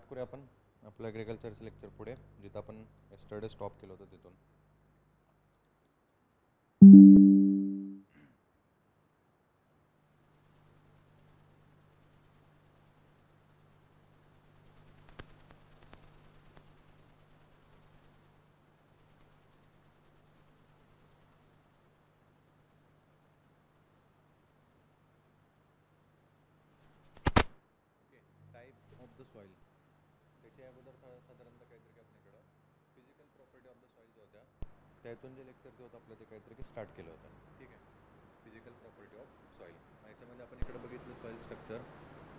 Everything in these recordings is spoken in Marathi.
स्टार्ट करूया आपण आपलं ॲग्रिकल्चरचं लेक्चर पुढे जिथं आपण येस्टरडे स्टॉप केलं होतं तिथून. टाईप ऑफ द सॉईल त्याच्या अगोदर साधारणतः काहीतरी आपल्याकडं physical property of the soil ज्या होत्या त्यातून जे लेक्चर जे होतं आपलं ते काहीतरी स्टार्ट केलं होतं. ठीक आहे, फिजिकल प्रॉपर्टी ऑफ सॉईल. याच्यामध्ये आपण इकडे बघितलं soil structure,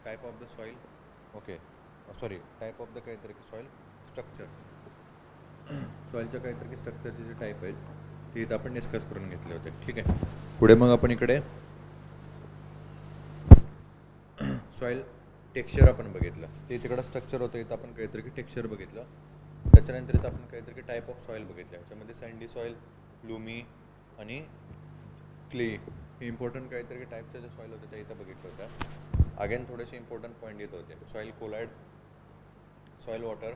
type of the soil, okay sorry type of the काहीतरी सॉईल स्ट्रक्चर. सॉईलच्या काहीतरी स्ट्रक्चरचे जे टाईप आहेत ते इथं आपण डिस्कस करून घेतले होते. ठीक आहे, पुढे मग आपण इकडे सॉईल टेक्स्चर आपण बघितलं, ते तिकडं स्ट्रक्चर होतं, इथं आपण काहीतरी टेक्स्चर बघितलं. त्याच्यानंतर इथं आपण काहीतरी टाईप ऑफ सॉईल बघितलं. याच्यामध्ये सँडी सॉईल, लुमी आणि क्ले हे इम्पॉर्टंट काहीतरी टाईपच्या ज्या सॉईल होत्या त्या इथं बघितलं होत्या. अगेन थोडेसे इम्पॉर्टंट पॉईंट येत होते. सॉईल कोलाइड, सॉईल वॉटर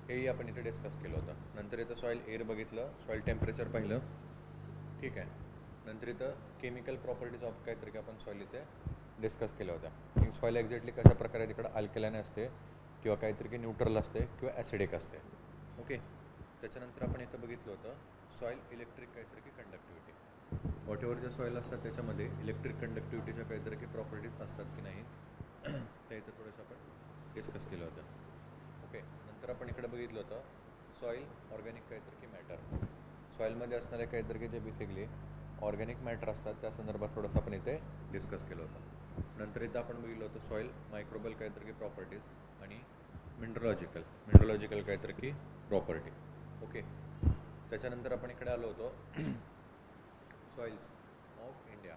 हेही आपण इथे डिस्कस केलं होतं. नंतर इथं सॉईल एअर बघितलं, सॉईल टेम्परेचर पाहिलं. ठीक आहे, नंतर इथं केमिकल प्रॉपर्टीज ऑफ काहीतरी आपण सॉईल इथे डिस्कस केल्या होत्या. सॉईल एक्झॅक्टली कशा प्रकारे तिकडं अल्कलाइन असते किंवा काहीतरी न्यूट्रल असते किंवा ॲसिडिक असते. ओके, त्याच्यानंतर आपण इथं बघितलं होतं सॉईल इलेक्ट्रिक काहीतरी कंडक्टिव्हिटी. वॉट एव्हर ज्या सॉईल असतात त्याच्यामध्ये इलेक्ट्रिक कंडक्टिव्हिटीच्या काहीतरी प्रॉपर्टीज असतात की नाही त्या इथं थोडंसं आपण डिस्कस केलं होतं. ओके, नंतर आपण इकडे बघितलं होतं सॉईल ऑर्गॅनिक काहीतरी मॅटर. सॉईलमध्ये असणारे काहीतरी जे बेसिकली ऑर्गॅनिक मॅटर असतात त्या संदर्भात थोडंसं आपण इथे डिस्कस केलं होतं. नंतर इथं आपण बघितलं होतं सॉईल मायक्रोबल काहीतरी प्रॉपर्टीज आणि मिनरलॉजिकल काहीतरी प्रॉपर्टी. ओके, त्याच्यानंतर आपण इकडे आलो होतो सॉईल्स ऑफ इंडिया.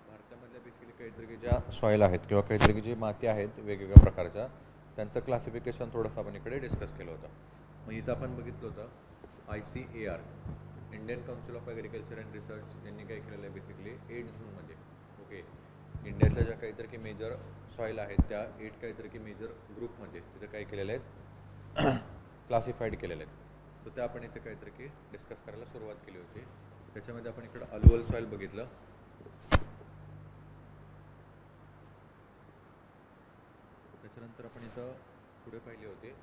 भारतामधल्या बेसिकली काहीतरी ज्या सॉईल आहेत किंवा काहीतरी जी माती आहेत वेगवेगळ्या प्रकारच्या त्यांचं क्लासिफिकेशन थोडंसं आपण इकडे डिस्कस केलं होतं. मग इथं आपण बघितलं होतं ICAR, Indian council of agriculture and research यांनी काय केलेलं आहे बेसिकली 8 झोनमध्ये. ओके, इंडियातल्या ज्या काहीतरी मेजर सॉईल आहेत त्या 8 काहीतरी मेजर ग्रुपमध्ये तिथं काय केलेलं आहेत क्लासिफाईड केलेले आहेत. तर त्या आपण इथे काहीतरी डिस्कस करायला सुरुवात केली होती. त्याच्यामध्ये आपण इकडं अल्युअल सॉईल बघितलं. त्याच्यानंतर आपण इथं पुढे पाहिले होते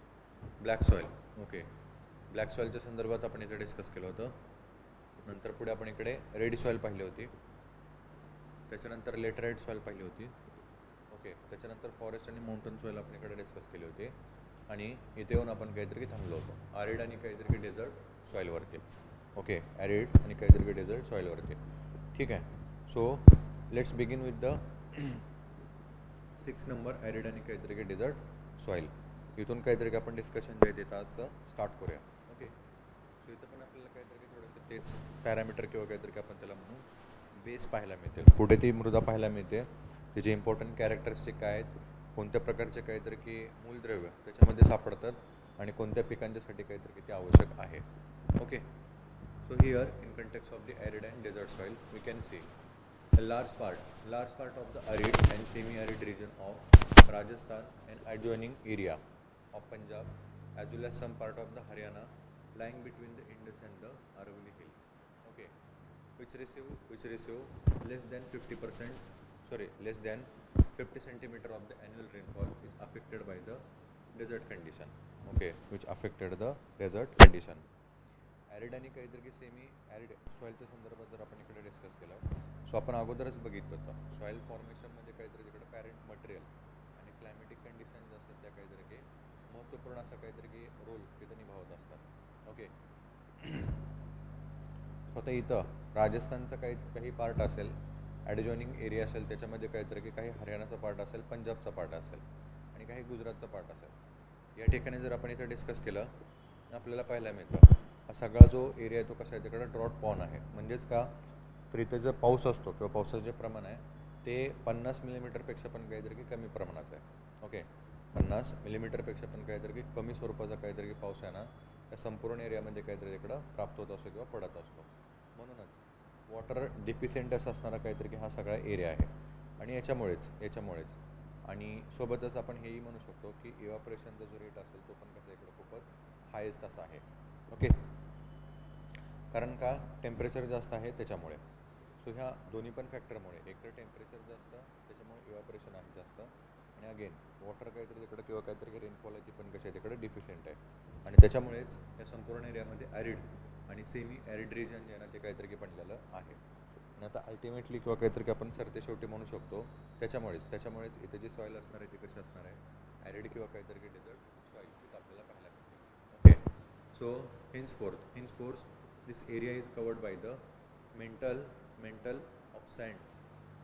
ब्लॅक सॉईल. ओके, ब्लॅक सॉईलच्या संदर्भात आपण इथे डिस्कस केलं होतं. नंतर पुढे आपण इकडे रेड सॉईल पाहिली होती. त्याच्यानंतर लेटराइट सॉईल पाहिली होती. ओके, त्याच्यानंतर फॉरेस्ट आणि माउंटन सॉईल आपण इकडे डिस्कस केली होती. आणि इथे येऊन आपण काहीतरी थांबलो होतो ॲरिड आणि काहीतरी डेझर्ट सॉईलवरती. ओके, ॲरिड आणि काहीतरी डेझर्ट सॉईलवरती. ठीक आहे, so let's begin with the 6 number arid आणि काहीतरी डेझर्ट सॉईल. इथून काहीतरी आपण डिस्कशन जे आहे ते आजचं स्टार्ट करूया. ओके, सो इथं पण आपल्याला काहीतरी थोडंसं तेच पॅरामीटर किंवा काहीतरी आपण त्याला म्हणून बेस पाहायला मिळतील. पुढे ती मृदा पाहायला मिळते, त्याचे इम्पॉर्टंट कॅरेक्टरिस्टिक काय आहेत, कोणत्या प्रकारचे काहीतरी मूलद्रव्य त्याच्यामध्ये सापडतात आणि कोणत्या पिकांच्यासाठी काहीतरी ते आवश्यक आहे. Okay, so here in context of the arid and desert soil we can see a large part of the arid and semi-arid region of Rajasthan and adjoining area of Punjab as well as some part of the Haryana lying between the Indus and the Aravalli Hill. Okay, which receive less than 50 centimeter of the annual rainfall is affected by the desert condition. Okay, which affected the desert condition. ॲरिड आणि काहीतरी सेमी ॲरिड सॉईलच्या संदर्भात जर आपण इकडे डिस्कस केलं सो आपण अगोदरच बघितलं होतं सॉईल फॉर्मेशनमध्ये काहीतरी तिकडे पॅरेंट मटेरियल आणि क्लायमॅटिक कंडिशन जे असतात त्या काहीतरी महत्त्वपूर्ण असा काहीतरी रोल तिथं निभावत असतात. ओके, स्वतः इथं राजस्थानचा काही पार्ट असेल, ॲडजॉइनिंग एरिया असेल, त्याच्यामध्ये काहीतरी काही हरियाणाचा पार्ट असेल, पंजाबचा पार्ट असेल आणि काही गुजरातचा पार्ट असेल. या ठिकाणी जर आपण इथं डिस्कस केलं आपल्याला पाहायला मिळतं हा सगळा जो एरिया आहे तो कसा आहे तिकडे ड्रॉट पॉन आहे. म्हणजेच का तर इथे जो पाऊस असतो किंवा पावसाचं जे प्रमाण आहे ते 50 मिलीमीटरपेक्षा पण काहीतरी कमी प्रमाणाचं आहे. ओके, 50 मिलीमीटरपेक्षा पण काहीतरी कमी स्वरूपाचा काहीतरी पाऊस आहे ना त्या संपूर्ण एरियामध्ये काहीतरी तिकडं प्राप्त होत असतो किंवा पडत असतो. म्हणूनच वॉटर डिफिशियंट असणारा काहीतरी हा सगळा एरिया आहे. आणि याच्यामुळेच आणि सोबतच आपण हेही म्हणू शकतो की इव्हॅपोरेशनचा जो रेट असेल तो पण कसा इकडे खूपच हायेस्ट असा आहे. ओके, कारण का टेम्परेचर जास्त आहे त्याच्यामुळे. सो ह्या दोन्ही पण फॅक्टरमुळे, एक तर टेम्परेचर जास्त त्याच्यामुळे इव्हॅपोरेशन आहे जास्त, आणि अगेन वॉटर काहीतरी तिकडे किंवा काहीतरी रेनफॉल आहे ती पण कशी आहे तिकडे डिफिशियंट आहे, आणि त्याच्यामुळेच या संपूर्ण एरियामध्ये ॲरिड आणि सेमी ॲरिड रिजन जे आहे ना ते काहीतरी बनलेलं आहे. आणि आता अल्टिमेटली किंवा काहीतरी आपण सरते शेवटी म्हणू शकतो त्याच्यामुळेच इथे जी सॉईल असणार आहे ती कशी असणार आहे, ॲरिड किंवा काहीतरी डेझर्ट सॉईल तिथं आपल्याला पाहायला मिळते. Okay, so henceforth this area is covered by the mantle of sand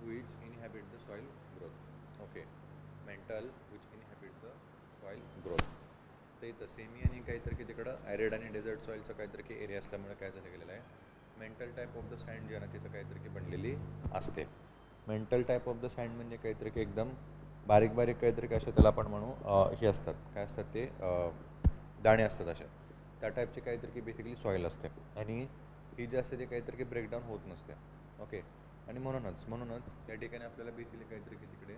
which inhabit the soil growth. Okay, mantle which inhabit the soil growth. तर इथं सेमी आणि काहीतरी तिकडं ॲरिड आणि डेझर्ट सॉईलचं काहीतरी एरिया असल्यामुळे काय झालं गेलेलं आहे, mental type of the sand जे आहे ना तिथं काहीतरी बनलेली असते. Mental type of the sand म्हणजे काहीतरी एकदम बारीक बारीक काहीतरी असे त्याला आपण म्हणू हे असतात, काय असतात ते दाणे असतात असे, त्या टाईपची काहीतरी बेसिकली सॉईल असते, आणि ही जी असते ती काहीतरी ब्रेकडाऊन होत नसते. ओके, आणि म्हणूनच त्या ठिकाणी आपल्याला बेसिकली काहीतरी तिकडे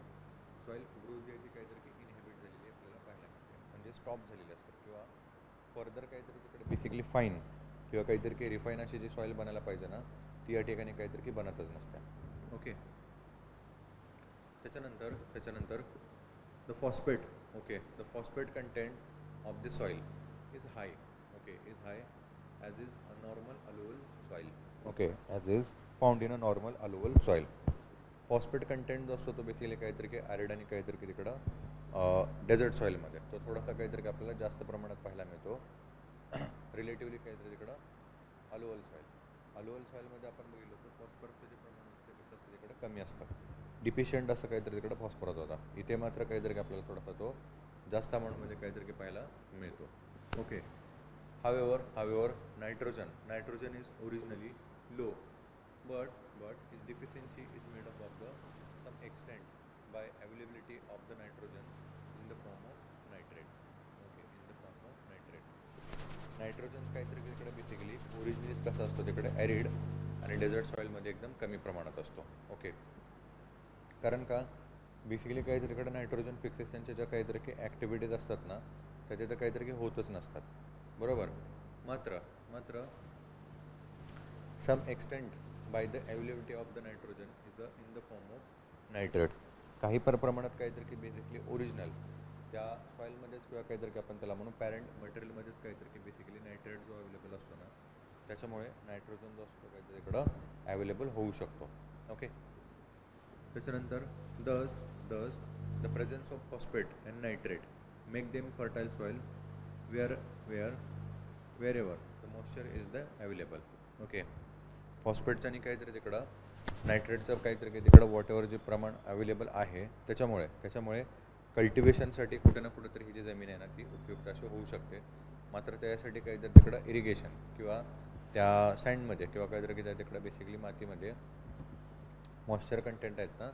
सॉईल ग्रोथ जी आहे ती काहीतरी इनहिबिट झालेली आपल्याला पाहायला मिळते, म्हणजे स्टॉप झालेली असते, किंवा फर्दर काहीतरी तिकडे बेसिकली फाईन किंवा काहीतरी रिफाईन अशी जी सॉईल बनायला पाहिजे ना ती या ठिकाणी काहीतरी बनतच नसते. ओके, त्याच्यानंतर the phosphate. Okay, the phosphate content of the soil is high. Okay, is high as is a normal alluvial soil. Okay, as is found in a normal alluvial soil. Phosphate content जो असतो तो बेसिकली काहीतरी ॲरिड आणि काहीतरी तिकडं डेझर्ट सॉईलमध्ये तो थोडासा काहीतरी आपल्याला जास्त प्रमाणात पाहायला मिळतो रिलेटिव्हली काहीतरी तिकडं अलोवल सॉईलमध्ये आपण बघितलं तर फॉस्फरसचं जे प्रमाण असतं कसं असतं तिकडे कमी असतं, डिफिशियंट असं काहीतरी तिकडं फॉस्फरस होता. इथे मात्र काहीतरी आपल्याला थोडासा तो जास्त अमाऊंटमध्ये काहीतरी पाहायला मिळतो. Okay, however nitrogen is originally low, but its deficiency is made up of the some extent by availability of the nitrogen in the form of nitrate. Okay, in the form of nitrate. Nitrogen काहीतरी तिकडे बेसिकली ओरिजिनलीच कसा असतो तिकडे ॲरिड आणि डेझर्ट सॉईलमध्ये एकदम कमी प्रमाणात असतो. ओके, कारण का बेसिकली काहीतरी तिकडे नायट्रोजन फिक्सेशनच्या ज्या काहीतरी ॲक्टिव्हिटीज असतात ना त्या तिथं काहीतरी होतच नसतात, बरोबर. मात्र some extent by the availability of the nitrogen is in the form of nitrate. काही प्रमाणात काहीतरी बेसिकली ओरिजिनल त्या सॉईलमध्येच किंवा काहीतरी आपण त्याला म्हणू पॅरेंट मटेरियलमध्येच काहीतरी बेसिकली नायट्रेट जो अवेलेबल असतो ना त्याच्यामुळे नायट्रोजन जो असतो काहीतरी इकडं अवेलेबल होऊ शकतो. ओके, त्याच्यानंतर thus the presence of phosphate and nitrate make them fertile soil wherever the moisture is the available. Okay, फॉस्फेटचं आणि काहीतरी तिकडं नायट्रेटचं काहीतरी तिकडं वॉटेवर जे प्रमाण अवेलेबल आहे त्याच्यामुळे कल्टिवेशनसाठी कुठे ना कुठेतरी ही जी जमीन आहे ना ती उपयुक्त अशी होऊ शकते. मात्र त्यासाठी काहीतरी तिकडं इरिगेशन किंवा त्या सँडमध्ये किंवा काहीतरी त्या तिकडं बेसिकली मातीमध्ये मॉइश्चर कंटेंट आहेत ना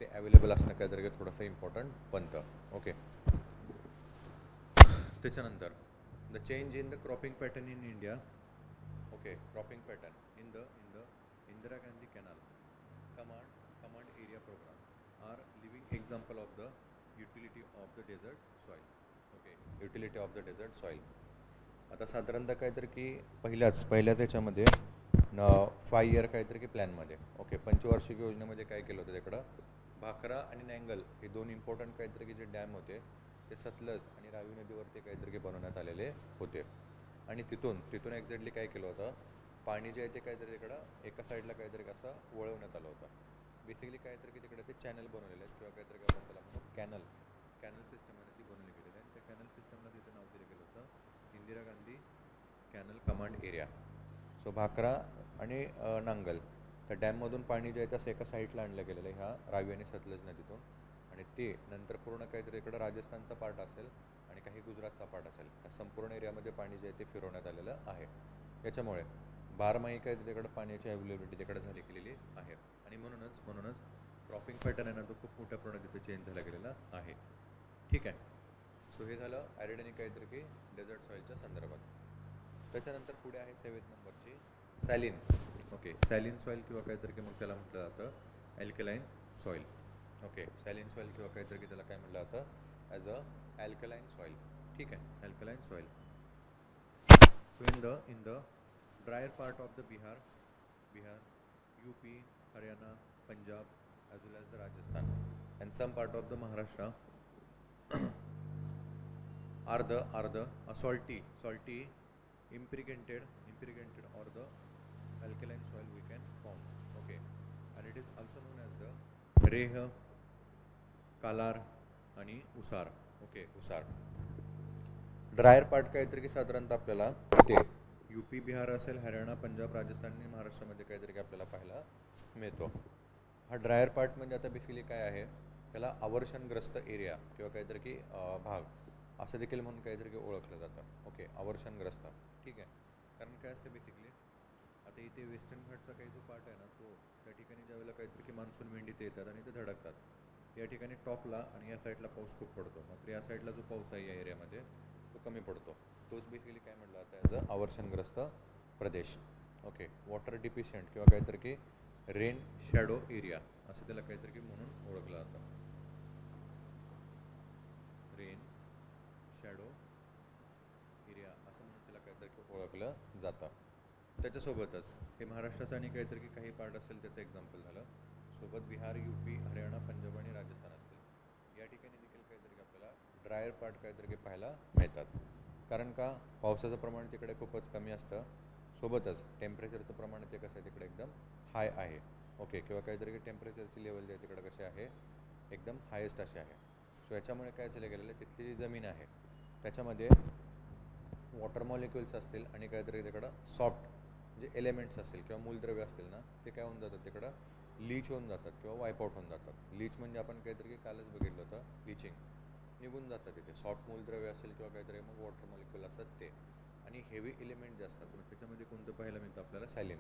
ते अवेलेबल असणं काहीतरी थोडंसं इम्पॉर्टंट बनतं. ओके, त्याच्यानंतर the change in the cropping pattern in India. Okay, cropping pattern in the Indira Gandhi canal command area programme are living example of the utility of the desert soil. Okay, utility of the desert soil. आता साधारणतः काहीतरी की पहिल्या त्याच्यामध्ये 5 इयर काहीतरी की प्लॅनमध्ये ओके पंचवार्षिक योजनेमध्ये काय केलं होतं तिकडं भाकरा आणि नँगल हे दोन इम्पॉर्टंट काहीतरी की जे डॅम होते ते सतलज आणि रावी नदीवरती काहीतरी की बनवण्यात आलेले होते. आणि तिथून एक्झॅक्टली काय केलं होतं पाणी जे आहे ते काहीतरी तिकडं एका साईडला काहीतरी असं वळवण्यात आलं होतं. बेसिकली काहीतरी की तिकडे ते चॅनल बनवलेले आहेत किंवा काहीतरी आपण त्याला म्हणतो कॅनल सिस्टम आहे ती बनवली गेलेली आहे. त्या कॅनल सिस्टमला तिथे नाव दिलं गेलं होतं Indira Gandhi canal command area. So Bhakra आणि नांगल त्या डॅममधून पाणी जे आहे तसं एका साईडला आणलं गेलेलं आहे ह्या रावी आणि सतलज नदीतून, आणि ते नंतर पूर्ण काहीतरी इकडं राजस्थानचा पार्ट असेल आणि काही गुजरातचा पार्ट असेल त्या संपूर्ण एरियामध्ये पाणी जे आहे ते फिरवण्यात आलेलं आहे. याच्यामुळे 12 महिने काहीतरी तिकडं पाण्याची अवेलेबिलिटी तिकडे झाली गेलेली आहे. आणि म्हणूनच क्रॉपिंग पॅटर्न आहे ना तो खूप मोठ्या प्रमाणात तिथे चेंज झाला गेलेला आहे. ठीक आहे, सो हे झालं ॲरिड आणि काहीतरी की डेझर्ट सॉईलच्या संदर्भात. त्याच्यानंतर पुढे आहे 7th नंबरची सॅलिन. ओके, सॅलिन सॉईल किंवा काहीतरी की मग त्याला म्हटलं जातं ॲल्कलाईन सॉईल. ओके, सॅलिन सॉईल किंवा काहीतरी की त्याला काय म्हटलं जातं ॲज अ अल्कलाइन सॉईल. ठीक आहे, alkaline soil. So in the dryer part of the Bihar, UP, Haryana, Punjab, as well as the Rajasthan, and some part of the Maharashtra are the salty impregnated or the alkaline soil we can form. Okay, and it is also known as the Reh, Kalar आणि उसार. ओके, उसार. ड्रायर पार्ट काहीतरी की साधारणतः आपल्याला इथे UP, बिहार असेल, हरियाणा, पंजाब, राजस्थान आणि महाराष्ट्रामध्ये काहीतरी की आपल्याला पाहायला मिळतो. हा ड्रायर पार्ट म्हणजे आता बेसिकली काय आहे, त्याला आवर्षणग्रस्त एरिया किंवा काहीतरी की भाग असं देखील म्हणून काहीतरी की ओळखलं जातं. ओके, आवर्षणग्रस्त. ठीक आहे, कारण काय असतं बेसिकली आता इथे वेस्टर्न घाटचा काही जो पार्ट आहे ना, तो त्या ठिकाणी ज्यावेळेला काहीतरी की मान्सून विंड इथे येतात आणि ते धडकतात. या ठिकाणी टॉपला आणि या साईडला पाऊस खूप पडतो, मात्र या साईडला जो पाऊस आहे या एरियामध्ये तो कमी पडतो. तोच बेसिकली काय म्हटलं जातं ॲज अ आवर्षणग्रस्त प्रदेश. ओके, वॉटर डिफिशियंट किंवा काहीतरी की रेन शॅडो एरिया असं त्याला काहीतरी की म्हणून ओळखलं जातं. रेन शॅडो एरिया असं म्हणून त्याला काहीतरी की ओळखलं जातं. त्याच्यासोबतच हे महाराष्ट्राचं आणि काहीतरी की काही पार्ट असेल त्याचं एक्झाम्पल झालं. सोबत बिहार, UP, हरियाणा, पंजाब आणि राजस्थान असतील. या ठिकाणी देखील काहीतरी आपल्याला ड्रायर पार्ट काहीतरी की पाहायला मिळतात. कारण का पावसाचं प्रमाण तिकडे खूपच कमी असतं. सोबतच टेम्परेचरचं प्रमाण ते कसं आहे तिकडे एकदम हाय आहे. ओके, किंवा काहीतरी की टेम्परेचरची लेवल जे तिकडे कसे आहे एकदम हायेस्ट असे आहे. सो याच्यामुळे काय झालं गेलेलं आहे, तिथली जी जमीन आहे त्याच्यामध्ये वॉटर मॉलिक्युल्स असतील आणि काहीतरी तिकडं सॉफ्ट जे एलिमेंट्स असतील किंवा मूलद्रव्य असतील ना, ते काय होऊन जातात तिकडं लीच होऊन जातात किंवा वाईपआउट होऊन जातात. लीच म्हणजे आपण काहीतरी की कालच बघितलं होतं, लीचिंग निघून जातात तिथे. सॉफ्ट मूलद्रव्य असेल किंवा काहीतरी मग वॉटर मॉलिक्युल असतात ते, आणि हेवी एलिमेंट जे असतात मग त्याच्यामध्ये कोणतं पाहायला मिळतं आपल्याला, सॅलिन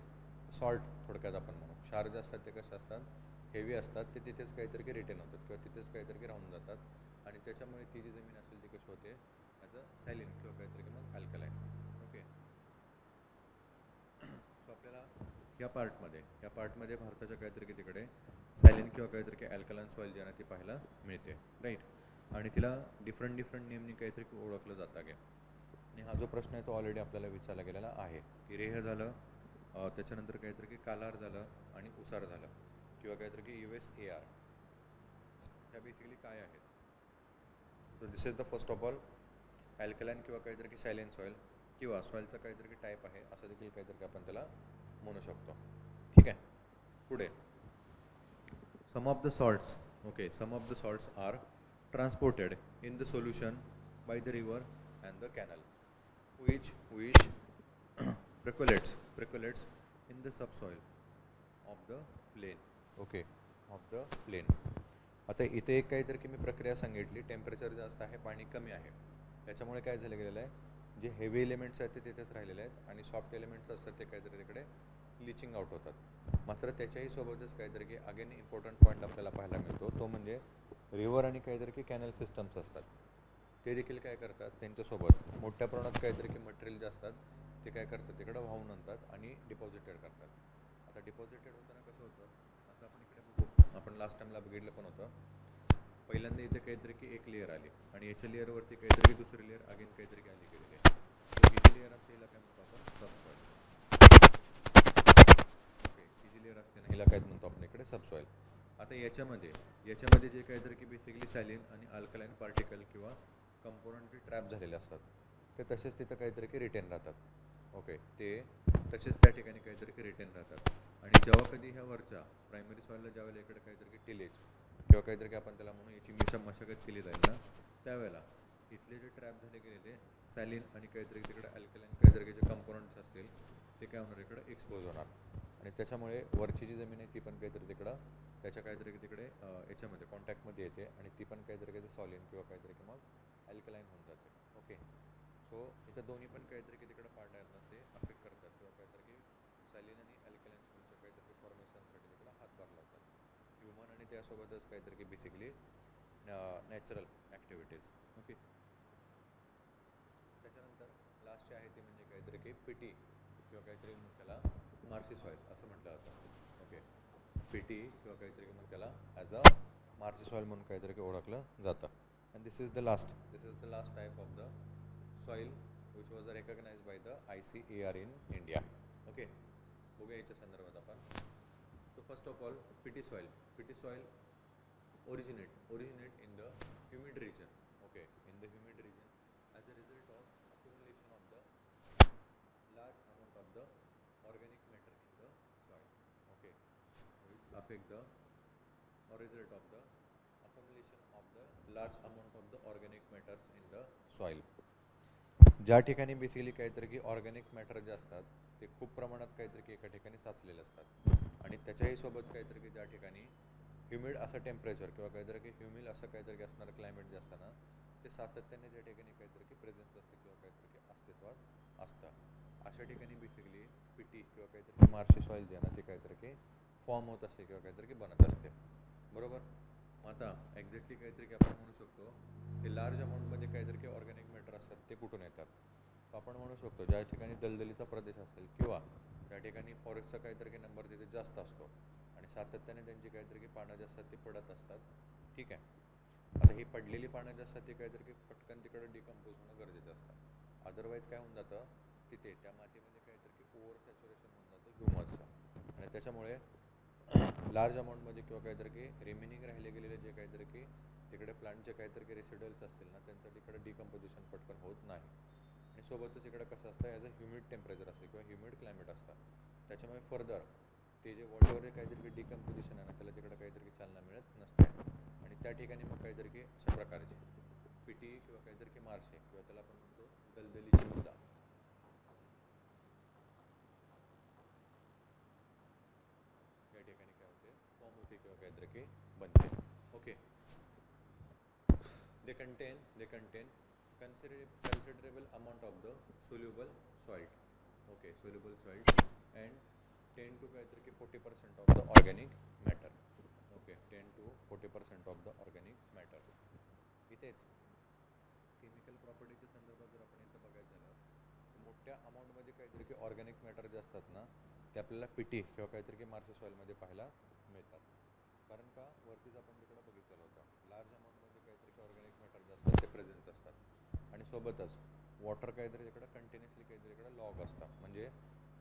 सॉल्ट. थोडक्यात आपण म्हणू क्षार जे असतात ते कसे असतात, हेवी असतात, ते तिथेच काहीतरी की रिटेन होतात किंवा तिथेच काहीतरी की राहून जातात आणि त्याच्यामुळे ती जी जमीन असेल ती कशी होते ॲज अ सॅलिन किंवा काहीतरी की मग अल्कलाइन. ओके, सो आपल्याला या पार्टमध्ये भारताच्या काहीतरी की तिकडे सॅलिन किंवा काहीतरी की अल्कलाइन सॉइल जी आहे ती पाहायला मिळते. राईट, आणि तिला डिफरंट नेमनी काहीतरी ओळखलं जातं घ्या. आणि हा जो प्रश्न आहे तो ऑलरेडी आपल्याला विचारला गेलेला आहे की रेह झालं, त्याच्यानंतर काहीतरी की कालार झालं आणि उसार झालं किंवा काहीतरी की USAR. ह्या बेसिकली काय आहेत, so this is the first of all alkaline किंवा काहीतरी की सॅलिन सॉईल किंवा सॉईलचा काहीतरी की टाईप आहे असं देखील काहीतरी आपण त्याला म्हणू शकतो. ठीक आहे, पुढे some of the salts are transported in the solution by the river and the canal, which percolates in the subsoil of the plain. Okay, of the plain. आता इथे एक काहीतरी की मी प्रक्रिया सांगितली, टेम्परेचर जास्त आहे, पाणी कमी आहे, त्याच्यामुळे काय झालं गेलेलं आहे, जे हेवी एलिमेंट्स आहेत ते तिथेच राहिलेले आहेत आणि सॉफ्ट एलिमेंट्स असतात ते काहीतरी तिकडे लिचिंग आउट होतात. मात्र त्याच्याही सोबतच काहीतरी की अगेन इम्पॉर्टंट पॉईंट आपल्याला पाहायला मिळतो, तो म्हणजे रिव्हर आणि काहीतरी की कॅनल सिस्टम्स असतात. ते देखील काय करतात, त्यांच्यासोबत मोठ्या प्रमाणात काहीतरी की मटेरियल जे असतात ते काय करतात तिकडं वाहून आणतात आणि डिपॉझिटेड करतात. आता डिपॉझिटेड होताना कसं होतं, असं आपण इकडे बघू, आपण लास्ट टाइमला बघितलं पण होतं. पहिल्यांदा इथे काहीतरी की एक लेअर आली आणि याच्या लेअरवरती काहीतरी की दुसरी लेअर अगेन काहीतरी की आली गेलेली आहे. ही जी लेअर असते हिला काय म्हणतो आपण, सबसॉईल. ओके, ही जी लेअर असते ना हिला काय म्हणतो आपण इकडे, सबसॉईल. आता याच्यामध्ये जे काहीतरी की बेसिकली सॅलिन आणि अल्कलाइन पार्टिकल किंवा कंपोनंट जे ट्रॅप झालेले असतात ते तसेच तिथं काहीतरी की रिटेन राहतात. ओके, ते तसेच त्या ठिकाणी काहीतरी की रिटेन राहतात. आणि जेव्हा कधी ह्या वरच्या प्रायमरी सॉईलला ज्यावेळेला इकडे काहीतरी की टिलेज किंवा काहीतरी की आपण त्याला म्हणू याची मशागत केली जाईल ना, त्यावेळेला इथले जे ट्रॅप झाले गेलेले सॅलिन आणि काहीतरी तिकडे अल्कलाइन काहीतरी जे कंपोनंट्स असतील ते काय होणार, इकडे एक्सपोज होणार आणि त्याच्यामुळे वरची जी जमीन आहे ती पण काहीतरी तिकडं त्याच्या काहीतरी तिकडे याच्यामध्ये कॉन्टॅक्टमध्ये येते आणि ती पण काहीतरी सॉलिन किंवा काहीतरी की मग अल्कलाइन होऊन जाते. ओके, सो इथं दोन्ही पण काहीतरी की तिकडे पार्ट आहेत ना ते अफेक्ट करतात किंवा काहीतरी की सॅलिन आणि अल्कलाइन सॉइलच्या काहीतरी फॉर्मेशनसाठी तिकडे हातभार लावतात ह्युमन आणि त्यासोबतच काहीतरी की बेसिकली नॅचरल ॲक्टिव्हिटीज. ओके, त्याच्यानंतर लास्टची आहे ती म्हणजे काहीतरी की पिटी किंवा काहीतरी मग त्याला मार्सी सॉईल असं म्हटलं जातं. ओके, पिटी किंवा काहीतरी मग त्याला ॲज अ मार्शी सॉईल म्हणून काहीतरी ओळखलं जातं. And this is the last type of the soil which was recognised by the ICAR in India. Okay, बघूया याच्या संदर्भात आपण. So first of all, peaty soil originate in the humid region. Okay, in the humid region as a result of accumulation of the large amount of the organic matter in the soil. Okay, which affect the or result of the accumulation of the large amount of the organic matters in the soil. ज्या ठिकाणी बेसिकली काहीतरी की ऑर्गॅनिक मॅटर जे असतात ते खूप प्रमाणात काहीतरी की एका ठिकाणी साचलेले असतात आणि त्याच्याही सोबत काहीतरी की ज्या ठिकाणी ह्युमिड असं टेम्परेचर किंवा काहीतरी की ह्युमिल असं काहीतरी की असणारं क्लायमेट जे असतं ना ते सातत्याने त्या ठिकाणी काहीतरी की प्रेझेन्स असते किंवा काहीतरी की अस्तित्वात असतं. अशा ठिकाणी बेसिकली पिटी किंवा काहीतरी मार्शी सॉईल जे आहे ना ते काहीतरी की फॉर्म होत असते किंवा काहीतरी की बनत असते. बरोबर. मग आता एक्झॅक्टली काहीतरी की आपण म्हणू शकतो ते लार्ज अमाऊंटमध्ये काहीतरी की ऑर्गॅनिक मॅटर असतात ते कुठून येतात. आपण म्हणू शकतो ज्या ठिकाणी दलदलीचा प्रदेश असेल किंवा त्या ठिकाणी फॉरेस्टचा काहीतरी की नंबर तिथे जास्त असतो आणि सातत्याने त्यांची काहीतरी की पानं जे असतात ते पडत असतात. ठीक आहे. आता ही पडलेली पानं जे असतात ते काहीतरी की पटकन तिकडे डिकम्पोज होणं गरजेचं असतं. अदरवाईज काय होऊन जातं तिथे त्या मातीमध्ये काहीतरी की ओव्हर सॅच्युरेशन होऊन जातं ह्युमसचं आणि त्याच्यामुळे लार्ज अमाऊंटमध्ये किंवा काहीतरी की रिमेनिंग राहिले गेलेले जे काहीतरी की तिकडे प्लांटचे काहीतरी की रेसिडल्स असतील ना त्यांचं तिकडे डिकम्पोजिशन पटकन होत नाही आणि सोबतच इकडे कसं असतं ॲज अ ह्युमिड टेम्परेचर असते किंवा ह्युमिड क्लायमेट असतं त्याच्यामुळे फर्दर ते जे वॉटरवर काहीतरी की डिकम्पोजिशन आहे ना त्याला तिकडे काहीतरी चालना मिळत नसते आणि त्या ठिकाणी मग काहीतरी की अशा प्रकारची पिटी किंवा काहीतरी की मार्शे किंवा त्याला आपण म्हणतो दलदलीची मृदा या ठिकाणी काय होते फॉर्म होते किंवा काहीतरी की बनते. Okay. They contain considerable amount of the soluble salt. Okay, soluble salt and 10 to काहीतरी की 40% of the organic matter. Okay, 10 to 40% of the organic matter. इथेच केमिकल प्रॉपर्टीच्या संदर्भात जर आपण इथं बघायचं झालं तर मोठ्या अमाऊंटमध्ये काहीतरी की ऑर्गॅनिक मॅटर जे असतात ना ते आपल्याला पिटी किंवा काहीतरी की मार्शी सॉईलमध्ये पाहायला मिळतात. कारण का वरतीच आपण तिकडे बघितलेलं होतं लार्ज अमाऊंटमध्ये काहीतरी की ऑर्गॅनिक मॅटर जे असतात ते प्रेझेन्स असतात आणि सोबतच वॉटर काहीतरी तिकडं कंटिन्युअसली काहीतरी इकडं लॉग असतं म्हणजे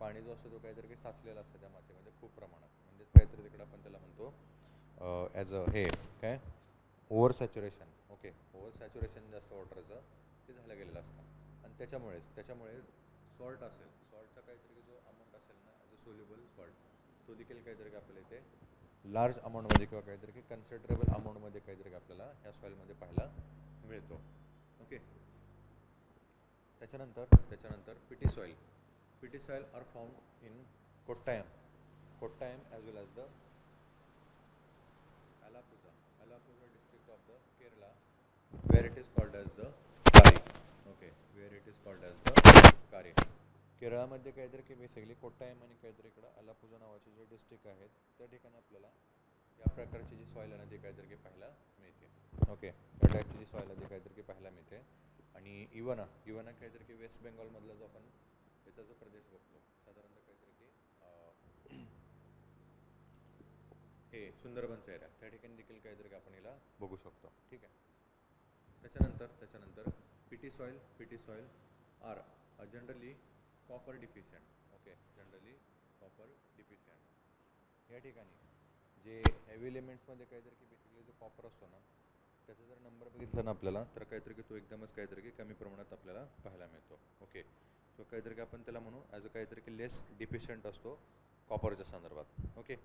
पाणी जो असतो तो काहीतरी की साचलेला असतं त्या मातीमध्ये खूप प्रमाणात म्हणजेच काहीतरी तिकडं आपण त्याला म्हणतो ॲज अ हे काय over saturation. Okay, over saturation जास्त वॉटरचं ते झालं गेलेलं असतं आणि त्याच्यामुळे सॉल्ट असेल सॉल्टचा काहीतरी जो अमाऊंट असेल ना ॲज अ सोल्युबल सॉल्ट तो देखील काहीतरी की आपल्याला इथे लार्ज अमाऊंटमध्ये किंवा काहीतरी की कन्सिडरेबल अमाऊंटमध्ये काहीतरी आपल्याला ह्या सॉईलमध्ये पाहायला मिळतो. ओके. त्याच्यानंतर peaty soil are found in Kottayam as well as the Alappuzha district of the Kerala where it is called as the Kari. Okay, where it is called as the Kari. केरळमध्ये काहीतरी की बेसिकली कोट्टायम आणि काहीतरी इकडं अलापुझा नावाचे जे डिस्ट्रिक्ट आहेत त्या ठिकाणी आपल्याला या प्रकारची जी सॉईल आहे ना ती काहीतरी की पाहायला मिळते. ओके, या टाईपची जी सॉईल आहे ती काहीतरी की पाहायला मिळते आणि इवना काहीतरी की वेस्ट बेंगॉलमधला जो आपण याचा जो प्रदेश बघतो साधारणतः काहीतरी की हे सुंदरबनचा एरिया त्या ठिकाणी देखील काहीतरी की आपण याला बघू शकतो. ठीक आहे. त्याच्यानंतर peaty soil are generally copper deficient. Okay, generally copper deficient. या ठिकाणी जे हेवी एलिमेंट्समध्ये काहीतरी की बेसिकली जो कॉपर असतो ना त्याचा जर नंबर बघितला ना आपल्याला तर काहीतरी की तो एकदमच काहीतरी की कमी प्रमाणात आपल्याला पाहायला मिळतो. ओके, तो काहीतरी की आपण त्याला म्हणू ॲज अ काहीतरी की लेस डिफिशियंट असतो कॉपरच्या संदर्भात. ओके.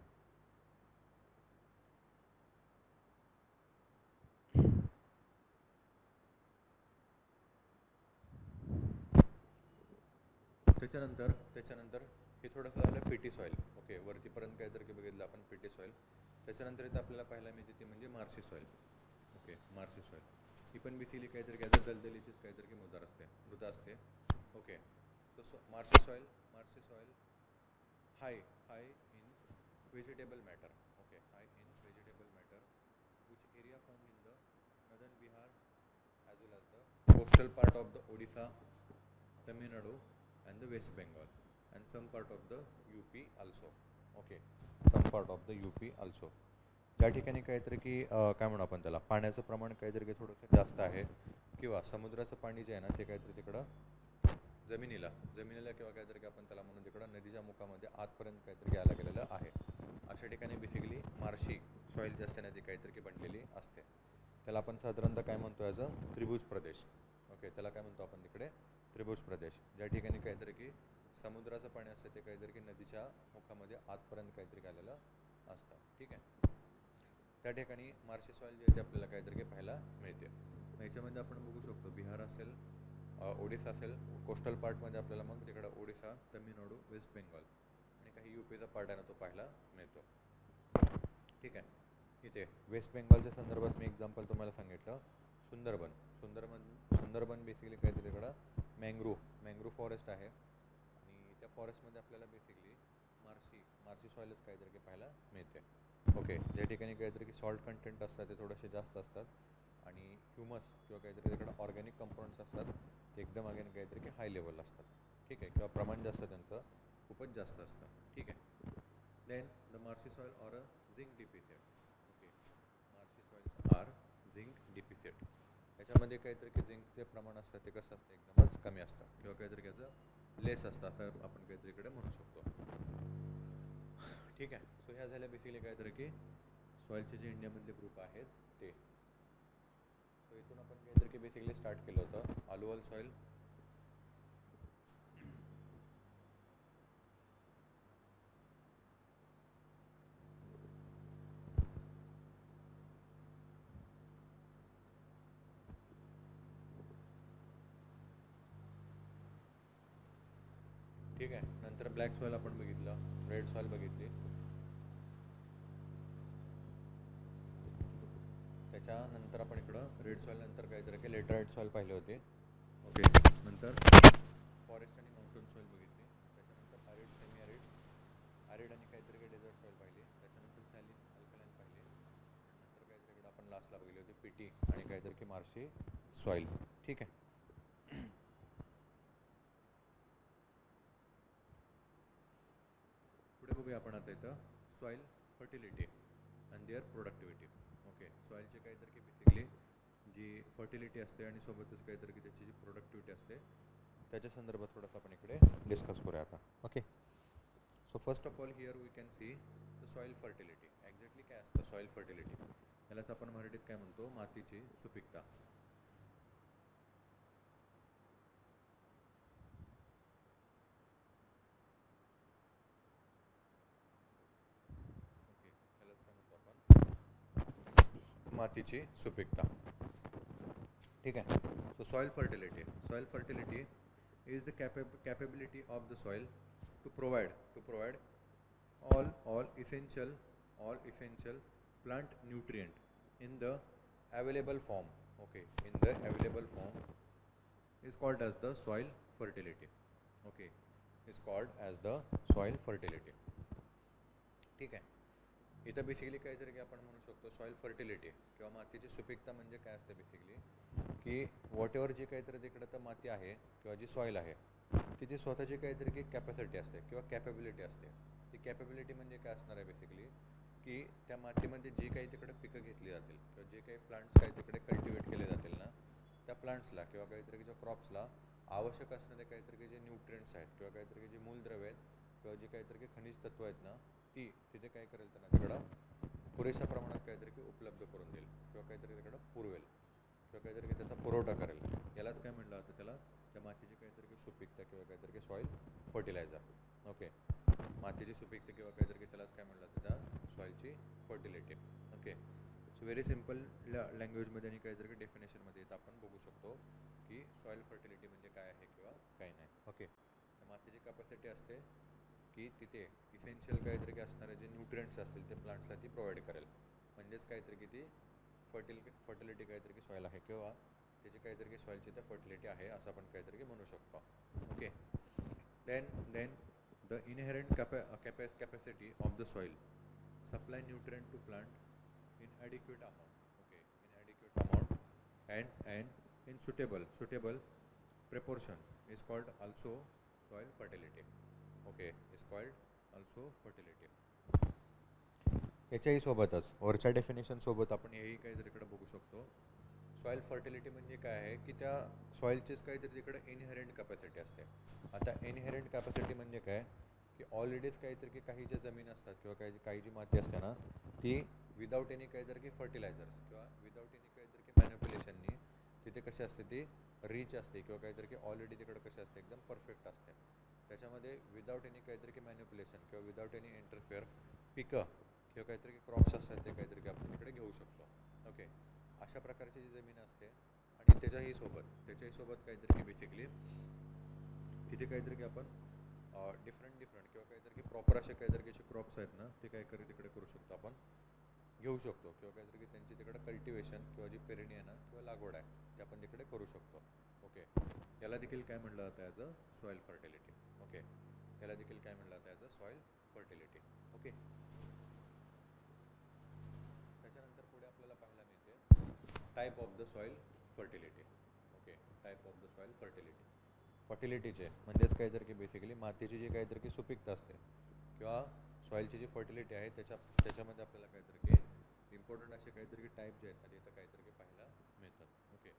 त्याच्यानंतर हे थोडंसं झालं पिटी सॉईल. ओके, वरतीपर्यंत काहीतरी की बघितलं आपण पिटी सॉईल. त्याच्यानंतर इथं आपल्याला पाहायला मिळते ती म्हणजे marshy soil. Okay, marshy soil ही पण बेसिकली काहीतरी काय दलदलीचीच काहीतरी की मृदा असते. ओके, तो marshy soil high in vegetable matter. Okay, high in vegetable matter which area found in the northern Bihar as well as the coastal part of the Odisha, Tamil Nadu and the West Bengal and some part of the UP also. Okay, some part of the UP also. ज्या ठिकाणी काहीतरी की काय म्हणू आपण त्याला, पाण्याचं प्रमाण काहीतरी की थोडंसं जास्त आहे, किंवा समुद्राचं पाणी जे आहे ना ते काहीतरी तिकडं जमिनीला किंवा काहीतरी आपण त्याला म्हणून तिकडं नदीच्या मुखामध्ये आतपर्यंत काहीतरी घ्यायला गेलेलं आहे. अशा ठिकाणी बेसिकली मार्शी सॉईल जी असते ना ती काहीतरी की बनलेली असते. त्याला आपण साधारणतः काय म्हणतो, ॲज अ त्रिभुज प्रदेश. ओके, त्याला काय म्हणतो आपण तिकडे, त्रिभुज प्रदेश. ज्या ठिकाणी काहीतरी की समुद्राचं पाणी असतं ते काहीतरी की नदीच्या मुखामध्ये आतपर्यंत काहीतरी गेलेलं असतं. ठीक आहे, त्या ठिकाणी मार्शी सॉईल जे आहे ते आपल्याला काहीतरी की पाहायला मिळते. याच्यामध्ये आपण बघू शकतो बिहार असेल, ओडिसा असेल, कोस्टल पार्टमध्ये आपल्याला मग तिकडं ओडिसा, तमिळनाडू, वेस्ट बेंगॉल आणि काही यूपीचा पार्ट आहे ना तो पाहायला मिळतो. ठीक आहे, इथे वेस्ट बेंगॉलच्या संदर्भात मी एक्झाम्पल तुम्हाला सांगितलं, सुंदरबन बेसिकली काहीतरी तिकडं मँग्रोव्ह फॉरेस्ट आहे, आणि त्या फॉरेस्टमध्ये आपल्याला बेसिकली मार्शी सॉईलच काहीतरी की पाहायला मिळते. ओके, ज्या ठिकाणी काहीतरी की सॉल्ट कंटेंट असतात ते थोडेसे जास्त असतात, आणि ह्युमस किंवा काहीतरी तिकडं ऑर्गॅनिक कंपाऊंड्स असतात ते एकदम अगेन काहीतरी की हाय लेवल असतात. ठीक आहे, किंवा प्रमाण जास्त त्यांचं खूपच जास्त असतं. ठीक आहे, then the marshy soil or a zinc deposit. Okay, marshy soils are zinc deposit. याच्यामध्ये काहीतरी की झिंकचे प्रमाण असतं ते कसं असतं, एकदमच कमी असतं, किंवा काहीतरी त्याचं लेस असतं असं आपण काहीतरी इकडे म्हणू शकतो. ठीक आहे, सो ह्या झाल्या बेसिकली काहीतरी की सॉईलचे जे इंडियामधले ग्रुप आहेत ते. सो इथून आपण काहीतरी की बेसिकली स्टार्ट केलं होतं अल्युवल सॉईल, ठीक आहे, नंतर ब्लॅक सॉईल आपण बघितलं, रेड सॉईल बघितली, त्याच्यानंतर आपण इकडं रेड सॉईल नंतर काहीतरी की लेटराइट सॉईल पाहिले होते. ओके, नंतर फॉरेस्ट आणि माउंटन सॉईल बघितली, त्याच्यानंतर ॲरिड, सेमी ॲरिड आणि काहीतरी काही डेझर्ट सॉईल पाहिली, त्याच्यानंतर सॅलिन, अल्कलाइन पाहिले, नंतर काहीतरी इकडं आपण लास्टला बघितली होती पीटी आणि काहीतरी की मार्शी सॉईल. ठीक आहे, पुढे बघूया आपण आता इथं soil fertility and their productivity. Okay, सॉईलची काहीतरी की बेसिकली जी फर्टिलिटी असते आणि सोबतच काहीतरी की त्याची जी प्रोडक्टिव्हिटी असते त्याच्या संदर्भात थोडंसं आपण इकडे डिस्कस करूया आता. Okay, so first of all here we can see the soil fertility. Exactly काय असतं सॉईल फर्टिलिटी, यालाच आपण मराठीत काय म्हणतो, मातीची सुपीकता. ओके, यालाच काय म्हणतो आपण, मातीची सुपीकता. ठीक आहे, so soil fertility is the capability of the soil to provide all essential plant nutrient in the available form. Okay, in the available form is called as the soil fertility. Okay, is called as the soil fertility. ठीक आहे, इथं बेसिकली काहीतरी की आपण म्हणू शकतो सॉईल फर्टिलिटी किंवा मातीची सुपीकता म्हणजे काय असते बेसिकली, की वॉट एव्हर जी काहीतरी तिकडं तर माती आहे किंवा जी सॉईल आहे तिची स्वतःची काहीतरी की कॅपॅसिटी असते किंवा कॅपेबिलिटी असते. ती कॅपेबिलिटी म्हणजे काय असणार आहे बेसिकली, की त्या मातीमध्ये जी काही तिकडे पिकं घेतली जातील किंवा जे काही प्लांट्स काही तिकडे कल्टिवेट केले जातील ना, त्या प्लांट्सला किंवा काहीतरी ज्या क्रॉप्सला आवश्यक असणारे काहीतरी जे न्यूट्रिएंट्स आहेत किंवा काहीतरी जे मूलद्रव्य आहेत किंवा जे काहीतरी खनिज तत्व आहेत ना, ती तिथे काय करेल त्यांना तिकडं पुरेशा प्रमाणात काहीतरी की उपलब्ध करून देईल किंवा काहीतरी तिकडं पुरवेल किंवा काहीतरी की त्याचा पुरवठा करेल. यालाच काय म्हटलं जातं, त्याला त्या मातीची काहीतरी की सुपीकता किंवा काहीतरी की सॉईल फर्टिलायझर. ओके, मातीची सुपीकता किंवा काहीतरी की त्यालाच काय म्हटलं जातं, त्या सॉईलची fertility. Okay, so very simple लँग्वेजमध्ये आणि काहीतरी डेफिनेशनमध्ये इथं आपण बघू शकतो की सॉईल फर्टिलिटी म्हणजे काय आहे किंवा काय नाही. ओके, मातीची कॅपॅसिटी असते की तिथे इसेन्शियल काहीतरी की असणारे जे न्यूट्रिएंट्स असतील ते प्लांट्सला ती प्रोव्हाइड करेल, म्हणजेच काहीतरी की ती फर्टिलिटी काहीतरी की सॉईल आहे किंवा त्याची काहीतरी की सॉईलची त्या फर्टिलिटी आहे असं आपण काहीतरी की म्हणू शकतो. Okay, then the inherent capacity of the soil supply nutrient to plant in adequate amount. Okay, in adequate amount and in suitable proportion is called also soil fertility. Okay, is called also fertility. याच्याही सोबतच वरच्या डेफिनेशन सोबत आपण हेही काहीतरी इकडे बघू शकतो. सॉईल फर्टिलिटी म्हणजे काय आहे की त्या सॉईलचीच काहीतरी तिकडे इनहेरेंट कॅपॅसिटी असते. आता इनहेरेंट कॅपॅसिटी म्हणजे काय की ऑलरेडीच काहीतरी की काही ज्या जमीन असतात किंवा काही जी माती असते ना ती विदाऊट एनी काहीतरी की फर्टिलायझर्स किंवा विदाऊट एनी काहीतरी की मॅनिप्युलेशननी तिथे कशी असते ती रिच असते किंवा काहीतरी की ऑलरेडी तिकडे कशी असते एकदम परफेक्ट असते. त्याच्यामध्ये विदाऊट एनी काहीतरी की मॅनिप्युलेशन किंवा विदाऊट एनी इंटरफेअर पिकं किंवा काहीतरी की क्रॉप्स असतात ते काहीतरी की आपण तिकडे घेऊ शकतो. ओके, अशा प्रकारची जी जमीन असते आणि त्याच्याही सोबत काहीतरी की बेसिकली तिथे काहीतरी की आपण डिफरंट किंवा काहीतरी की प्रॉपर असे काहीतरी की क्रॉप्स आहेत ना ते काही तिकडे करू शकतो आपण घेऊ शकतो किंवा काहीतरी की त्यांची तिकडे कल्टिवेशन किंवा जी पेरणी आहे ना किंवा लागवड आहे ते आपण तिकडे करू शकतो. ओके, याला देखील काय म्हणलं जातं as a soil fertility. Okay, याला देखील काय म्हणलं जातं as a soil fertility. Okay, त्याच्यानंतर पुढे आपल्याला पाहायला मिळते type of the soil fertility. Okay, type of the soil fertility. फर्टिलिटीचे म्हणजेच काहीतरी की बेसिकली मातीची जी काहीतरी की सुपीकता असते किंवा सॉईलची जी फर्टिलिटी आहे त्याच्यामध्ये आपल्याला काहीतरी की इम्पॉर्टंट असे काहीतरी की टाईप जे आहेत ना तिथं काहीतरी की पाहायला मिळतात. Okay,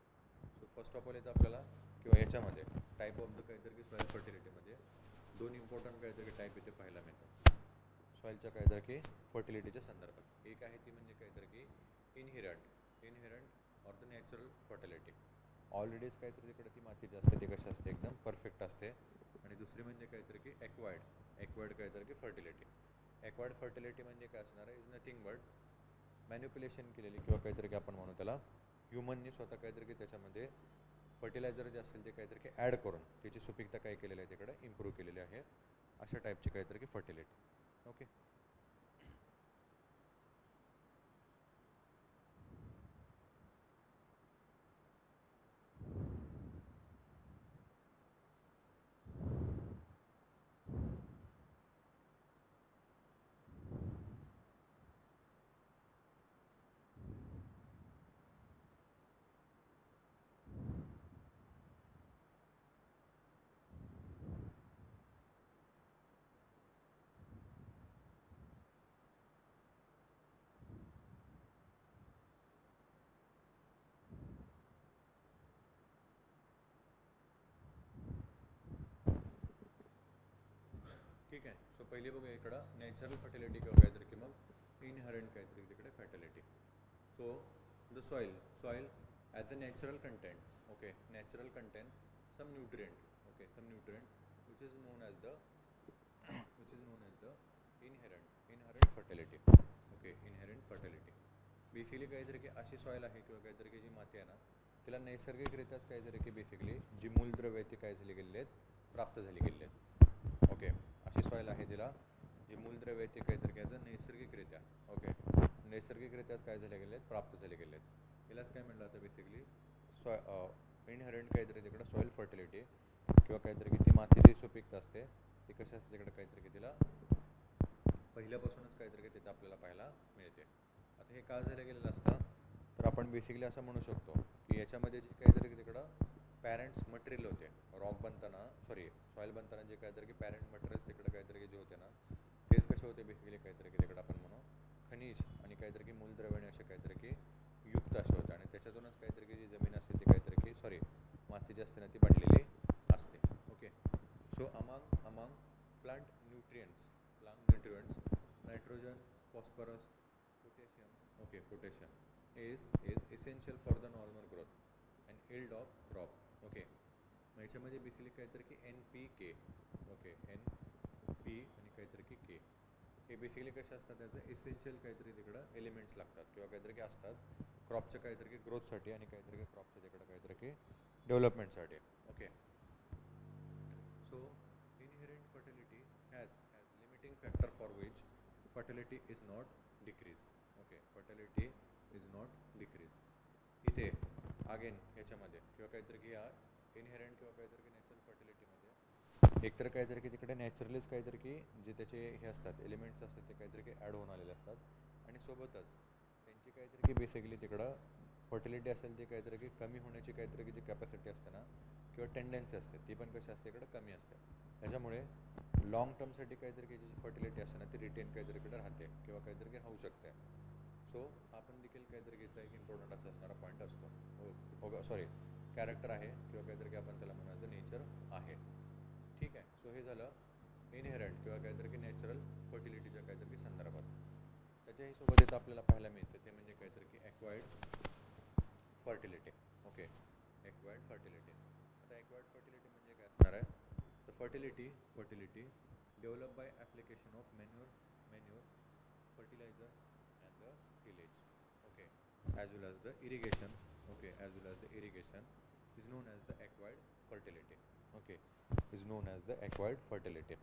so first of all येतं आपल्याला किंवा याच्यामध्ये टाईप ऑफ द काहीतरी की सॉईल फर्टिलिटीमध्ये दोन इम्पॉर्टंट काहीतरी टाईप इथे पाहायला मिळतात सॉईलच्या काहीतरी की फर्टिलिटीच्या संदर्भात. एक आहे ती म्हणजे काहीतरी की inherent or the natural fertility. ऑलरेडीच काहीतरी तिकडे ती माती जी असते ती कशी असते एकदम परफेक्ट असते. आणि दुसरी म्हणजे काहीतरी की एक्वायर्ड काहीतरी की फर्टिलिटी. एक्वायर्ड फर्टिलिटी म्हणजे काय असणार आहे इज नथिंग बट मॅन्युप्युलेशन केलेली किंवा काहीतरी की आपण म्हणू त्याला ह्युमननी स्वतः काहीतरी की त्याच्यामध्ये फर्टिलायझर जे असेल ते काहीतरी की ॲड करून त्याची सुपीकता काय केलेली आहे तिकडे इम्प्रूव्ह केलेली आहे. अशा टाईपची काहीतरी की फर्टिलिटी. ओके, ठीक आहे. सो पहिली बघूया इकडं नॅचरल फर्टिलिटी किंवा काहीतरी की मग इनहरंट काहीतरी तिकडे fertility. So the soil as a natural content. Okay, natural content some nutrient. Okay, some nutrient which is known as the inherent fertility. Okay, inherent fertility basically काहीतरी की अशी सॉईल आहे किंवा काहीतरी की जी माती आहे ना तिला नैसर्गिकरित्याच काहीतरी की बेसिकली जी मूलद्रव्य ती काय झाली गेलेली आहेत प्राप्त झाली गेलेली आहेत. ओके, अशी सॉईल आहे तिला जी मूलद्रव्य ती काहीतरी काय नैसर्गिकरित्या ओके नैसर्गिकरित्याच काय झाले गेले आहेत प्राप्त झाले गेले आहेत. हिलाच काय म्हणलं जातं बेसिकली इनहरंट काहीतरी तिकडं सॉईल फर्टिलिटी किंवा काहीतरी की ती मातीची सुपीकता असते ती कशी असते तिकडे काहीतरी की तिला पहिल्यापासूनच काहीतरी की तिथं आपल्याला पाहायला मिळते. आता हे का झालं गेलेलं असतं तर आपण बेसिकली असं म्हणू शकतो की याच्यामध्ये जे काहीतरी की तिकडं पॅरेंट्स मटेरियल होते सॉईल बनताना जे काहीतरी की पॅरेंट मटेरियल्स तिकडे काहीतरी जे होते ना तेच कसे होते बेसिकली काहीतरी की तिकडे आपण म्हणू खनिज आणि काहीतरी की मूलद्रव्याने असे काहीतरी की युक्त असे होते आणि त्याच्यातूनच काहीतरी की जी जमीन असते ती काहीतरी की माती जी असते ना ती बनलेली असते. Okay, so among plant nutrients nitrogen phosphorus potassium is essential for the normal growth and yield of crop. Okay, मग याच्यामध्ये बेसिकली काहीतरी की NPK. ओके, NP आणि काहीतरी की के हे बेसिकली कसे असतात त्याचं एसेन्शियल काहीतरी तिकडं एलिमेंट्स लागतात किंवा काहीतरी की असतात क्रॉपच्या काहीतरी की ग्रोथसाठी आणि काहीतरी की क्रॉपच्या तिकडं काहीतरी की डेव्हलपमेंटसाठी. Okay, so inherent fertility has limiting factor for which fertility is not decrease. Okay, fertility is not decrease. इथे अगेन ह्याच्यामध्ये किंवा काहीतरी की या इनहेरेंट किंवा काहीतरी की नॅचरल फर्टिलिटीमध्ये एकतर काहीतरी की तिकडे नॅचरलीच काहीतरी की जे त्याचे हे असतात एलिमेंट्स असतात ते काहीतरी की ॲड होऊन आलेले असतात आणि सोबतच त्यांची काहीतरी की बेसिकली तिकडं फर्टिलिटी असेल ती काहीतरी की कमी होण्याची काहीतरी की जी कॅपॅसिटी असते ना किंवा टेंडन्सी असते ती पण कशी असते इकडं कमी असते. त्याच्यामुळे लॉंग टर्मसाठी काहीतरी जी फर्टिलिटी असते ना ती रिटेन काहीतरी इकडे राहते किंवा काहीतरी राहू शकते. सो आपण देखील काहीतरी घ्यायचा एक इम्पॉर्टंट असा असणारा पॉईंट असतो. हो सॉरी, कॅरेक्टर आहे किंवा काहीतरी आपण त्याला म्हणायचं नेचर आहे. ठीक आहे. सो हे झालं इनहेरंट किंवा काहीतरी की नॅचरल फर्टिलिटीच्या काहीतरी संदर्भात. त्याच्याही सोबत इथं आपल्याला पाहायला मिळते ते म्हणजे काहीतरी की acquired fertility. Okay, acquired fertility. आता ॲक्वायर्ड फर्टिलिटी म्हणजे काय असणार आहे? The fertility develop by application of manure fertilizer and the tillage, okay, as well as the irrigation, okay, as well as the irrigation is known as the acquired fertility, okay, is known as the acquired fertility.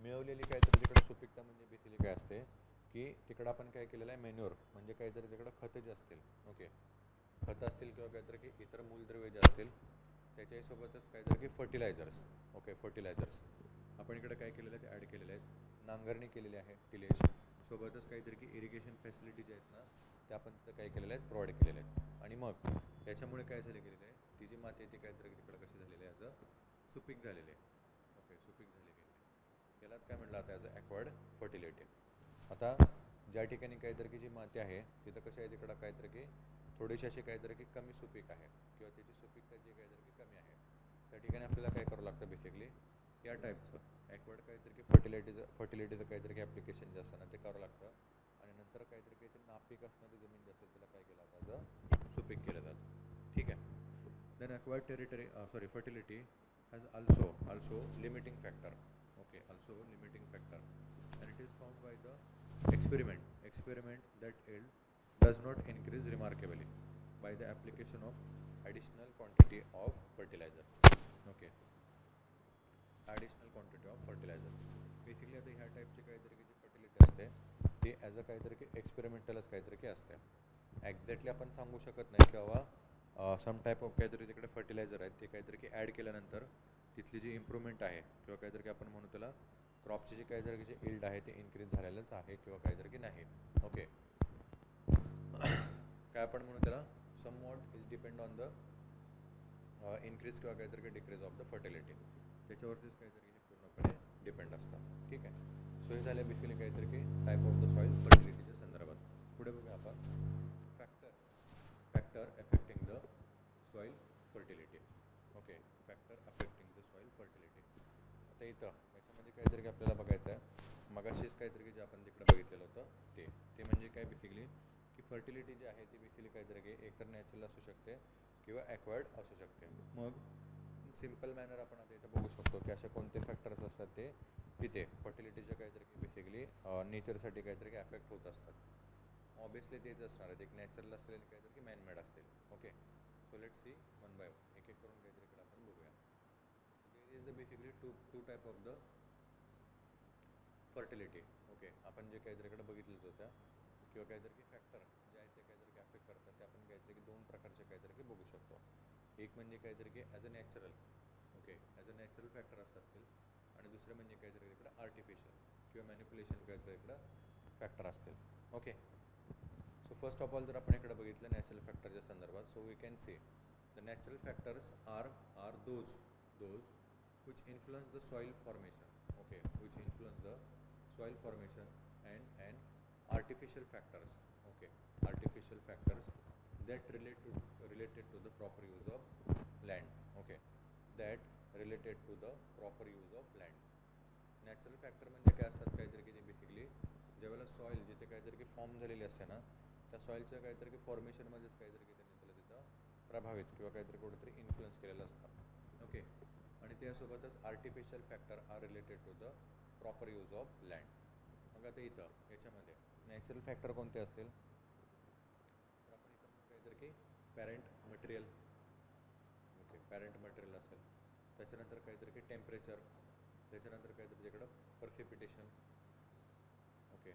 मिळवलेली काहीतरी तिकडे सुपीकता म्हणजे बेसिकली काय असते की तिकडं आपण काय केलेलं आहे, मॅन्युअर म्हणजे काहीतरी तिकडं खतं जे असतील, ओके, खतं असतील किंवा काहीतरी की इतर मूलद्रव्य जे असतील त्याच्याही सोबतच काहीतरी की फर्टिलायझर्स, ओके, फर्टिलायझर्स आपण इकडे काय केलेलं आहे ते ॲड केलेले आहेत. नांगरणी केलेली आहे टिलेज सोबतच काहीतरी की इरिगेशन फॅसिलिटी जे आहेत ना त्या आपण तिथं काय केलेल्या आहेत, प्रोव्हाइड केलेल्या आहेत. आणि मग याच्यामुळे काय झाले गेलेलं आहे, ती जी माती आहे ती काहीतरी तिकडं कशी झालेली आहे, ॲज अ सुपीक झालेली आहे. ओके, सुपीक झाली गेली. यालाच काय म्हटलं आता ॲज अ ॲक्वायर्ड फर्टिलिटी. आता ज्या ठिकाणी काहीतरी की जी माती आहे तिथं कसं आहे, तिकडं काहीतरी की थोडीशी अशी काहीतरी की कमी सुपीक आहे किंवा त्याची सुपीकता जी काहीतरी की कमी आहे, त्या ठिकाणी आपल्याला काय करावं लागतं बेसिकली या टाईपचं ॲक्वायर्ड काहीतरी की फर्टिलिटीचं काहीतरी की ॲप्लिकेशन जे असतं ना ते करावं लागतं. आणि नंतर काहीतरी काही ते नापीक असणारी जमीन जी असेल त्याला काय केलं जातं, सुपीक केलं जातं. ठीक आहे. Then acquired fertility has also limiting factor, okay, also limiting factor, and it is found by the experiment that yield does not increase remarkably by the application of additional quantity of fertilizer, okay, additional quantity of fertilizer. Basically आता ह्या टाईपची काहीतरी की जी फर्टिलिटी असते ती ॲज अ काहीतरी की एक्सपेरिमेंटलच काहीतरी की असते. एक्झॅक्टली आपण सांगू शकत नाही की बाबा सम टाईप ऑफ काहीतरी तिकडे फर्टिलायझर आहेत ते काहीतरी की ॲड केल्यानंतर तिथली जी इम्प्रूव्हमेंट आहे किंवा काहीतरी की आपण म्हणू त्याला क्रॉपची जी काहीतरी की जे इल्ड आहे ते इन्क्रीज झालेलंच आहे किंवा काहीतरी की नाही. ओके, काय आपण म्हणू त्याला somewhat is depend on the increase किंवा काहीतरी की डिक्रीज ऑफ द फर्टिलिटी, त्याच्यावरतीच काहीतरी हे पूर्णपणे डिपेंड असतं. ठीक आहे. सो हे झाले बेसिकली काहीतरी की टाईप ऑफ द सॉईल फर्टिलिटीच्या संदर्भात. पुढे बघूया आपण factor affecting the soil fertility. Okay, factor affecting the soil fertility. आता इथं याच्यामध्ये काहीतरी की आपल्याला बघायचं आहे, मगाशीच काहीतरी की जे आपण तिकडे बघितलेलं होतं ते म्हणजे काय बेसिकली की फर्टिलिटी जी आहे ती बेसिकली काहीतरी की एकतर नॅचरल असू शकते किंवा ॲक्वायर्ड असू शकते. मग सिम्पल मॅनर आपण आता इथं बघू शकतो की असे कोणते फॅक्टर्स असतात ते तिथे फर्टिलिटीच्या काहीतरी की बेसिकली नेचरसाठी काहीतरी की अफेक्ट होत असतात. ऑब्वियसली तेच असणार आहेत, एक नॅचरल असेल काहीतरी की मॅनमेड असतील. Okay, so let see one by one, एक एक करून काहीतरी इकडे आपण बघूया. There is the basically two type of the fertility. Okay, आपण जे काहीतरी इकडे बघितलंच होत्या किंवा काहीतरी की फॅक्टर जे आहेत ते काहीतरी की अफेक्ट करतात ते आपण काहीतरी की दोन प्रकारचे काहीतरी की बघू शकतो. एक म्हणजे काहीतरी की as a natural, okay, as a natural factor असं असतील, आणि दुसरं म्हणजे काहीतरी इकडं आर्टिफिशियल किंवा मॅनिप्युलेशन काहीतरी इकडं फॅक्टर असतील. Okay, so first of all जर आपण इकडे बघितलं नॅचरल फॅक्टरच्या संदर्भात, so we can see the natural factors are those which influence the soil formation, okay, which influence the soil formation, and artificial factors, okay, artificial factors that related to the proper use of land, okay, that related to the proper use of land. Natural factor म्हणजे काय असतात, काहीतरी की बेसिकली ज्यावेळेला सॉईल जिथे काहीतरी की फॉर्म झालेली असते ना त्या सॉईलच्या काहीतरी की फॉर्मेशनमध्येच काहीतरी की त्यांनी त्याला तिथं प्रभावित किंवा काहीतरी कुठेतरी इन्फ्लुअन्स केलेलं असतं. ओके, आणि त्यासोबतच artificial factor are related to the proper use of land. मग आता इथं याच्यामध्ये नॅचरल फॅक्टर कोणते असतील तर आपण इथं म्हणू काहीतरी की parent material, okay, parent material असेल, त्याच्यानंतर काहीतरी की टेम्परेचर, त्याच्यानंतर काहीतरी तिकडं पर्सिपिटेशन, ओके,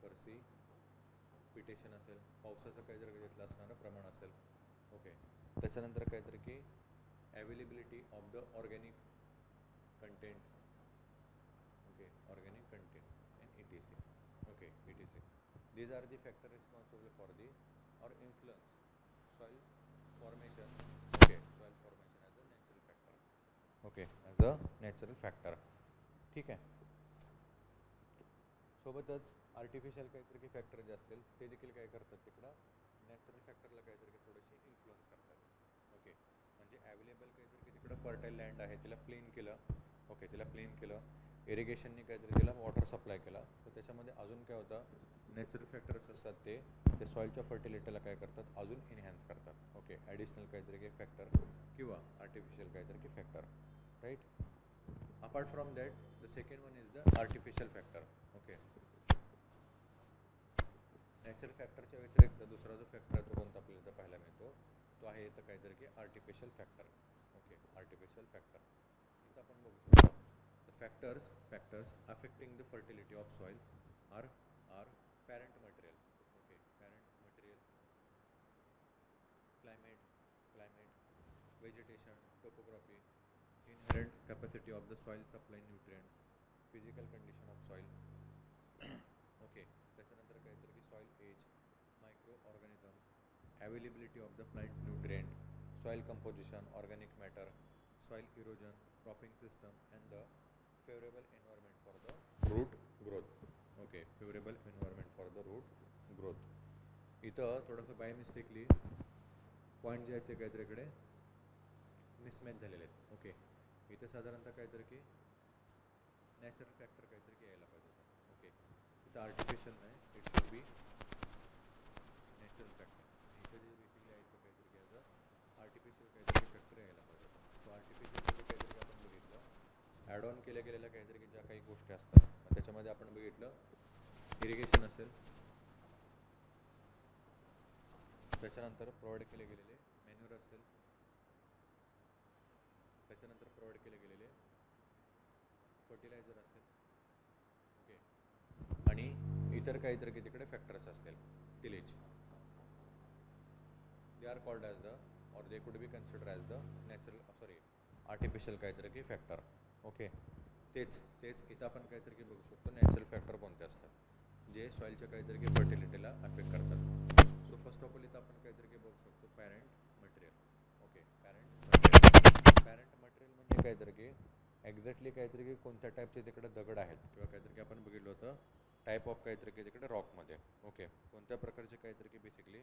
पर्सिपिटेशन असेल, पावसाचं काहीतरी घेतलं असणारं प्रमाण असेल. ओके, त्याच्यानंतर काहीतरी की availability of the organic content, okay, organic content and ETC, okay, ETC. These are the factors responsible for the or influence soil formation, okay, soil formation as a natural factor. Okay, as a natural factor. ठीक आहे. सोबतच आर्टिफिशियल काहीतरी की फॅक्टर जे असतील ते देखील काय करतात तिकडं नॅचरल फॅक्टरला काहीतरी की थोडेसे इन्फ्लुअन्स करतात. ओके, म्हणजे अवेलेबल काहीतरी की तिकडं फर्टाईल लँड आहे तिला प्लेन केलं. ओके, तिला प्लेन केलं, इरिगेशनने काहीतरी तिला वॉटर सप्लाय केला, तर त्याच्यामध्ये अजून काय होतं, नॅचरल फॅक्टर्स असतात ते सॉईलच्या फर्टिलिटीला काय करतात, अजून इन्हॅन्स करतात. ओके, ॲडिशनल काहीतरी की फॅक्टर किंवा आर्टिफिशियल काहीतरी की factor, right. Apart from that the second one is the artificial factor. Okay, natural फॅक्टरच्या व्यतिरिक्त दुसरा जो फॅक्टर आहे तो कोणता आपल्याला इथं पाहायला मिळतो, तो आहे इथं काहीतरी की artificial factor. Okay, artificial factor इथं आपण बघू शकतो. The factors affecting the fertility of soil are are parent material. Okay, parent material, climate, vegetation, topography, inherent capacity of the soil supply nutrient, physical condition of soil. Okay, त्याच्यानंतर काहीतरी की soil age, micro organism, availability of the plant nutrient, soil composition, organic matter, soil erosion, cropping system and the favourable environment for the root growth. Okay, favourable environment for the root growth. इथं थोडंसं बाय मिस्टेकली पॉईंट जे आहेत ते काहीतरी इकडे मिसमॅच झालेले आहेत. ओके, इथे साधारणतः काहीतरी की नॅचरल फॅक्टर काहीतरी की यायला पाहिजे होतं. ओके, इथं आर्टिफिशियल नाही, it should be natural factor. इथं जे बेसिकली आहे तो काहीतरी की ॲज अ आर्टिफिशियल काहीतरी फॅक्टर यायला पाहिजे होतं. सो आर्टिफिशियलमध्ये काहीतरी आपण बघितलं ॲड ऑन केल्या गेलेल्या काहीतरी की ज्या काही गोष्टी असतात, त्याच्यामध्ये आपण बघितलं इरिगेशन असेल, त्याच्यानंतर प्रोव्हाइड केले गेलेले मॅन्युअर असेल, त्याच्यानंतर प्रोव्हाइड केले गेलेले फर्टिलायझर असेल. ओके, आणि इतर काहीतरी की तिकडे फॅक्टर्स असतील, tillage. They are called as the or they could be consider as the artificial काहीतरी की फॅक्टर. ओके, तेच इथं आपण काहीतरी की बघू शकतो नॅचरल फॅक्टर कोणते असतात जे सॉईलच्या काहीतरी की फर्टिलिटीला अफेक्ट करतात. सो फर्स्ट ऑफ ऑल इथं आपण काहीतरी की बघू शकतो parent material. Okay, parent material म्हणजे काहीतरी की एक्झॅक्टली काहीतरी की कोणत्या टाईपचे तिकडे दगड आहेत किंवा काहीतरी की आपण बघितलं होतं टाईप ऑफ काहीतरी की तिकडे रॉकमध्ये. ओके, कोणत्या प्रकारचे काहीतरी की बेसिकली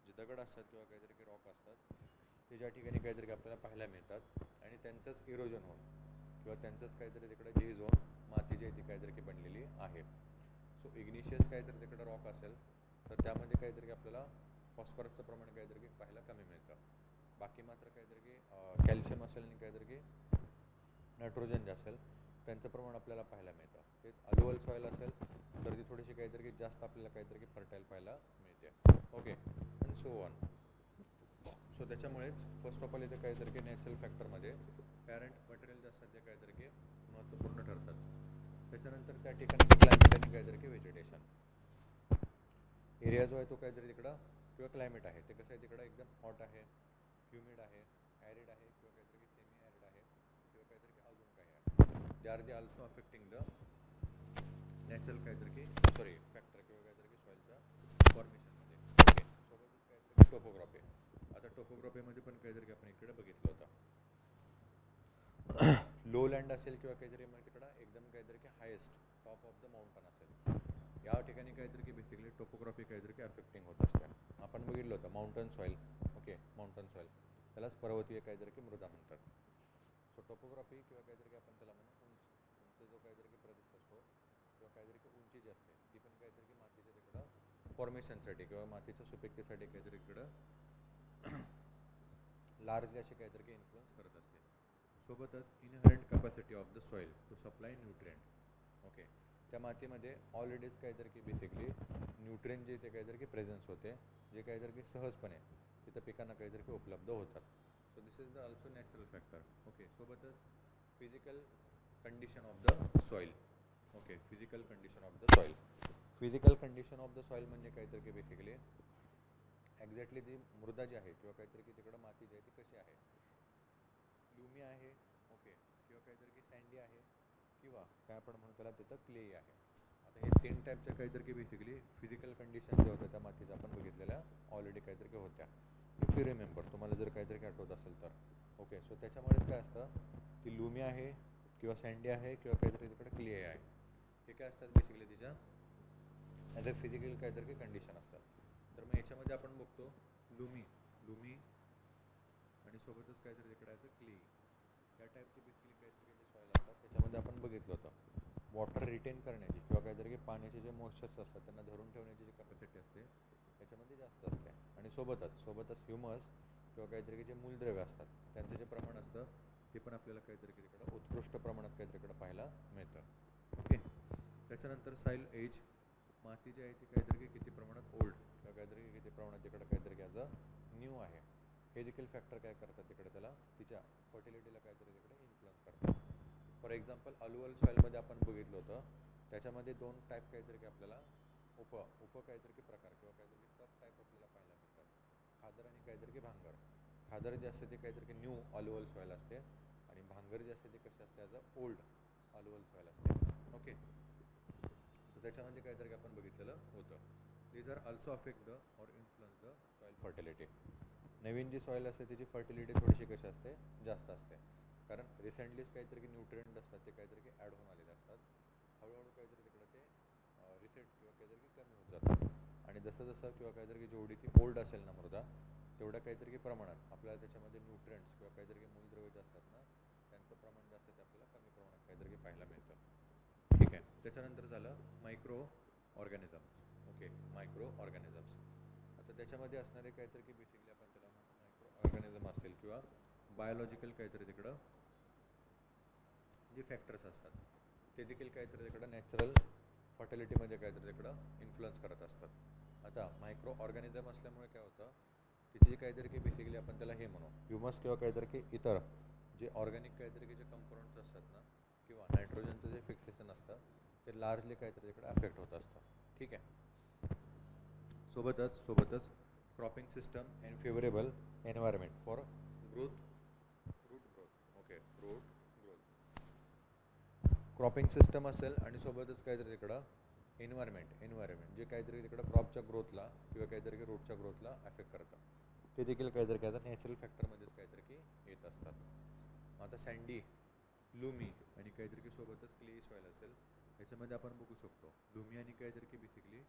जे दगड असतात किंवा काहीतरी की रॉक असतात ते ज्या ठिकाणी काहीतरी की आपल्याला पाहायला मिळतात आणि त्यांचंच इरोजन होऊन किंवा त्यांचंच काहीतरी तिकडे झीज होऊन माती जी आहे ती काहीतरी की बनलेली आहे. सो इग्निशियस काहीतरी तिकडे रॉक असेल तर त्यामध्ये काहीतरी की आपल्याला फॉस्फरसचं प्रमाण काहीतरी की पाहायला कमी मिळतं. बाकी मात्र काहीतरी की कॅल्शियम असेल आणि काहीतरी की नायट्रोजन जे असेल त्यांचं प्रमाण आपल्याला पाहायला मिळतं. तेच अल्युवल सॉईल असेल तर ती थोडीशी काहीतरी की जास्त आपल्याला काहीतरी की फर्टाईल पाहायला मिळते. Okay, and so on. So त्याच्यामुळेच फर्स्ट ऑफ ऑल इथे काहीतरी की नॅचरल फॅक्टरमध्ये पॅरेंट मटेरियल जे असतात ते काहीतरी की महत्त्वपूर्ण ठरतात. त्याच्यानंतर त्या ठिकाणचं क्लायमेट आणि काहीतरी की व्हेजिटेशन एरिया जो आहे तो काहीतरी तिकडं किंवा क्लायमेट आहे ते कसं आहे तिकडं एकदम हॉट आहे, ह्युमिड आहे, ॲरिड आहे किंवा काहीतरी की सेमी ॲरिड आहे किंवा काहीतरी की अजून काही आहे. They are also affecting the natural काहीतरी की फॅक्टर किंवा काहीतरी की सॉईलच्या फॉर्मेशनमध्ये. ओके, सोबतच काहीतरी की टोपोग्राफी. आता टोपोग्राफीमध्ये पण काहीतरी की आपण इकडे बघितलं होतं लो लँड असेल किंवा काहीतरी मग तिकडं एकदम काहीतरी की highest top of the mountain असेल, या ठिकाणी काहीतरी की बेसिकली टोपोग्राफी काहीतरी की अफेक्टिंग होत असते. आपण बघितलं होतं mountain soil. Okay, mountain soil त्यालाच पर्वतीय काहीतरी की मृदा म्हणतात. सो टोपोग्राफी किंवा काहीतरी की आपण त्याला म्हणू उंच जो काहीतरी की प्रदेश असतो किंवा काहीतरी की उंची जी असते ती पण काहीतरी की मातीच्या तिकडं फॉर्मेशनसाठी किंवा मातीच्या सुपीकतेसाठी काहीतरी इकडं लार्जली अशी काहीतरी की इन्फ्लुअन्स करत असते. सोबतच inherent capacity of the soil to supply nutrient. Okay, त्या मातीमध्ये ऑलरेडीच काहीतरी की बेसिकली न्यूट्रिएंट जे ते काहीतरी की प्रेझेन्स होते जे काहीतरी की सहजपणे तिथं पिकांना काहीतरी की उपलब्ध होतात. So this is the also natural factor. Okay, सोबतच physical condition of the soil. Okay, physical condition of the soil. Physical condition of the soil म्हणजे काहीतरी की बेसिकली एक्झॅक्टली जी मृदा जी आहे किंवा काहीतरी की तिकडं माती जी आहे ती कशी आहे, ल्युमी आहे. ओके, किंवा काहीतरी की सँडी आहे किंवा काय आपण म्हणू त्याला तिथं क्ले आहे. आता हे 3 टाईपच्या काहीतरी की बेसिकली फिजिकल कंडिशन जे होत्या त्या मातीच्या आपण बघितलेल्या ऑलरेडी काहीतरी की होत्या. इफ यू रिमेंबर, तुम्हाला जर काहीतरी की आठवत असेल तर ओके. सो त्याच्यामुळेच काय असतं की लुमी आहे किंवा सँडी आहे किंवा काहीतरी तिकडे क्ले आहे, हे काय असतात बेसिकली तिच्या ॲज अ फिजिकल काहीतरी कंडिशन असतात. तर मग याच्यामध्ये आपण बघतो लुमी लुमी आणि सोबतच काहीतरी तिकडे ॲज अ क्ले, या टाईपचे बेसिकली काहीतरी जे सॉईल असतात त्याच्यामध्ये आपण बघितलं होतं वॉटर रिटेन करण्याची किंवा काहीतरी पाण्याचे जे मॉइश्चर्स असतात त्यांना धरून ठेवण्याची जी कॅपॅसिटी असते त्याच्यामध्ये जास्त असते. आणि सोबतच ह्युमस किंवा काहीतरी जे मूलद्रव्य असतात त्यांचं जे प्रमाण असतं ते पण आपल्याला काहीतरी तिकडं उत्कृष्ट प्रमाणात काहीतरी इकडं पाहायला मिळतं. ओके. त्याच्यानंतर साईल एज, माती जी आहे ती काहीतरी किती प्रमाणात ओल्ड किंवा काहीतरी किती प्रमाणात तिकडं काहीतरी ॲज अ न्यू आहे, हे देखील फॅक्टर काय करतात तिकडे त्याला तिच्या फर्टिलिटीला काहीतरी तिकडे इन्फ्लुअन्स करतात. फॉर एक्झाम्पल अल्युअल सॉईलमध्ये आपण बघितलं होतं त्याच्यामध्ये 2 टाईप काहीतरी की आपल्याला उप काहीतरी की प्रकार किंवा काहीतरी सब टाईप आपल्याला पाहायला मिळतात, खादर आणि काहीतरी की भांगर. खादर जे असते ते काहीतरी की न्यू अल्युअल सॉईल असते आणि भांगर जे असते ते कसे असते as a old alluvial soil असते. ओके. सो त्याच्यामध्ये काहीतरी आपण बघितलेलं होतं. These are also affect the or influence the soil fertility. नवीन जी सॉईल असते त्याची फर्टिलिटी थोडीशी कशी असते, जास्त असते, कारण रिसेंटलीच काहीतरी की न्यूट्रिएंट असतात ते काहीतरी की ॲड होऊन आलेले असतात. हळूहळू काहीतरी तिकडे ते रिसेट किंवा काहीतरी की कमी होत जातात. आणि जसं जसं किंवा काहीतरी की जेवढी ती ओल्ड असेल ना मृदा तेवढ्या काहीतरी की प्रमाणात आपल्याला त्याच्यामध्ये न्यूट्रिएंट्स किंवा काहीतरी की मूलद्रव्य जे असतात ना त्यांचं प्रमाण जास्त ते आपल्याला कमी प्रमाणात काहीतरी की पाहायला मिळतं. ठीक आहे. त्याच्यानंतर झालं micro organisms. Okay. Micro organisms आता त्याच्यामध्ये असणारे काहीतरी की बेसिकली आपण त्याला म्हणतो मायक्रो ऑर्गॅनिझम असेल किंवा बायोलॉजिकल काहीतरी तिकडं जे फॅक्टर्स असतात ते देखील काहीतरी तिकडं नॅचरल फर्टिलिटीमध्ये काहीतरी तिकडं इन्फ्लुअन्स करत असतात. आता मायक्रो ऑर्गॅनिझम असल्यामुळे काय होतं तिची काहीतरी की बेसिकली आपण त्याला हे म्हणू ह्युमस किंवा काहीतरी की इतर जे ऑर्गॅनिक काहीतरी की जे कंपोनंट्स असतात ना किंवा नायट्रोजनचं जे फिक्सेशन असतं ते लार्जली काहीतरी तिकडे अफेक्ट होत असतं. ठीक आहे. सोबतच cropping system and favourable environment for root growth. Okay. Root growth cropping system असेल आणि सोबतच काहीतरी तिकडं एन्व्हायरमेंट जे काहीतरी तिकडं क्रॉपच्या ग्रोथला किंवा काहीतरी की रूटच्या ग्रोथला अफेक्ट करतं ते देखील काहीतरी काय नॅचरल फॅक्टरमध्येच काहीतरी की येत असतात. आता सँडी लुमी आणि काहीतरी की सोबतच क्ले सॉईल असेल याच्यामध्ये आपण बघू शकतो लुमी आणि काहीतरी की बेसिकली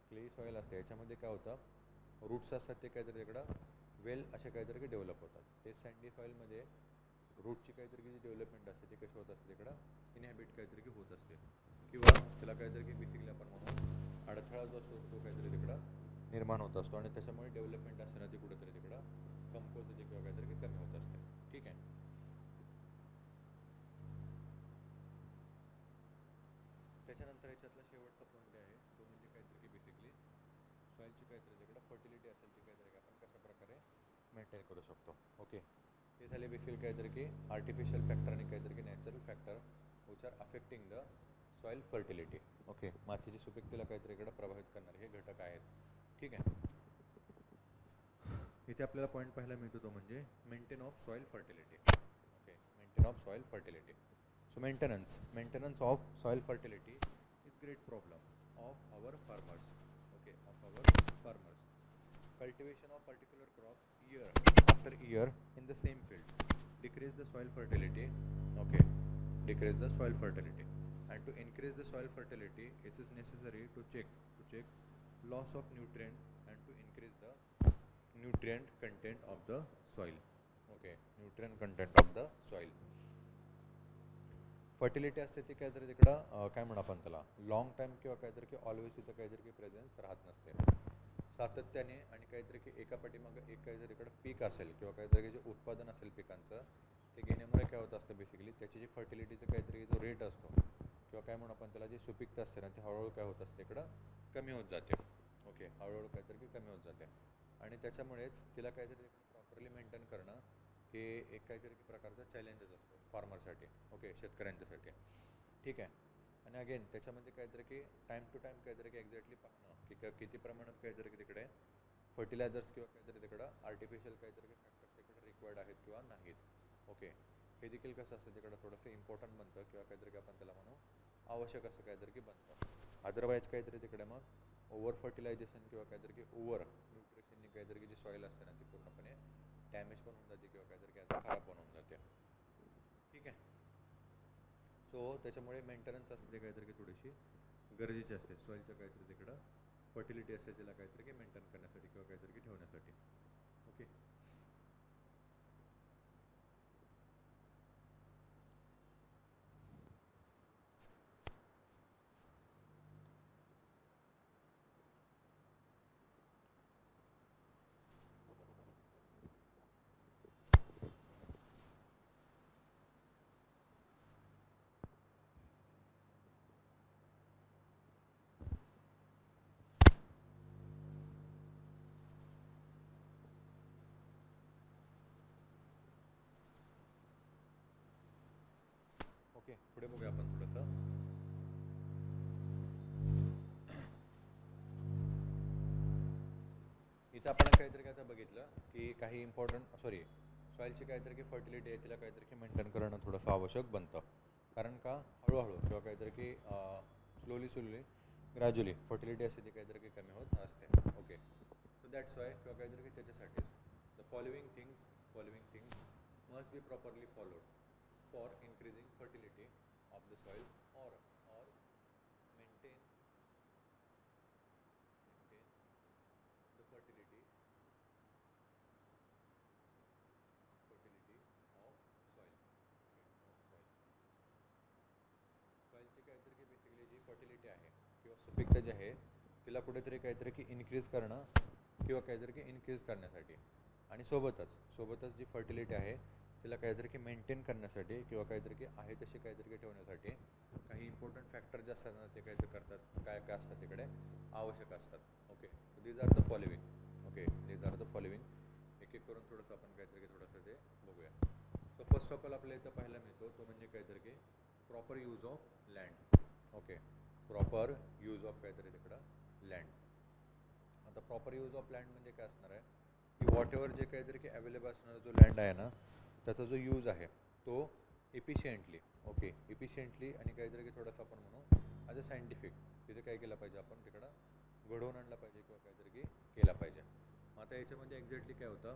क्ले सॉईल असते याच्यामध्ये काय होतं रूट्स असतात ते काहीतरी तिकडं वेल असे काहीतरी की डेव्हलप होतात. ते सँडी सॉईलमध्ये रूटची काहीतरी की जी डेव्हलपमेंट असते ती कशी होत असते तिकडं इनहॅबिट काहीतरी की होत असते किंवा त्याला काहीतरी की बेसिकली आपण म्हणून अडथळा जो असतो तो काहीतरी तिकडं निर्माण होत असतो आणि त्याच्यामुळे डेव्हलपमेंट असते ना ती कुठेतरी तिकडं कमकुवत होते किंवा काहीतरी की कमी होत असते. ठीक आहे. त्याच्यानंतर याच्यातला शेवटचा पॉईंट आहे तो म्हणजे काहीतरी की बेसिकली सॉईलची काहीतरी तिकडं फर्टिलिटी असेल ती काहीतरी आपण कशा प्रकारे मेंटेन करू शकतो. ओके. हे झाले बेसिकली काहीतरी की आर्टिफिशियल फॅक्टर आणि काहीतरी की natural factor which are affecting the soil fertility. Okay. मातीची सुपीकतेला काहीतरी इकडं प्रभावित करणारे हे घटक आहेत. ठीक आहे. इथे आपल्याला पॉईंट पाहायला मिळतो तो म्हणजे maintain of soil fertility. Okay. Maintain of soil fertility. So maintenance of soil fertility is great problem of our farmers. Okay, of our farmers. Cultivation of particular crop year after year in the same field decrease the soil fertility. Okay, decrease the soil fertility. And to increase the soil fertility, it is necessary to check loss of nutrient and to increase the nutrient content of the soil. Okay, nutrient content of the soil. Fertility असते ती काहीतरी तिकडं काय म्हणू आपण त्याला लॉंग टाईम किंवा काहीतरी की ऑलवेज तिथं काहीतरी की प्रेझेन्स राहत नसते. सातत्याने आणि काहीतरी की एका पाठीमागं एक काहीतरी इकडं पीक असेल किंवा काहीतरी जे उत्पादन असेल पिकांचं ते घेण्यामुळे काय होत असतं बेसिकली त्याची जी फर्टिलिटीचं काहीतरी जो रेट असतो किंवा काय म्हणू आपण त्याला जी सुपीकता असते ना ती हळूहळू काय होत असते इकडं कमी होत जाते. ओके. हळूहळू काहीतरी की कमी होत जाते आणि त्याच्यामुळेच तिला काहीतरी प्रॉपरली मेंटेन करणं हे एक काहीतरी प्रकारचा चॅलेंजच असतो फार्मरसाठी. ओके. शेतकऱ्यांच्यासाठी. ठीक आहे. आणि अगेन त्याच्यामध्ये काहीतरी की टाईम टू टाईम काहीतरी की एक्झॅक्टली पाहणं की किती प्रमाणात काहीतरी की तिकडे फर्टिलायझर्स किंवा काहीतरी तिकडं आर्टिफिशियल काहीतरी फॅक्टर्स तिकडे रिक्वायर्ड आहेत किंवा नाहीत. ओके. हे देखील कसं असतं तिकडं थोडंसं इम्पॉर्टंट बनतं किंवा काहीतरी की आपण त्याला म्हणू आवश्यक असं काहीतरी की बनतं. अदरवाईज काहीतरी तिकडे मग ओव्हर फर्टिलायझेशन किंवा काहीतरी की ओव्हर न्यूट्रिशननी काहीतरी की जी सॉईल असते ना ती पूर्णपणे डॅमेज पण होऊन जाते किंवा काहीतरी काय खराब पण होऊन जाते. ठीक आहे. सो त्याच्यामुळे मेंटेनन्स असते काहीतरी थोडीशी गरजेची असते सॉईलच्या काहीतरी तिकडं फर्टिलिटी असते तिला काहीतरी मेंटेन करण्यासाठी किंवा काहीतरी ठेवण्यासाठी. ओके. ओके, पुढे बघूया आपण थोडंसं. इथं आपण काहीतरी काय बघितलं की काही इम्पॉर्टंट सॉईलची काहीतरी की फर्टिलिटी आहे तिला काहीतरी की मेंटेन करणं थोडंसं आवश्यक बनतं. कारण का हळूहळू किंवा काहीतरी की स्लोली ग्रॅज्युअली फर्टिलिटी असते ती काहीतरी की कमी होत असते. ओके. सो दॅट्स वाय किंवा काहीतरी की त्याच्यासाठीच the following things must be properly followed for increasing fertility of the soil or maintain the fertility of soil. सॉईलची काहीतरी की बेसिकली जी फर्टिलिटी आहे किंवा सुपीकता जी आहे तिला कुठेतरी काहीतरी की इन्क्रीज करणं किंवा काहीतरी की इन्क्रीज करण्यासाठी आणि सोबतच जी फर्टिलिटी आहे तिला काहीतरी की मेंटेन करण्यासाठी किंवा काहीतरी की आहे तशी काहीतरी की ठेवण्यासाठी काही इम्पॉर्टंट फॅक्टर जे असतात ना ते काहीतरी करतात काय काय असतात तिकडे आवश्यक असतात. Okay. These are the following. Okay, these are the following. एक एक करून थोडंसं आपण काहीतरी की थोडंसं ते बघूया. तर फर्स्ट ऑफ ऑल आपल्या इथं पाहायला मिळतो तो म्हणजे काहीतरी की proper use of land. Okay. Proper use of काहीतरी तिकडं लँड. आता प्रॉपर यूज ऑफ लँड म्हणजे काय असणार आहे की वॉट एव्हर जे काहीतरी की अवेलेबल असणारा जो लँड आहे ना त्याचा जो यूज आहे तो इफिशियंटली आणि काहीतरी की थोडंसं आपण म्हणू ॲज अ सायंटिफिक तिथे काय केलं पाहिजे आपण तिकडं घडवून आणलं पाहिजे किंवा काहीतरी की केला पाहिजे. मग आता याच्यामध्ये एक्झॅक्टली काय होतं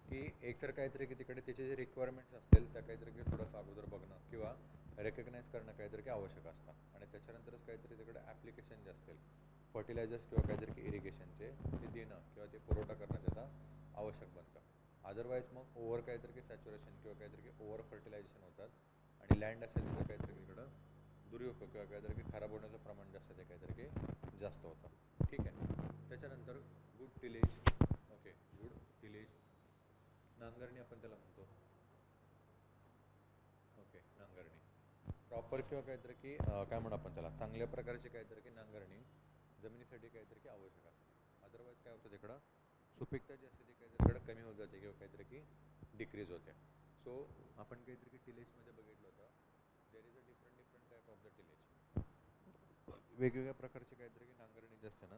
की एकतर काहीतरी की तिकडे त्याचे जे रिक्वायरमेंट्स असतील त्या काहीतरी की थोडंसं अगोदर बघणं किंवा रेकग्नाईज करणं काहीतरी की आवश्यक असतं आणि त्याच्यानंतरच काहीतरी तिकडे ॲप्लिकेशन जे असतील फर्टिलायझर्स किंवा काहीतरी की इरिगेशनचे ते देणं किंवा ते पुरवठा करणं त्याचा आवश्यक बनतं. अदरवाईज मग ओव्हर काहीतरी की सॅच्युरेशन किंवा काहीतरी की ओव्हर फर्टिलायझेशन होतात आणि लँड असेल तिथं काहीतरी इकडं दुरुपयोग किंवा काहीतरी की खराब होण्याचं प्रमाण जास्त ते काहीतरी की जास्त होतं. ठीक आहे. त्याच्यानंतर good tillage. Okay, good tillage नांगरणी आपण त्याला म्हणतो. ओके, नांगरणी प्रॉपर किंवा काहीतरी की काय म्हणू आपण त्याला चांगल्या प्रकारची काहीतरी की नांगरणी जमिनीसाठी काहीतरी की आवश्यक असते. अदरवाईज काय होतं तिकडं सुपीकता जी असते ती काहीतरी तिकडं कमी होत जाते किंवा काहीतरी की डिक्रीज होते. सो आपण काहीतरी की टिलेजमध्ये बघितलं होतं there is a different type of the tillage. वेगवेगळ्या प्रकारची काहीतरी की नांगरणी जी असते ना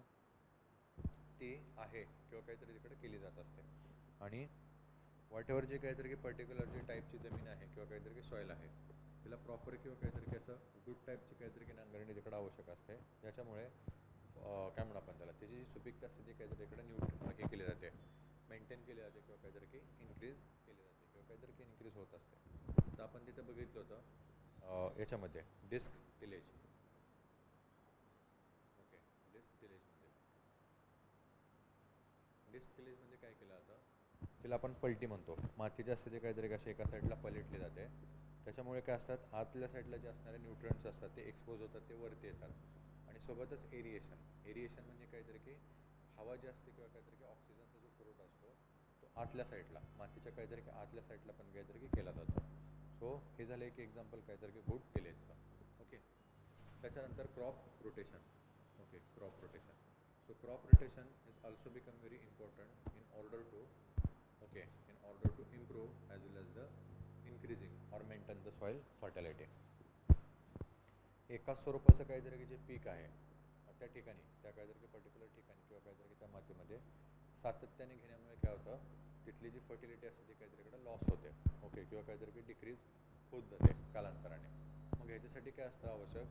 ती आहे किंवा काहीतरी तिकडे केली जात असते आणि वॉट एव्हर जे काहीतरी की पर्टिक्युलर जे टाईपची जमीन आहे किंवा काहीतरी की सॉईल आहे तिला प्रॉपर किंवा काहीतरी की असं गुड टाईपची काहीतरी की नांगरणी तिकडं आवश्यक असते. ज्याच्यामुळे काय म्हणू आपण त्याला त्याची जी सुपीकता असते ती काहीतरी इकडे हे केली जाते मेंटेन केली जाते किंवा काहीतरी की इन्क्रीज केली जाते किंवा काहीतरी की इन्क्रीज होत असते. तर आपण तिथं बघितलं होतं याच्यामध्ये डिस्क टिलेज. ओके, डिस्क टिलेजमध्ये काय केलं जातं तिला आपण पलटी म्हणतो. माती जी असते ते काहीतरी कशी एका साईडला पलटली जाते. त्याच्यामुळे काय असतात आतल्या साईडला जे असणारे न्यूट्रंट्स असतात ते एक्सपोज होतात ते वरती येतात आणि सोबतच एरिएशन म्हणजे काहीतरी की हवा जी असते किंवा काहीतरी की ऑक्सिजनचा जो पुरवठा असतो तो आतल्या साईडला मातीच्या काहीतरी की आतल्या साईडला पण काहीतरी की केला जातो. सो हे झालं एक एक्झाम्पल काहीतरी की गुड टिलेजचं. ओके. त्याच्यानंतर crop rotation. Okay, crop rotation. So crop rotation is also become very important in order to improve as well as the increasing or maintain the soil fertility. एकाच स्वरूपाचं काहीतरी की जे पीक आहे त्या ठिकाणी त्या काहीतरी की पर्टिक्युलर ठिकाणी किंवा काहीतरी की त्या मातीमध्ये सातत्याने घेण्यामुळे काय होतं तिथली जी फर्टिलिटी असते ती काहीतरी इकडे लॉस होते. ओके, किंवा काहीतरी की डिक्रीज होत जाते कालांतराने. मग ह्याच्यासाठी काय असतं आवश्यक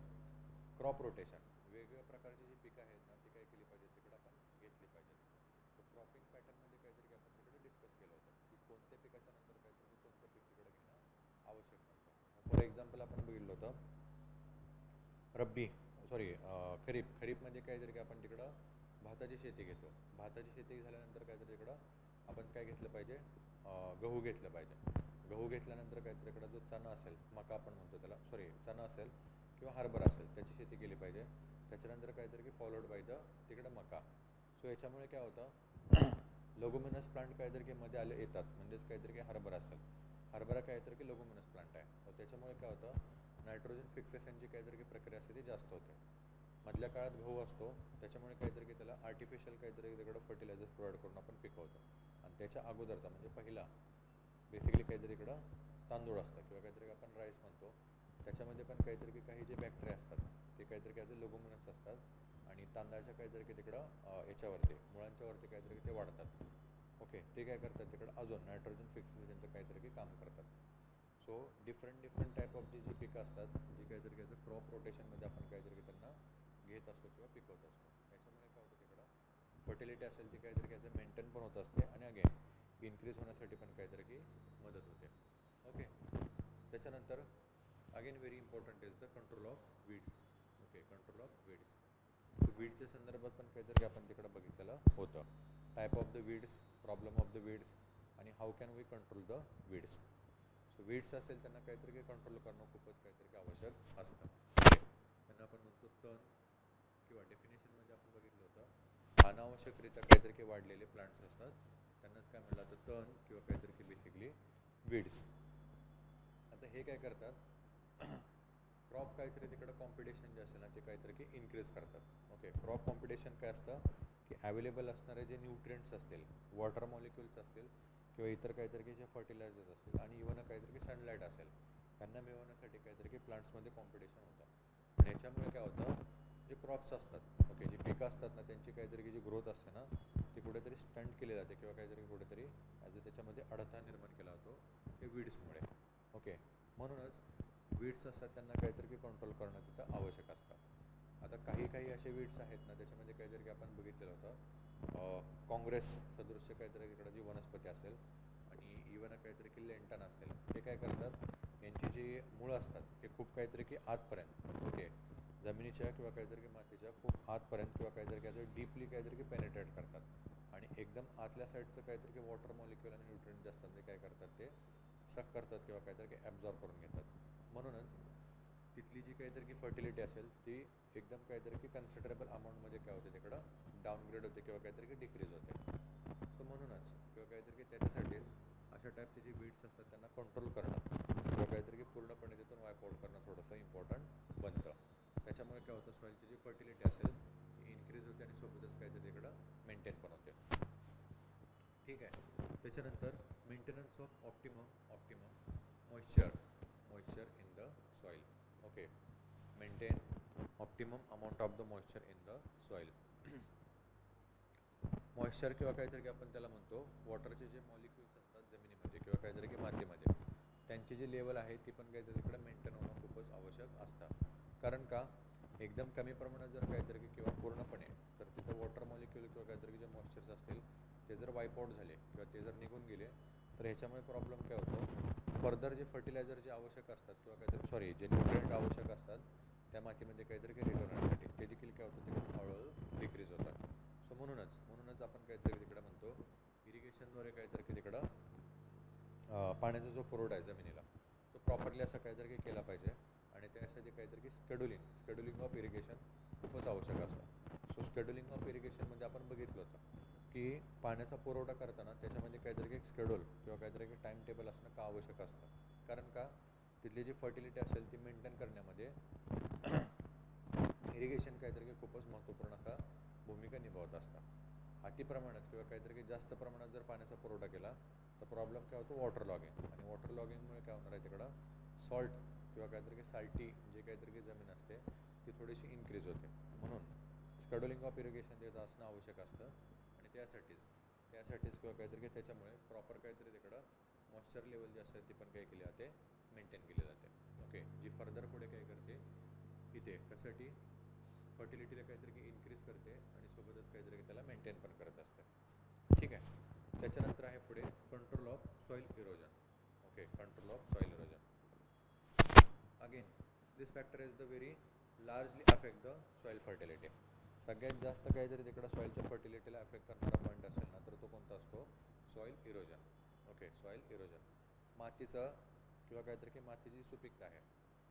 क्रॉप रोटेशन. वेगवेगळ्या प्रकारची जी पिकं आहेत ना ती काय केली पाहिजे तिकडे आपण घेतली पाहिजेत. सो क्रॉपिंग पॅटर्नमध्ये काहीतरी आपण तिकडे डिस्कस कोणत्या पिकाच्या नंतर काहीतरी कोणतं पीक तिकडे घेणं आवश्यक नसतं. फॉर एक्झाम्पल आपण बघितलं होतं रब्बी खरीप. खरीपमध्ये काहीतरी की आपण तिकडं भाताची शेती घेतो. भाताची शेती झाल्यानंतर काहीतरी तिकडं आपण काय घेतलं पाहिजे, गहू घेतलं पाहिजे. गहू घेतल्यानंतर काहीतरी इकडं जो चणा असेल, मका आपण म्हणतो त्याला, चणा असेल किंवा हरभरा असेल त्याची शेती केली पाहिजे. त्याच्यानंतर काहीतरी की फॉलोड बाय द तिकडं मका. सो याच्यामुळे काय होतं लघुमिनस प्लांट काहीतरी की मध्ये आले येतात. म्हणजेच काहीतरी की हरभरा असेल, हरभरा काहीतरी की लघुमिनस प्लांट आहे. तर त्याच्यामुळे काय होतं नायट्रोजन फिक्सेशनची काहीतरी की प्रक्रिया असते ती जास्त होते. मधल्या काळात गहू असतो त्याच्यामुळे काहीतरी की त्याला आर्टिफिशियल काहीतरी तिकडं फर्टिलायझर्स प्रोव्हाइड करून आपण पिकवतो. आणि त्याच्या अगोदरचा म्हणजे पहिला बेसिकली काहीतरी इकडं तांदूळ असतं किंवा काहीतरी आपण राईस म्हणतो. त्याच्यामध्ये पण काहीतरी की काही जे बॅक्टेरिया असतात ते काहीतरी ॲज अ लघुमिनस असतात आणि तांदळाच्या काहीतरी की तिकडं याच्यावरती मुळांच्यावरती काहीतरी ते वाढतात. ओके, ते काय करतात तिकडं अजून नायट्रोजन फिक्सेशनचं काहीतरी की काम करतात. सो डिफरंट टाईप ऑफ जी पिकं असतात जी काहीतरी त्याचं क्रॉप रोटेशनमध्ये आपण काहीतरी त्यांना घेत असतो किंवा पिकवत असतो. त्याच्यामुळे काय होतं तिकडं फर्टिलिटी असेल ती काहीतरी त्याचं मेंटेन पण होत असते आणि अगेन इन्क्रीज होण्यासाठी पण काहीतरी की मदत होते. ओके, त्याच्यानंतर again very important is the control of weeds. Okay, control of weeds. वीडच्या संदर्भात पण काहीतरी आपण तिकडं बघितलेलं होतं. Type of the weeds, problem of the weeds आणि how can we control the weeds. So weeds असेल त्यांना काहीतरी कंट्रोल करणं खूपच काहीतरी आवश्यक असतं. त्यांना आपण म्हणतो तण किंवा डेफिनेशनमध्ये आपण बघितलं होतं अनावश्यकरित्या काहीतरी की वाढलेले प्लांट्स असतात त्यांनाच काय म्हटलं तर तण किंवा काहीतरी की बेसिकली वीड्स. आता हे काय करतात क्रॉप काहीतरी तिकडं कॉम्पिटिशन जे असेल ना ते काहीतरी की इन्क्रीज करतात. ओके, क्रॉप कॉम्पिटिशन काय असतं की अवेलेबल असणारे जे न्यूट्रिएंट्स असतील, वॉटर मॉलिक्युल्स असतील किंवा इतर काहीतरी की जे फर्टिलायझर्स असतील आणि इव्हन काहीतरी की सनलाईट असेल त्यांना मिळवण्यासाठी काहीतरी की प्लांट्समध्ये कॉम्पिटिशन होतं. आणि याच्यामुळे काय होतं जे क्रॉप्स असतात, ओके, जी पिकं असतात ना त्यांची काहीतरी की जी ग्रोथ असते ना ती कुठेतरी स्टंट केली जाते किंवा काहीतरी कुठेतरी ॲज अ त्याच्यामध्ये अडथळा निर्माण केला जातो हे वीड्समुळे. ओके, म्हणूनच वीड्स असतात त्यांना काहीतरी की कंट्रोल करणं तिथं आवश्यक असतं. आता काही असे वीड्स आहेत ना त्याच्यामध्ये काहीतरी की आपण बघितलेलं होतं काँग्रेस सदृश्य काहीतरी इकडं जी वनस्पती असेल आणि इव्हन काहीतरी की लेंटन असेल हे काय करतात यांची जी मुळं असतात हे खूप काहीतरी की आतपर्यंत, ओके, जमिनीच्या किंवा काहीतरी की मातीच्या खूप आतपर्यंत किंवा काहीतरी काहीतरी डीपली काहीतरी की पेनिट्रेट करतात आणि एकदम आतल्या साईडचं काहीतरी की वॉटर मॉलिक्युल आणि न्यूट्रिएंट असतात ते काय करतात ते सक करतात किंवा काहीतरी की ॲब्झॉर्ब करून घेतात. म्हणूनच तिथली जी काहीतरी की फर्टिलिटी असेल ती एकदम काहीतरी की कन्सिडरेबल अमाऊंटमध्ये काय होते तिकडं डाऊनग्रेड होते किंवा काहीतरी की डिक्रीज होते. सो म्हणूनच किंवा काहीतरी की त्याच्यासाठीच अशा टाईपचे जे वीड्स असतात त्यांना कंट्रोल करणं किंवा काहीतरी की पूर्णपणे तिथून वाईप आउट करणं थोडंसं इम्पॉर्टंट बनतं. त्याच्यामुळे काय होतं सॉईलची जी फर्टिलिटी असेल ती इन्क्रीज होते आणि सोबतच काहीतरी तिकडं मेंटेन पण होते. ठीक आहे, त्याच्यानंतर maintenance of optimum moisture in the soil. Okay, maintain optimum amount of the moisture in the soil. Moisture किंवा काहीतरी की आपण त्याला म्हणतो वॉटरचे जे मॉलिक्युल्स असतात जमिनीमध्ये किंवा काहीतरी की मातीमध्ये त्यांची जी लेवल आहे ती पण काहीतरी तिकडे मेंटेन होणं खूपच आवश्यक असतं. कारण का एकदम कमी प्रमाणात जर काहीतरी की किंवा पूर्णपणे तर तिथं वॉटर मॉलिक्युल किंवा काहीतरी जे मॉइश्चर्स असतील ते जर वाईप आउट झाले किंवा ते जर निघून गेले तर ह्याच्यामुळे प्रॉब्लेम काय होतो फर्दर जे फर्टिलायझर जे आवश्यक असतात किंवा काहीतरी जे न्यूट्रिएंट आवश्यक असतात त्या मातीमध्ये काहीतरी काही रिटर्न होण्यासाठी ते देखील काय होतं तिकडे हळूहळू डिक्रीज होतात. सो म्हणूनच आपण काहीतरी तिकडं म्हणतो इरिगेशनद्वारे काहीतरी की तिकडं पाण्याचा जो पुरवठा आहे जमिनीला तो प्रॉपरली असं काहीतरी काही केला पाहिजे आणि त्यासाठी काहीतरी की स्केड्युलिंग ऑफ इरिगेशन खूपच आवश्यक असतं. सो स्केड्युलिंग ऑफ इरिगेशनमध्ये आपण बघितलं होतं की पाण्याचा पुरवठा करताना त्याच्यामध्ये काहीतरी एक स्केड्यूल किंवा काहीतरी एक टाईम टेबल असणं का आवश्यक असतं. कारण का तिथली जी फर्टिलिटी असेल ती मेंटेन करण्यामध्ये इरिगेशन काहीतरी खूपच महत्त्वपूर्ण असा भूमिका निभावत असतात. अति प्रमाणात किंवा काहीतरी जास्त प्रमाणात जर पाण्याचा पुरवठा केला तर प्रॉब्लेम काय होतो वॉटर लॉगिंग आणि वॉटर लॉगिंगमुळे काय होणार आहे तिकडं सॉल्ट किंवा काहीतरी साल्टी जे काहीतरी जमीन असते ती थोडीशी इन्क्रीज होते. म्हणून स्केड्युलिंग ऑफ इरिगेशन तिथं असणं आवश्यक असतं आणि त्यासाठीच किंवा काहीतरी त्याच्यामुळे प्रॉपर काहीतरी तिकडं मॉइश्चर लेवल जे असते ती पण काय केली जाते मेंटेन केली जाते. ओके, जी फर्दर पुढे काय करते इथे कशासाठी फर्टिलिटीला काहीतरी इन्क्रीज करते आणि सोबतच काहीतरी त्याला मेंटेन पण करत असते. ठीक आहे, त्याच्यानंतर आहे पुढे control of soil erosion. Okay, control of soil erosion. Again this factor is the very largely affect the soil fertility. सगळ्यात जास्त काहीतरी तिकडं सॉईलच्या फर्टिलिटीला अफेक्ट करणारा पॉईंट असेल ना तर तो कोणता असतो? Soil erosion. Okay, soil erosion. मातीचं किंवा काहीतरी की मातीची सुपीकता आहे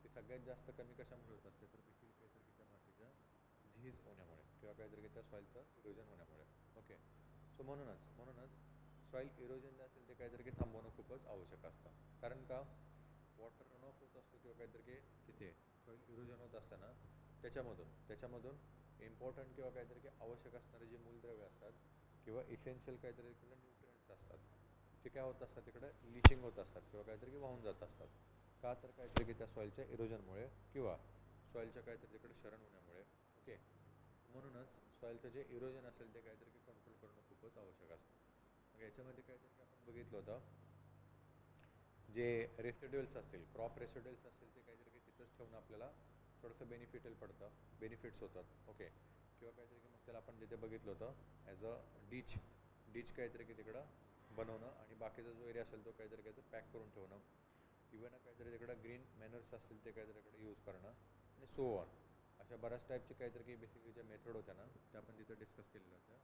ती सगळ्यात जास्त कमी कशामुळे होत असते? तर बेसिकली काहीतरी की त्या मातीच्या झीज होण्यामुळे किंवा काहीतरी की त्या सॉईलचं इरोजन होण्यामुळे. ओके, सो म्हणूनच सॉईल इरोजन जे असेल ते काहीतरी की थांबवणं खूपच आवश्यक असतं. कारण का? वॉटर रन ऑफ होत असतो किंवा काहीतरी की तिथे सॉईल इरोजन होत असताना त्याच्यामधून इम्पॉर्टंट किंवा काहीतरी की आवश्यक असणारे जे मूलद्रव्य असतात किंवा इसेन्शियल काहीतरी तिकडे न्यूट्रिएंट्स असतात ते काय होत असतात? तिकडे लिचिंग होत असतात किंवा काहीतरी की वाहून जात असतात. का? तर काहीतरी की त्या सॉईलच्या इरोजनमुळे किंवा सॉईलच्या काहीतरी तिकडे शरण होण्यामुळे. ओके, म्हणूनच सॉईलचं जे इरोजन असेल ते काहीतरी की कंट्रोल करणं खूपच आवश्यक असतं. मग याच्यामध्ये काहीतरी की आपण बघितलं होतं जे रेसिड्युअल्स असतील, क्रॉप रेसिड्युअल्स असतील ते काहीतरी की तिथंच ठेवून आपल्याला थोडंसं बेनिफिट्स होतात. ओके, किंवा काहीतरी की मग त्याला आपण तिथे बघितलं होतं ॲज अ डीच काहीतरी की तिकडं बनवणं आणि बाकीचा जो एरिया असेल तो काहीतरी त्याचं पॅक करून ठेवणं. इव्हन काहीतरी तिकडं ग्रीन मॅनर्स असतील ते काहीतरी तिकडे यूज करणं आणि सो ऑन. अशा बऱ्याच टाईपचे काहीतरी की बेसिकली ज्या मेथड होत्या ना त्या आपण तिथं डिस्कस केलेल्या होत्या,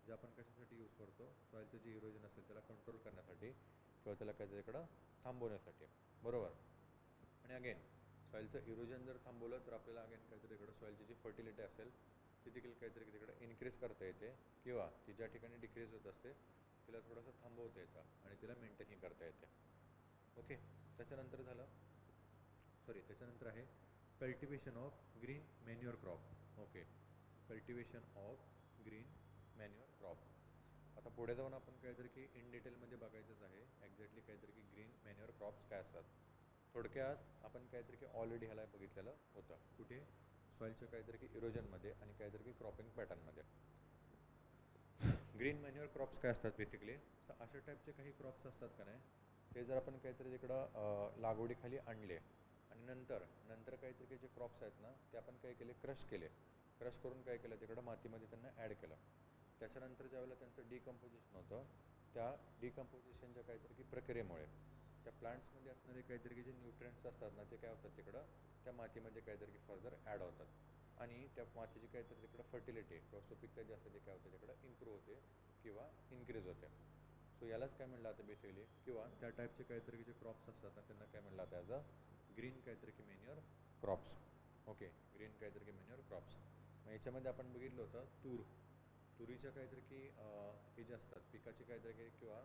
जे आपण कशासाठी यूज करतो? सॉईलचं जे इरोजन असेल त्याला कंट्रोल करण्यासाठी किंवा त्याला काहीतरी इकडं थांबवण्यासाठी. बरोबर. आणि अगेन सॉईलचं इरोजन जर थांबवलं तर आपल्याला अगेन काहीतरी इकडं सॉईलची जी फर्टिलिटी असेल ती देखील काहीतरी तिकडे इन्क्रीज करता येते किंवा ती ज्या ठिकाणी डिक्रीज होत असते तिला थोडंसं थांबवता येतं आणि तिला मेंटेनही करता येते. ओके, त्याच्यानंतर आहे cultivation of green manure crop. Okay, cultivation of green manure crop. आता पुढे जाऊन आपण काहीतरी की इन डिटेलमध्ये बघायचंच आहे एक्झॅक्टली काहीतरी की ग्रीन मॅन्युअर क्रॉप्स काय असतात. थोडक्यात आपण काहीतरी की ऑलरेडी ह्याला बघितलेलं होतं. कुठे? सॉईलच्या काहीतरी की इरोजनमध्ये आणि काहीतरी की क्रॉपिंग पॅटर्नमध्ये. ग्रीन मॅन्युअर क्रॉप्स काय असतात? बेसिकली अशा टाईपचे काही क्रॉप्स असतात का नाही, ते जर आपण काहीतरी तिकडं लागवडीखाली आणले आणि नंतर काहीतरी जे क्रॉप्स आहेत ना ते आपण काय केले? क्रश करून काय केलं? तिकडं मातीमध्ये त्यांना ॲड केलं. त्याच्यानंतर ज्यावेळेला त्यांचं डिकम्पोजिशन होतं त्या डिकम्पोजिशनच्या काहीतरी की प्रक्रियेमुळे त्या प्लांट्समध्ये असणारे काहीतरी की जे न्यूट्रिएंट्स असतात ना ते काय होतात? तिकडं त्या मातीमध्ये काहीतरी की फर्दर ॲड होतात आणि त्या मातीची काहीतरी तिकडं फर्टिलिटी किंवा सुपीकता जी असते ते काय होते? तिकडं इम्प्रूव्ह होते किंवा इन्क्रीज होते. सो यालाच काय म्हणलं जातं बेसिकली, किंवा त्या टाईपचे काहीतरी जे क्रॉप्स असतात ना त्यांना काय म्हणलं जातं? ॲज अ ग्रीन काहीतरी की मॅन्युअर क्रॉप्स. ओके, ग्रीन काहीतरी की मॅन्युअर क्रॉप्स. मग याच्यामध्ये आपण बघितलं होतं तुरीच्या काहीतरी की हे जे असतात पिकाचे काहीतरी की किंवा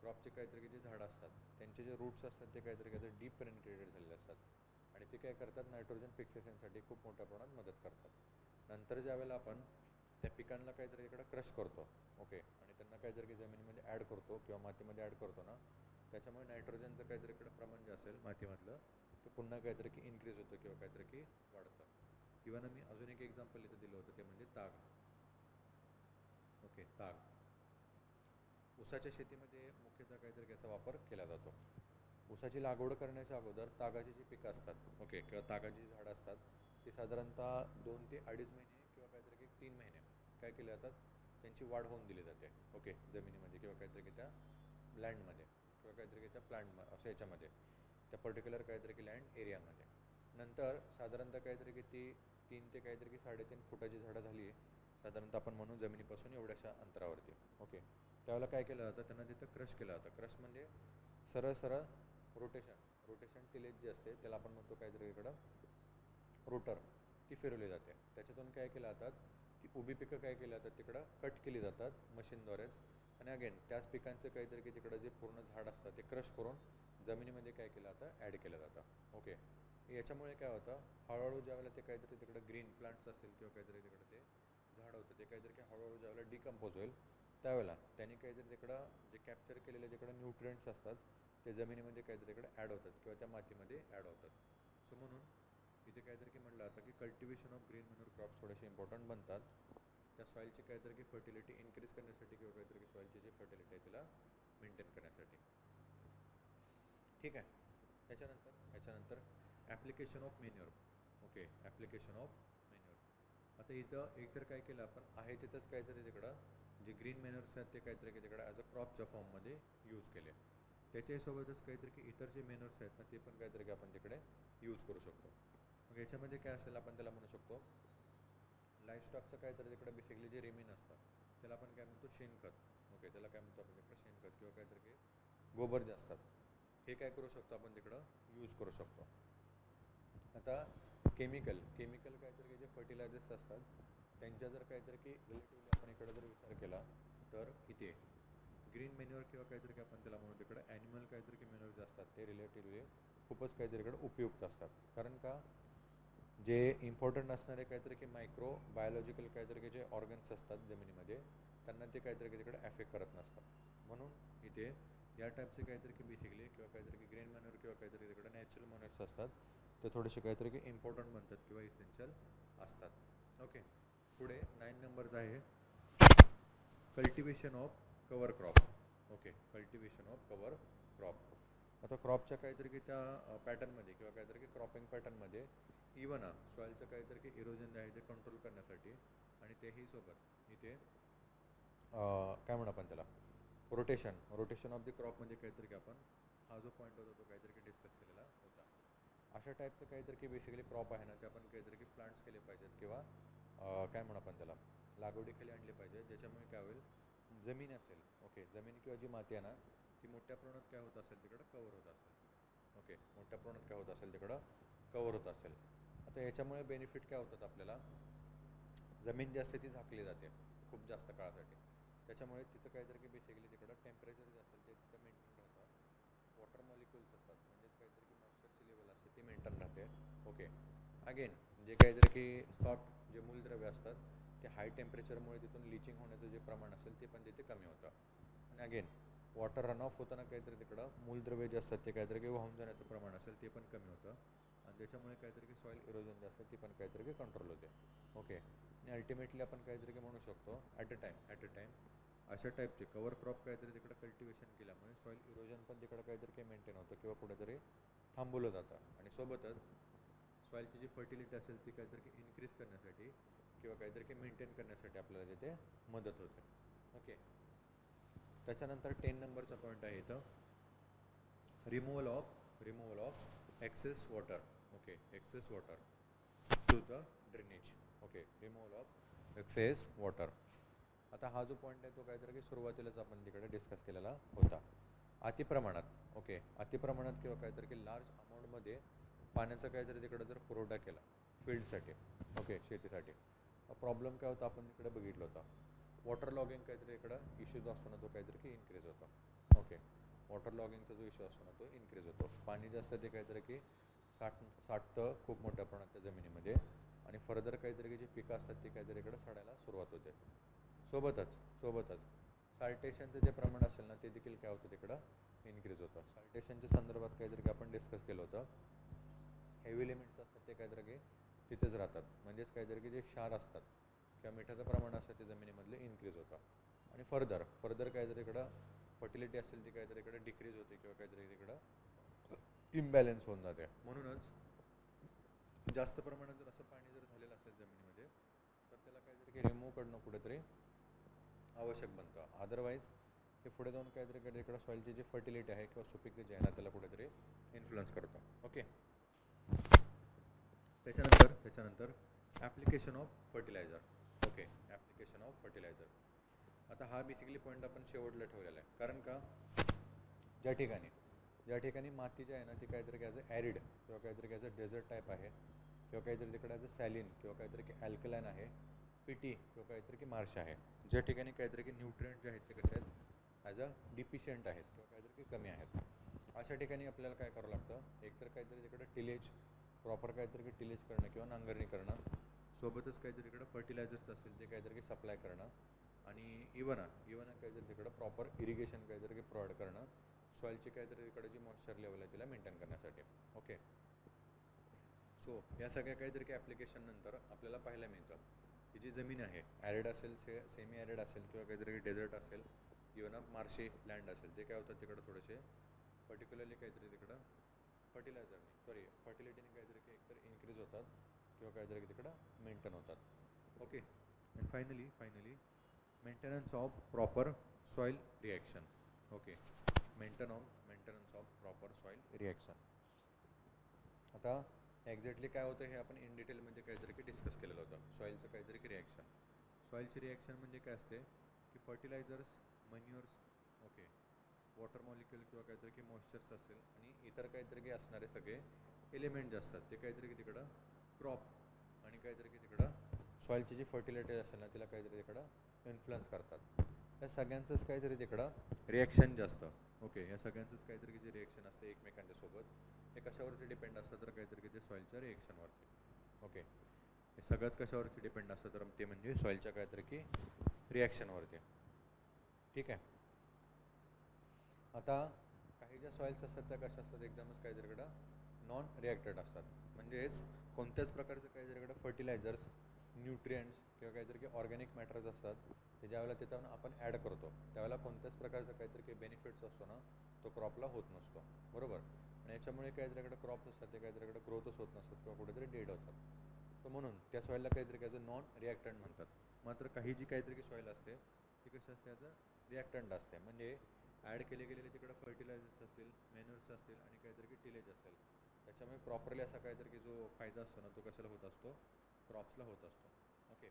क्रॉपचे काहीतरी की जे झाडं असतात त्यांचे जे रूट्स असतात ते काहीतरी काहीतरी डीप पेनिट्रेटेड झालेले असतात आणि ते काय करतात? नायट्रोजन फिक्सेशनसाठी खूप मोठ्या प्रमाणात मदत करतात. नंतर ज्यावेळेला आपण त्या पिकांना काहीतरी इकडं क्रश करतो. ओके, आणि त्यांना काहीतरी की जमिनीमध्ये ॲड करतो किंवा मातीमध्ये ॲड करतो ना, त्याच्यामुळे नायट्रोजनचं काहीतरी इकडं प्रमाण जे असेल मातीमधलं ते पुन्हा काहीतरी की इन्क्रीज होतं किंवा काहीतरी की वाढतं. किंवा मी अजून एक एक्झाम्पल इथं दिलं होतं ते म्हणजे ताग. ओके, ताग. ऊसाच्या शेतीमध्ये मुख्यतः काहीतरी याचा वापर केला जातो. ऊसाची लागवड करण्याच्या अगोदर तागाची जी पिकं असतात ओके किंवा तागाची झाडं असतात ती साधारणतः 2 ते 2.5 महिने किंवा काहीतरी की 3 महिने काय केले जातात? त्यांची वाढ होऊन दिली जाते. ओके, जमिनीमध्ये किंवा काहीतरी की त्या लँडमध्ये किंवा काहीतरी की त्या प्लांट असं याच्यामध्ये त्या पर्टिक्युलर काहीतरी की लँड एरियामध्ये. नंतर साधारणतः काहीतरी की ती 3 ते काहीतरी की 3.5 फुटाची झाडं झाली साधारणतः आपण म्हणू जमिनीपासून एवढ्याशा अंतरावरती. ओके, त्यावेळेला काय केलं जातं? त्यांना तिथं क्रश केलं जातं. क्रश म्हणजे सरळ रोटेशन टिलेज जे असते त्याला आपण म्हणतो काहीतरी इकडं रोटर, ती फिरवली जाते. त्याच्यातून काय केलं जातात? ती उभी पिकं काय केली जातात? तिकडं कट केली जातात मशीनद्वारेच आणि अगेन त्याच पिकांचं काहीतरी की तिकडं जे पूर्ण झाड असतं ते क्रश करून जमिनीमध्ये काय केलं जातं? ॲड केलं जातं. ओके, याच्यामुळे काय होतं? हळूहळू ज्यावेळेला ते काहीतरी तिकडं ग्रीन प्लांट्स असतील किंवा काहीतरी तिकडं ते झाड होतं ते काहीतरी की हळूहळू ज्यावेळेला डिकम्पोज होईल त्यावेळेला त्यांनी काहीतरी तिकडं जे कॅप्चर केलेले तिकडं न्यूट्रिएंट्स असतात ते जमिनीमध्ये काहीतरी इकडे ॲड होतात किंवा त्या मातीमध्ये ॲड होतात. सो म्हणून इथे काहीतरी की म्हटलं जातं की cultivation of green manure crops थोडेसे इम्पॉर्टंट बनतात त्या सॉईलची काहीतरी की फर्टिलिटी इन्क्रीज करण्यासाठी किंवा काहीतरी की सॉईलची जी फर्टिलिटी आहे तिला मेंटेन करण्यासाठी. ठीक आहे. ह्याच्यानंतर application of manure. Okay, application of manure. आता इथं एकतर काय केलं आपण आहे तिथंच काहीतरी तिकडं जे ग्रीन मॅन्युअर्स आहेत ते काहीतरी की तिकडे ॲज अ क्रॉपच्या फॉर्ममध्ये यूज केले. त्याच्यासोबतच काहीतरी की इतर जे मॅन्युअर्स आहेत ना ते पण काहीतरी की आपण तिकडे यूज करू शकतो. मग याच्यामध्ये काय असेल आपण त्याला म्हणू शकतो लाईफस्टॉकचं काहीतरी तिकडे बेसिकली जे रेमिन असतं त्याला आपण काय म्हणतो शेणखत. ओके, त्याला काय म्हणतो आपण तिकडे शेणखत किंवा काहीतरी की गोबर जे असतात हे काय करू शकतो आपण तिकडं यूज करू शकतो. आता केमिकल काहीतरी जे फर्टिलायझर्स असतात त्यांच्या जर काहीतरी की रिलेटिव्हली आपण इकडे जर विचार केला तर इथे ग्रीन मॅन्युअर किंवा काहीतरी की आपण त्याला म्हणू तिकडे ॲनिमल काहीतरी की मॅन्युअर जे असतात ते रिलेटिव्हली खूपच काहीतरी इकडे उपयुक्त असतात. कारण का जे इम्पॉर्टंट असणारे काहीतरी की मायक्रो बायोलॉजिकल काहीतरी की जे ऑर्गन्स असतात जमिनीमध्ये त्यांना ते काहीतरी की तिकडे ॲफेक्ट करत नसतात. म्हणून इथे या टाईपचे काहीतरी की बेसिकली किंवा काहीतरी की ग्रीन मॅन्युअर किंवा काहीतरी तिकडे नॅचरल मॅन्युअर्स असतात ते थोडेसे काहीतरी की इम्पॉर्टंट बनतात किंवा इसेन्शियल असतात. ओके, पुढे 9 नंबरचा आहे cultivation of cover crop. Okay, cultivation of cover crop. आता क्रॉपच्या काहीतरी की त्या पॅटर्नमध्ये किंवा काहीतरी की क्रॉपिंग पॅटर्नमध्ये इवन सॉईलचं काहीतरी की इरोजन आहे ते कंट्रोल करण्यासाठी आणि तेही सोबत इथे काय म्हणू आपण त्याला रोटेशन ऑफ द क्रॉपमध्ये काहीतरी की आपण हा जो पॉईंट होता तो काहीतरी की डिस्कस केलेला होता. अशा टाईपचं काहीतरी की बेसिकली क्रॉप आहे ना ते आपण काहीतरी की प्लांट्स केले पाहिजेत किंवा काय म्हणू आपण त्याला लागवडीखाली आणले पाहिजे. ज्याच्यामुळे काय होईल जमीन असेल ओके जमीन किंवा जी माती आहे ना ती मोठ्या प्रमाणात काय होत असेल तिकडं कवर होत असेल. ओके, मोठ्या प्रमाणात काय होत असेल तिकडं कवर होत असेल. आता याच्यामुळे बेनिफिट काय होतात आपल्याला जमीन जी असते ती झाकली जाते खूप जास्त काळासाठी. त्याच्यामुळे तिचं काहीतरी की बेसिकली तिकडं टेम्परेचर जे असेल ते तिथं मेंटेन राहतं. वॉटर मॉलिक्युल्स असतात म्हणजेच काहीतरी की मॉइश्चरची लेवल असते ती मेंटेन राहते. ओके, अगेन जे काहीतरी की सॉफ्ट जे मूलद्रव्य असतात ते हाय टेम्परेचरमुळे तिथून लिचिंग होण्याचं जे प्रमाण असेल ते पण तिथे कमी होतं. आणि अगेन वॉटर रन ऑफ होताना काहीतरी तिकडं मूलद्रव्य जे असतात ते काहीतरी की वाहून जाण्याचं प्रमाण असेल ते पण कमी होतं आणि त्याच्यामुळे काहीतरी की सॉईल इरोजन जे असतं ती पण काहीतरी की कंट्रोल होते. ओके, आणि अल्टिमेटली आपण काहीतरी की म्हणू शकतो ॲट अ टाईम अशा टाईपचे कवर क्रॉप काहीतरी तिकडं कल्टिवेशन केल्यामुळे सॉईल इरोजन पण तिकडं काहीतरी काही मेंटेन होतं किंवा कुठेतरी थांबवलं जातं आणि सोबतच सॉईलची जी फर्टिलिटी असेल ती काहीतरी की इन्क्रीज करण्यासाठी किंवा काहीतरी की मेंटेन करण्यासाठी आपल्याला तिथे मदत होते. ओके, त्याच्यानंतर 10 नंबरचा पॉईंट आहे इथं removal of excess water. Okay, excess water to the drainage. Okay, removal of excess water. आता हा जो पॉईंट आहे तो काहीतरी की सुरुवातीलाच आपण तिकडे डिस्कस केलेला होता. अतिप्रमाणात ओके अतिप्रमाणात किंवा काहीतरी की लार्ज अमाऊंटमध्ये पाण्याचा काहीतरी तिकडे जर पुरवठा केला फील्डसाठी ओके शेतीसाठी प्रॉब्लेम काय होता आपण तिकडे बघितलं होतं वॉटर लॉगिंग काहीतरी इकडं इश्यूज असतो ना तो काहीतरी की इन्क्रीज होतो. ओके, वॉटर लॉगिंगचा जो इश्यू असतो ना तो इन्क्रीज होतो. पाणी जास्त ते काहीतरी की साठतं खूप मोठ्या प्रमाणात त्या जमिनीमध्ये आणि फर्दर काहीतरी की जी पिकं असतात ती काहीतरी इकडं सडायला सुरुवात होते. सोबतच साल्टेशनचं जे प्रमाण असेल ना ते देखील काय होतं तिकडं इन्क्रीज होतं. साल्टेशनच्या संदर्भात काहीतरी की आपण डिस्कस केलं होतं हेवी एलिमेंट्स असतात ते काहीतरी की तिथेच राहतात म्हणजेच काहीतरी की जे क्षार असतात किंवा मिठाचं प्रमाण असतं ते जमिनीमधले इन्क्रीज होतं आणि फर्दर काहीतरी इकडं फर्टिलिटी असेल ती काहीतरी इकडे डिक्रीज होते किंवा काहीतरी तिकडं इम्बॅलन्स होऊन जाते. म्हणूनच जास्त प्रमाणात जर असं पाणी जर झालेलं असेल जमिनीमध्ये तर त्याला काहीतरी की रिमूव्ह करणं कुठेतरी आवश्यक बनतं. अदरवाईज हे पुढे जाऊन काहीतरी इकडं सॉईलची जी फर्टिलिटी आहे किंवा सुपीकता जी आहे ना त्याला कुठेतरी इन्फ्लुअन्स करतं. ओके, त्याच्यानंतर application of fertilizer. Okay, application of fertilizer. आता हा बेसिकली पॉईंट आपण शेवटला ठेवलेला आहे कारण का ज्या ठिकाणी माती जी आहे ना ती काहीतरी ॲज अ ॲरिड किंवा काहीतरी ॲज अ डेझर्ट टाईप आहे किंवा काहीतरी तिकडे ॲज अ सॅलिन किंवा काहीतरी की अल्कलाइन आहे पिटी किंवा काहीतरी की मार्श आहे ज्या ठिकाणी काहीतरी की न्यूट्रिएंट जे आहेत ते कसे आहेत ॲज अ डिफिशियंट आहेत किंवा काहीतरी की कमी आहेत. अशा ठिकाणी आपल्याला काय करावं लागतं एकतर काहीतरी तिकडे टिलेज प्रॉपर काहीतरी की टिलेज करणं किंवा नांगरणी करणं सोबतच काहीतरी इकडं फर्टिलायझर्स असतील ते काहीतरी की सप्लाय करणं आणि इवन काहीतरी तिकडं प्रॉपर इरिगेशन काहीतरी की प्रोव्हाइड करणं सॉईलची काहीतरी इकडे जी मॉइश्चर लेवल आहे तिला मेंटेन करण्यासाठी. ओके, सो या सगळ्या काहीतरी की ॲप्लिकेशन नंतर आपल्याला पाहायला मिळतं की जी जमीन आहे ॲरिड असेल सेमी ॲरिड असेल किंवा काहीतरी डेझर्ट असेल इवन मार्शी लँड असेल ते काय होतात तिकडं थोडेसे पर्टिक्युलरली काहीतरी तिकडं फर्टिलिटीने काहीतरी की एकतर इन्क्रीज होतात किंवा काहीतरी तिकडं मेंटेन होतात. Okay, and finally maintenance of proper soil reaction. Okay, maintenance of proper soil reaction. आता एक्झॅक्टली काय होतं हे आपण इन डिटेलमध्ये काहीतरी की डिस्कस केलेलं होतं. सॉईलचं काहीतरी की रिॲक्शन. सॉईलची रिॲक्शन म्हणजे काय असते की फर्टिलायझर्स, मन्युअर्स, ओके, वॉटर मॉलिक्युल किंवा काहीतरी की मॉइश्चर्स असेल आणि इतर काहीतरी की असणारे सगळे एलिमेंट जे असतात ते काहीतरी की तिकडं क्रॉप आणि काहीतरी की तिकडं सॉईलची जी फर्टिलिटी असेल ना तिला काहीतरी तिकडं इन्फ्लुअन्स करतात. या सगळ्यांचंच काहीतरी तिकडं रिॲक्शन जे असतं. ओके, या सगळ्यांचंच काहीतरी की जे रिॲक्शन असते एकमेकांच्या सोबत हे कशावरती डिपेंड असतं तर काहीतरी की ते सॉईलच्या रिॲक्शनवरती. ओके, हे सगळंच कशावरती डिपेंड असतं तर ते म्हणजे सॉईलच्या काहीतरी की रिॲक्शनवरती. ठीक आहे. आता काही ज्या सॉईल्स असतात त्या कशा असतात एकदमच काहीतरीकडं नॉन रिॲक्टेड असतात. म्हणजेच कोणत्याच प्रकारचं काहीतरीकडं फर्टिलायझर्स, न्यूट्रियंट्स किंवा काहीतरी की ऑर्गॅनिक मॅटर्स असतात ते ज्यावेळेला तिथं आपण ॲड करतो त्यावेळेला कोणत्याच प्रकारचं काहीतरी काही बेनिफिट्स असतो ना तो क्रॉपला होत नसतो. बरोबर. आणि याच्यामुळे काहीतरीकडे क्रॉप्स असतात ते काहीतरीकडे ग्रोथच होत नसतात किंवा कुठेतरी डेड होतात. तर म्हणून त्या सॉईलला काहीतरी कायचं नॉन रिॲक्टंट म्हणतात. मात्र काही जी काहीतरी की सॉईल असते ती कशी असते याचं रिॲक्टंट असते. म्हणजे ॲड केले गेलेले तिकडं फर्टिलायझर्स असतील, मॅन्युअर्स असतील आणि काहीतरी की टिलेज असेल त्याच्यामुळे प्रॉपरली असा काहीतरी की जो फायदा असतो ना तो कशाला होत असतो, क्रॉप्सला होत असतो. ओके,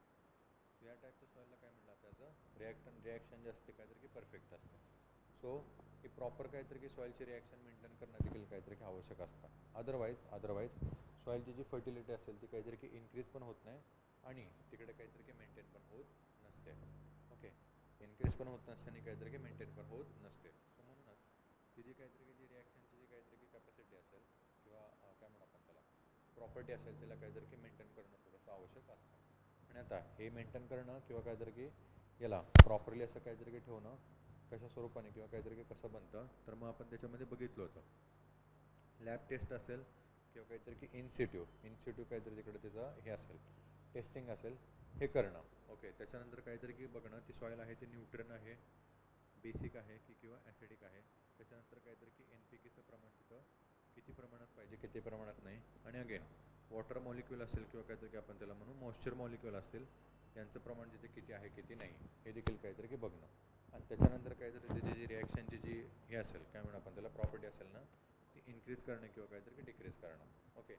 या टाईपच्या सॉईलला काय म्हणलं त्याचं रिॲक्शन जे असते काहीतरी की परफेक्ट असते. सो ही प्रॉपर काहीतरी की सॉईलची रिॲक्शन मेंटेन करणं देखील काहीतरी की आवश्यक असतं. अदरवाईज सॉईलची जी फर्टिलिटी असेल ती काहीतरी की इन्क्रीज पण होत नाही आणि तिकडे काहीतरी की मेंटेन पण होत नसते. ओके, इन्क्रीज पण होत नसते आणि काहीतरी की मेंटेन पण होत नसते. सो म्हणूनच ती जी काहीतरी की जी रिॲक्शनची जी काहीतरी की कॅपॅसिटी असेल किंवा काय म्हणू आपण त्याला प्रॉपर्टी असेल तिला काहीतरी की मेंटेन करणं थोडंसं आवश्यक असतं. आणि आता हे मेंटेन करणं किंवा काहीतरी की याला प्रॉपरली असं काहीतरी की ठेवणं कशा स्वरूपाने किंवा काहीतरी की कसं बनतं तर मग आपण त्याच्यामध्ये बघितलं होतं. लॅब टेस्ट असेल किंवा काहीतरी की इन्स्टिट्यू काहीतरी तिकडे त्याचं हे असेल, टेस्टिंग असेल, हे करणं. ओके, त्याच्यानंतर काहीतरी की बघणं ती सॉईल आहे ती न्यूट्रन आहे, बेसिक आहे की किंवा ॲसिडिक आहे. त्याच्यानंतर काहीतरी की NPKचं प्रमाण तिथं किती प्रमाणात पाहिजे किती प्रमाणात नाही. आणि अगेन वॉटर मॉलिक्यूल असेल किंवा काहीतरी की आपण त्याला म्हणू मॉइश्चर मॉलिक्यूल असेल यांचं प्रमाण जिथे किती आहे किती नाही हे देखील काहीतरी की बघणं. आणि त्याच्यानंतर काहीतरी त्याची जी रिॲक्शनची जी हे असेल काय म्हणू आपण त्याला प्रॉपर्टी असेल ना ती इन्क्रीज करणे किंवा काहीतरी की डिक्रीज करणं. ओके,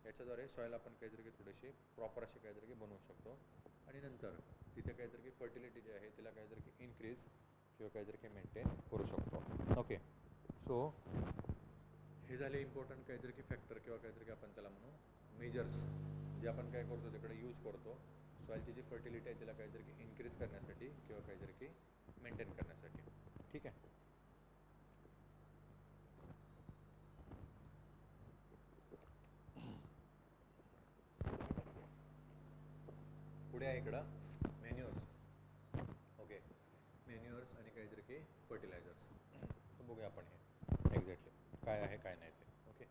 याच्याद्वारे सॉईल आपण काहीतरी की थोडीशी प्रॉपर अशी काहीतरी की बनवू शकतो. आणि नंतर तिथे काहीतरी की फर्टिलिटी जी आहे तिला काहीतरी की इन्क्रीज किंवा काहीतरी की मेंटेन करू शकतो. ओके, सो हे झाले इम्पॉर्टंट काहीतरी की फॅक्टर किंवा काहीतरी की आपण त्याला म्हणू मेजर्स जे आपण काय करतो तिकडे यूज करतो सॉईलची जी फर्टिलिटी आहे तिला काहीतरी की इन्क्रीज करण्यासाठी किंवा काहीतरी की मेंटेन करण्यासाठी. ठीक आहे. पुढे आहे इकडं मॅन्युअर्स. ओके, मॅन्युअर्स आणि काहीतरी की फर्टिलायझर्स. तर बघूया आपण हे एक्झॅक्टली काय आहे काय नाही ते. ओके,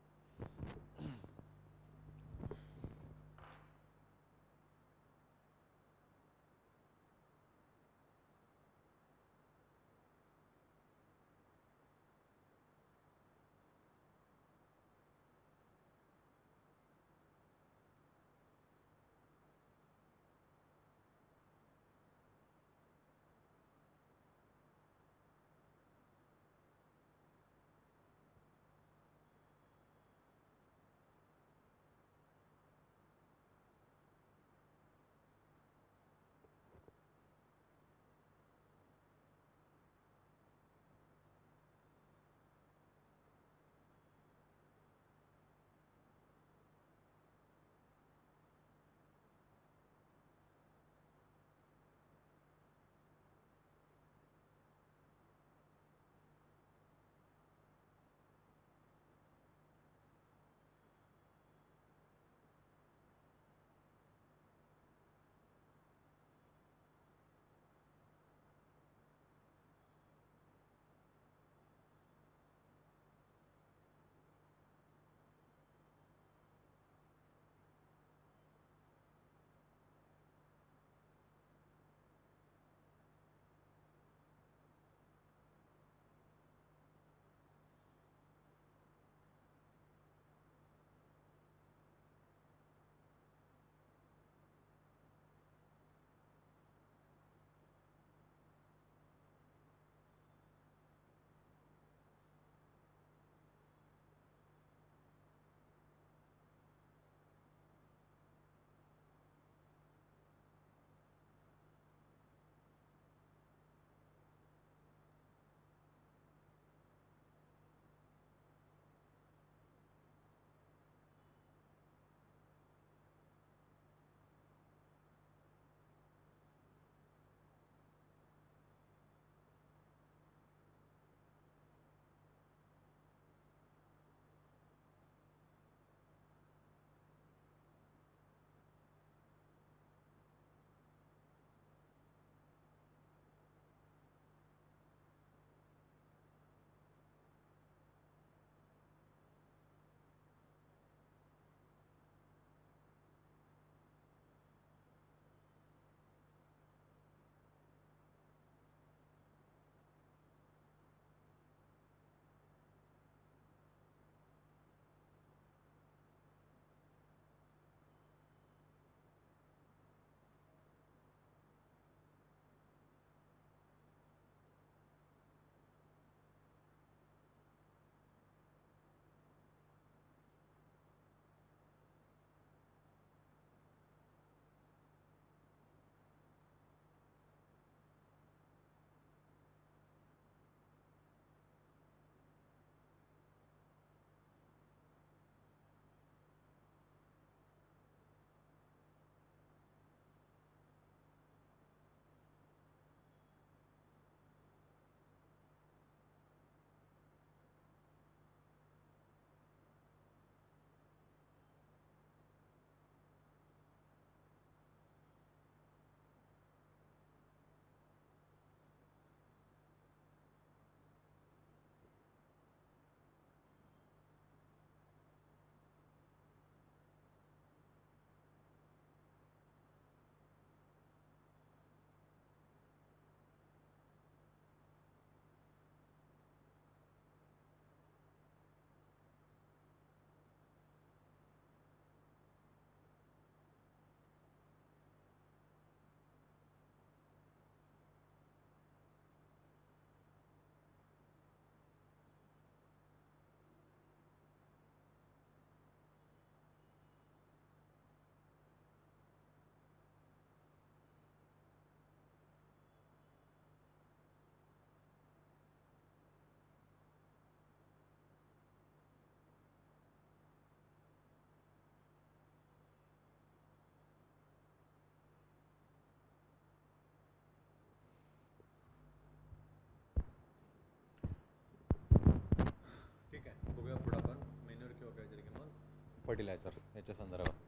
फर्टिलायझर याच्या संदर्भात.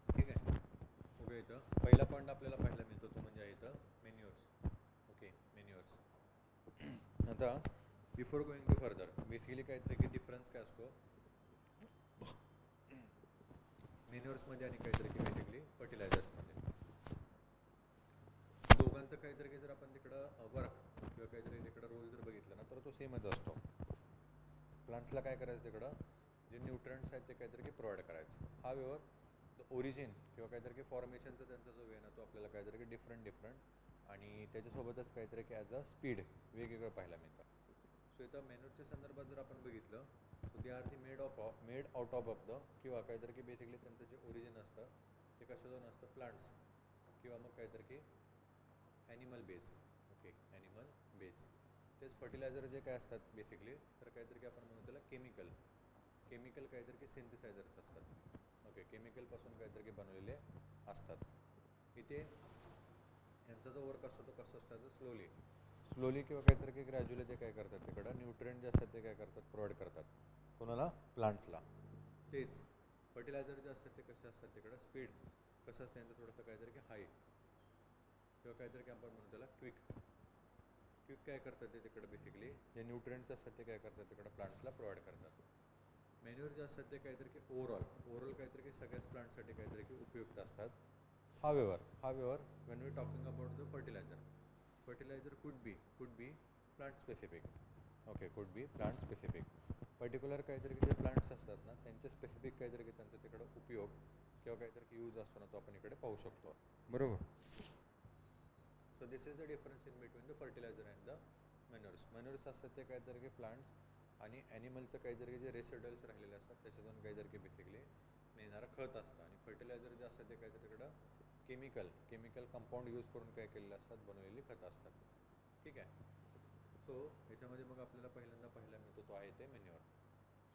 ठीक आहे. ओके, इथं पहिला पॉईंट आपल्याला पाहायला मिळतो तो म्हणजे इथं मेन्युअर्स. Okay, manures. आता before going to further basically काहीतरी की डिफरन्स काय असतो मेन्युअर्समध्ये आणि काहीतरी की बेसिकली फर्टिलायझर्समध्ये. दोघांचं काहीतरी की जर आपण तिकडं वर्क किंवा काहीतरी तिकडं रोल जर बघितलं ना तर तो सेमच असतो. प्लांट्सला काय करायचं तिकडं जे न्यूट्रंट्स आहेत ते काहीतरी की प्रोव्हाइड करायचं. हा व्यवहार ओरिजिन किंवा काहीतरी की फॉर्मेशनचा त्यांचा जो वे ना तो आपल्याला काहीतरी की डिफरंट आणि त्याच्यासोबतच काहीतरी की ॲज अ स्पीड वेगवेगळं पाहायला मिळतं. सो इथं मेन्युअरच्या संदर्भात जर आपण बघितलं तर they are the made out of the किंवा काहीतरी की बेसिकली त्यांचं जे ओरिजिन असतं ते कशातून असतं प्लांट्स किंवा मग काहीतरी की animal based. Okay, animal based. तेच फर्टिलायझर जे काय असतात बेसिकली तर काहीतरी की आपण म्हणू त्याला केमिकल काहीतरी की सिंथेसायझर्स असतात. ओके, केमिकलपासून काहीतरी की बनवलेले असतात. इथे यांचा जो वर्क असतो तो कसं असतं स्लोली किंवा काहीतरी की ग्रॅज्युअली ते काय करतात तिकडं न्यूट्रिएंट जे असतात ते काय करतात प्रोव्हाइड करतात कोणाला प्लांट्सला. तेच फर्टिलायझर जे असतात ते कसे असतात तिकडं स्पीड कसं असतं यांचं थोडंसं काहीतरी की हाय किंवा काहीतरी की आपण म्हणू त्याला क्विक काय करतात ते तिकडं बेसिकली जे न्यूट्रिएंट्स असतात ते काय करतात तिकडं प्लांट्सला प्रोव्हाइड करतात. मॅन्युअर जे असतात ते काहीतरी की ओव्हरऑल काहीतरी की सगळ्याच प्लांटसाठी काहीतरी की उपयुक्त असतात. हा व्यवहार when we talking about the fertilizer could be plant specific. Okay, could be plant specific. Particular काहीतरी जे प्लांट्स असतात ना त्यांचे स्पेसिफिक काहीतरी की त्यांचा तिकडं उपयोग किंवा काहीतरी की यूज असतो ना तो आपण इकडे पाहू शकतो. बरोबर. So this is the difference in between the fertilizer and the manures असतात ते काहीतरी की प्लांट्स आणि ॲनिमलचं काहीतरी जे रेसिड्युअल्स राहिलेले असतात त्याच्यातून काहीतरी की बेसिकली मिळणारं खत असतं. आणि फर्टिलायझर जे असतात ते काहीतरी तिकडं केमिकल कंपाऊंड यूज करून काय केलेले असतात बनवलेली खतं असतात. ठीक आहे. सो याच्यामध्ये मग आपल्याला पहिल्यांदा पाहायला मिळतो तो आहे ते manure.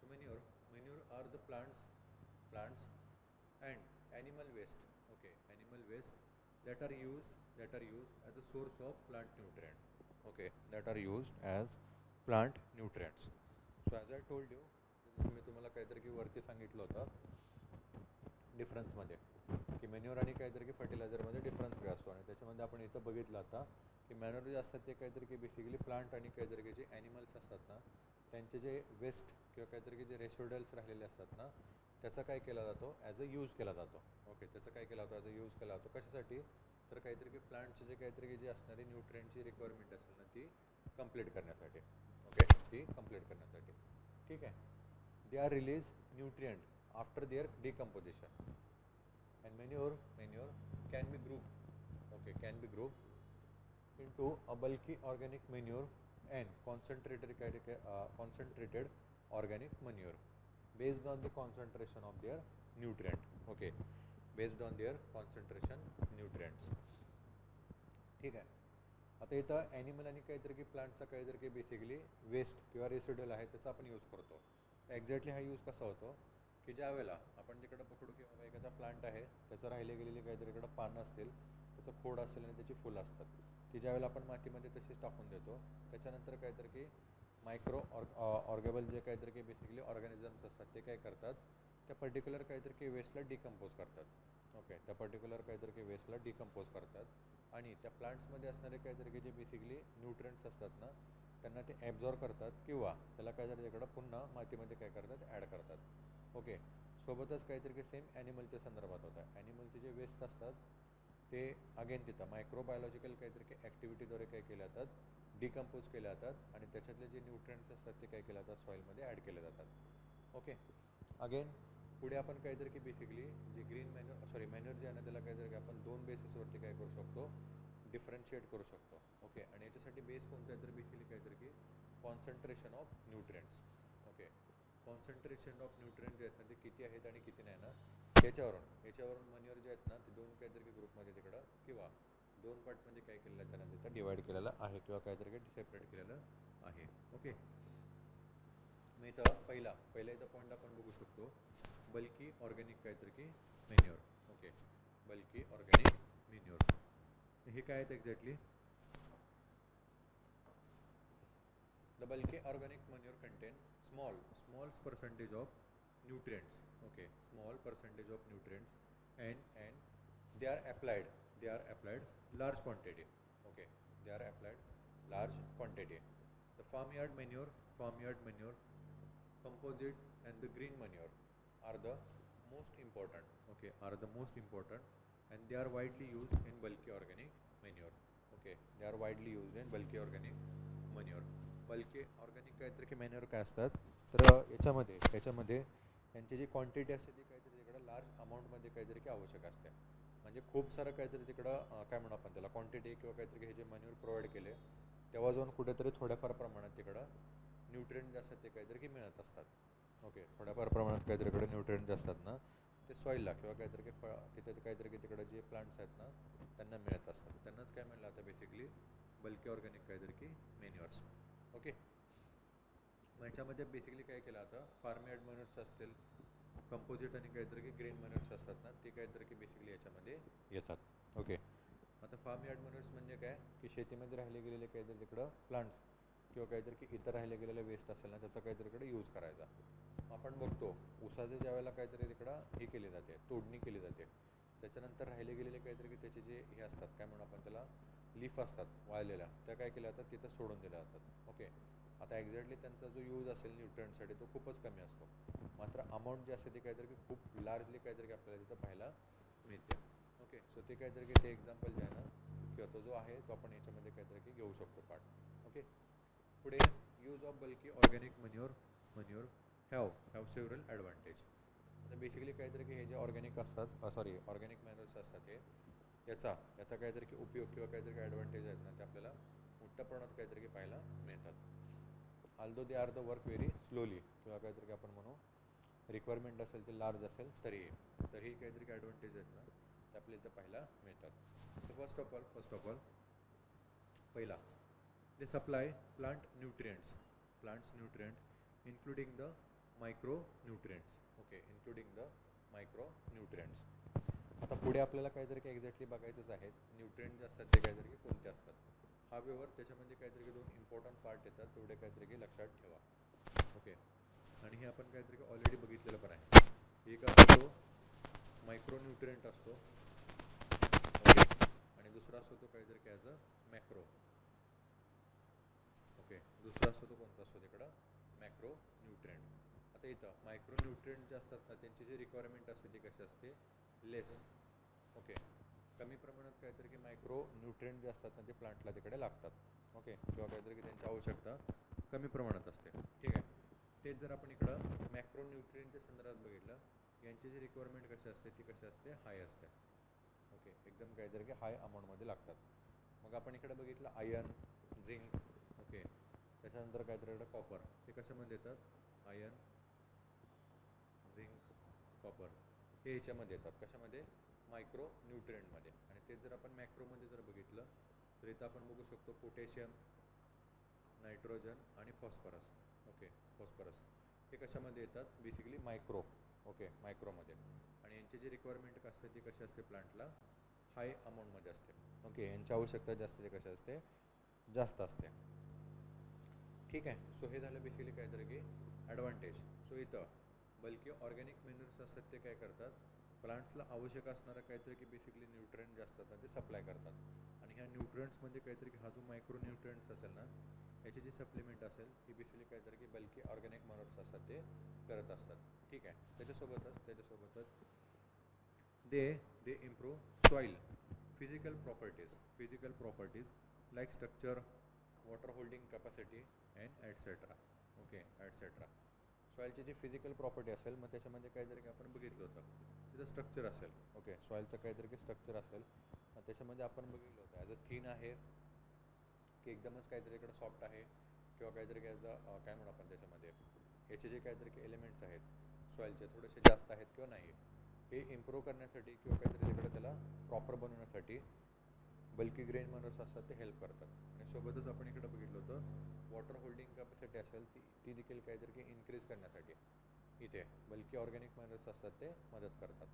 So manure are the plants and animal waste. Okay, animal waste that are used as a source of plant nutrient. Okay, that are used as plant nutrients. So as I told you, जसं मी तुम्हाला काहीतरी की वरती सांगितलं होतं डिफरन्समध्ये की मॅन्युअर आणि काहीतरी की फर्टिलायझरमध्ये डिफरन्स काय असतो. आणि त्याच्यामध्ये आपण इथं बघितलं आता की मॅन्युअर जे असतात ते काहीतरी की बेसिकली प्लांट आणि काहीतरी की जे ॲनिमल्स असतात ना त्यांचे जे वेस्ट किंवा काहीतरी की जे रेसिड्युअल्स राहिलेले असतात ना त्याचा काय केला जातो ॲज अ यूज केला जातो. ओके, त्याचा काय केला जातो ॲज अ यूज केला जातो कशासाठी तर काहीतरी की प्लांटचे जे काहीतरी की जे असणारी न्यूट्रिएंटची रिक्वायरमेंट असेल ना ती कंप्लीट करण्यासाठी. ओके, ती कंप्लीट करण्यासाठी. ठीक आहे. They are release nutrient after their decomposition and manure can be group into a bulky organic manure and concentrated organic manure based on the concentration of their nutrient. Okay, based on their concentration nutrients. ठीक आहे. आता इथं ॲनिमल आणि काहीतरी की प्लांटचा काहीतरी की बेसिकली वेस्ट किंवा रेसिड्युअल आहे त्याचा आपण यूज करतो. एक्झॅक्टली हा यूज कसा होतो की ज्या वेळेला आपण तिकडं पकडू की बाबा एखादा प्लांट आहे त्याचं राहिले गेलेली काहीतरी इकडं पानं असतील त्याचं खोड असेल आणि त्याची फुलं असतात ती ज्यावेळेला आपण मातीमध्ये तशीच टाकून देतो त्याच्यानंतर काहीतरी की मायक्रो ऑर्गेबल जे काहीतरी की बेसिकली ऑर्गॅनिझम्स असतात ते काय करतात त्या पर्टिक्युलर काहीतरी की वेस्टला डिकम्पोज करतात. ओके, त्या पर्टिक्युलर काहीतरी की वेस्टला डिकम्पोज करतात आणि त्या प्लांट्समध्ये असणारे काहीतरी की जे बेसिकली न्यूट्रिएंट्स असतात ना त्यांना ते ॲब्झॉर्ब करतात किंवा त्याला काय झालं तिकडं पुन्हा मातीमध्ये काय करतात ॲड करतात. ओके, सोबतच काहीतरी की सेम ॲनिमलच्या संदर्भात होतं. ॲनिमलचे जे वेस्ट असतात ते अगेन तिथं मायक्रोबायोलॉजिकल काहीतरी की ॲक्टिव्हिटीद्वारे काय केले जातात, डिकम्पोज केले जातात आणि त्याच्यातले जे न्यूट्रिएंट्स असतात ते काय केले जातात सॉईलमध्ये ॲड केले जातात. ओके, अगेन पुढे आपण काहीतरी की बेसिकली जे ग्रीन मॅन्युअर जे आहे ना त्याला काहीतरी की आपण दोन बेसिसवरती काय करू शकतो, डिफरन्शिएट करू शकतो. ओके, आणि याच्यासाठी बेस कोणतं आहे तर बेसिकली काहीतरी की concentration of nutrients. Okay, concentration of nutrient जे आहेत ना ते किती आहेत आणि किती नाही ना याच्यावरून मन्युअर जे आहेत ना ते दोन काहीतरी की ग्रुपमध्ये तिकडं किंवा दोन पार्टमध्ये काय केलेलं आहे त्यांना तिथं डिवाइड केलेलं आहे किंवा काहीतरी काही सेपरेट केलेलं आहे. ओके, मग इथं पहिला इथं पॉईंट आपण बघू शकतो, बल्की ऑर्गॅनिक काहीतरी की manure. Okay, bulky organic manure हे काय आहेत exactly. The bulky organic manure contain small percentage of nutrients. Okay, small percentage of nutrients, and they are applied large quantity. Okay, they are applied large quantity. The farmyard manure, composite and the green manure are the most important. Okay, are the most important, and they are widely used in bulky organic manure. Okay, they are widely used in bulky organic manure. Bulky organic काहीतरी की मॅन्युअर काय असतात तर याच्यामध्ये यांची जी क्वांटिटी असते ती काहीतरी तिकडं लार्ज अमाऊंटमध्ये काहीतरी की आवश्यक असते. म्हणजे खूप सारं काहीतरी तिकडं काय म्हणू आपण त्याला क्वांटिटी किंवा काहीतरी हे जे मॅन्युअर प्रोव्हाइड केले तेव्हा जाऊन कुठेतरी थोड्याफार प्रमाणात तिकडं न्यूट्रिएंट जे असतात ते काहीतरी की मिळत असतात. ओके, थोड्याफार प्रमाणात काहीतरी इकडे न्यूट्रिएंट जे असतात ना ते सॉईलला किंवा काहीतरी की तिथे काहीतरी की तिकडं जे प्लांट्स आहेत ना त्यांना मिळत असतात. त्यांनाच काय म्हणलं आता बेसिकली बल्की ऑर्गॅनिक काहीतरी की मॅन्युअर्स. ओके, मग याच्यामध्ये बेसिकली काय केलं आता फार्मयार्ड मॅन्युअर्स असतील, कंपोजिट आणि काहीतरी की ग्रीन मॅन्युअर्स असतात ना ते काहीतरी की बेसिकली याच्यामध्ये येतात. ओके, आता फार्मयार्ड मॅन्युअर्स म्हणजे काय की शेतीमध्ये राहिले गेलेले काहीतरी तिकडं प्लांट्स किंवा काहीतरी की इतर राहिले गेलेलं वेस्ट असेल ना त्याचा काहीतरी इकडे यूज करायचा. आपण बघतो ऊसाचे ज्या वेळेला काहीतरी तिकडं हे केली जाते, तोडणी केली जाते, त्याच्यानंतर राहिले गेलेले काहीतरी की त्याचे जे हे असतात काय म्हणून आपण त्याला लीफ असतात वाळलेल्या त्या काय केल्या जातात तिथं सोडून दिल्या जातात. ओके, आता एक्झॅक्टली त्यांचा जो यूज असेल न्यूट्रिएंटसाठी तो खूपच कमी असतो, मात्र अमाऊंट जी असते ती काहीतरी की खूप लार्जली काहीतरी की आपल्याला तिथं पाहायला मिळते. ओके, सो ते काहीतरी की ते एक्झाम्पल जे आहे ना किंवा तो जो आहे तो आपण याच्यामध्ये काहीतरी की घेऊ शकतो पार्ट. ओके, पुढे use of bulky organic manure have several advantage. आता बेसिकली काहीतरी की हे जे ऑर्गॅनिक ऑर्गॅनिक मॅन्युअर्स असतात हे याचा काहीतरी की उपयोग किंवा काहीतरी की ॲडव्हान्टेज आहेत ना ते आपल्याला मोठ्या प्रमाणात काहीतरी की पाहायला मिळतात. Although they are the work very slowly किंवा काहीतरी की आपण म्हणू रिक्वायरमेंट असेल ते लार्ज असेल तरीही काहीतरी की ॲडव्हान्टेज आहेत ना ते आपल्याला इथं पाहायला मिळतात. तर फर्स्ट ऑफ ऑल पहिला they supply plants nutrient including the micronutrients. Okay, including the micronutrients. आता पुढे आपल्याला काहीतरी की एक्झॅक्टली बघायचंच आहे न्यूट्रिएंट जे असतात ते काहीतरी की कोणते असतात. हावेवर त्याच्यामध्ये काहीतरी की दोन इम्पॉर्टंट पार्ट येतात तेवढे काहीतरी की लक्षात ठेवा. ओके, आणि हे आपण काहीतरी की ऑलरेडी बघितलेलं पण आहे. एक असतो मायक्रोन्यूट्रिएंट असतो. ओके, आणि दुसरा असतो तो काहीतरी की ॲज अ मॅक्रो. ओके, दुसरा असतो तो कोणता असतो तिकडं मॅक्रो न्यूट्रिएंट. आता इथं मायक्रोन्यूट्रिएंट जे असतात ना त्यांची जी रिक्वायरमेंट असते ती कशी असते लेस. ओके, कमी प्रमाणात काहीतरी की मायक्रो न्यूट्रिएंट जे असतात ना ते प्लांटला तिकडे लागतात. ओके, किंवा काहीतरी की त्यांची आवश्यकता कमी प्रमाणात असते. ठीक आहे, तेच जर आपण इकडं मॅक्रो न्यूट्रिएंटच्या संदर्भात बघितलं यांची जी रिक्वायरमेंट कशी असते ती कशी असते हाय असते. ओके, एकदम काहीतरी की हाय अमाऊंटमध्ये लागतात. मग आपण इकडे बघितलं आयर्न, झिंक. ओके, त्याच्यानंतर काहीतरी इकडं कॉपर. हे कशामध्ये येतात आयर्न, झिंक, कॉपर हे ह्याच्यामध्ये येतात कशामध्ये मायक्रो न्यूट्रिएंटमध्ये. आणि तेच जर आपण मॅक्रोमध्ये जर बघितलं तर इथं आपण बघू शकतो पोटॅशियम, नायट्रोजन आणि फॉस्फरस. ओके, फॉस्फरस हे कशामध्ये येतात बेसिकली मायक्रो. ओके, मायक्रोमध्ये. आणि यांची जी रिक्वायरमेंट असते ती कशी असते प्लांटला हाय अमाऊंटमध्ये असते. ओके, यांची आवश्यकता जास्त कशी असते जास्त असते. ठीक आहे, सो हे झालं बेसिकली काहीतरी की ॲडव्हान्टेज. सो इथं बल्कि ऑर्गॅनिक मॅन्युअर्स असतात ते काय करतात प्लांट्सला आवश्यक असणारं काहीतरी की बेसिकली न्यूट्रिएंट जे असतात ना ते सप्लाय करतात. आणि ह्या न्यूट्रिएंट्समध्ये काहीतरी हा जो मायक्रो न्यूट्रिएंट्स असेल ना याची जी सप्लिमेंट असेल ही बेसिकली काहीतरी की बल्की ऑर्गॅनिक मॅनर्स असतात ते करत असतात. ठीक आहे. त्याच्यासोबतच they improve soil physical properties like structure, water holding capacity and etcetera. Okay, etcetera. सॉईलची जी फिजिकल प्रॉपर्टी असेल मग त्याच्यामध्ये काहीतरी आपण बघितलं होतं तिथं स्ट्रक्चर असेल. ओके, सॉईलचं काहीतरी स्ट्रक्चर असेल मग त्याच्यामध्ये आपण बघितलं होतं ॲज अ थिन आहे की एकदमच काहीतरी इकडं सॉफ्ट आहे किंवा काहीतरी ॲज अ काय म्हणू आपण त्याच्यामध्ये याचे जे काहीतरी एलिमेंट्स आहेत सॉईलचे थोडेसे जास्त आहेत किंवा नाही, हे इम्प्रूव्ह करण्यासाठी किंवा काहीतरी तिकडं त्याला प्रॉपर बनवण्यासाठी बल्की ग्रेन मॅनर्स असतात ते हेल्प करतात. आणि सोबतच आपण इकडे बघितलं होतं वॉटर होल्डिंग कॅपॅसिटी असेल ती देखील काहीतरी इन्क्रीज करण्यासाठी इथे बल्की ऑर्गॅनिक मॅनर्स असतात ते मदत करतात.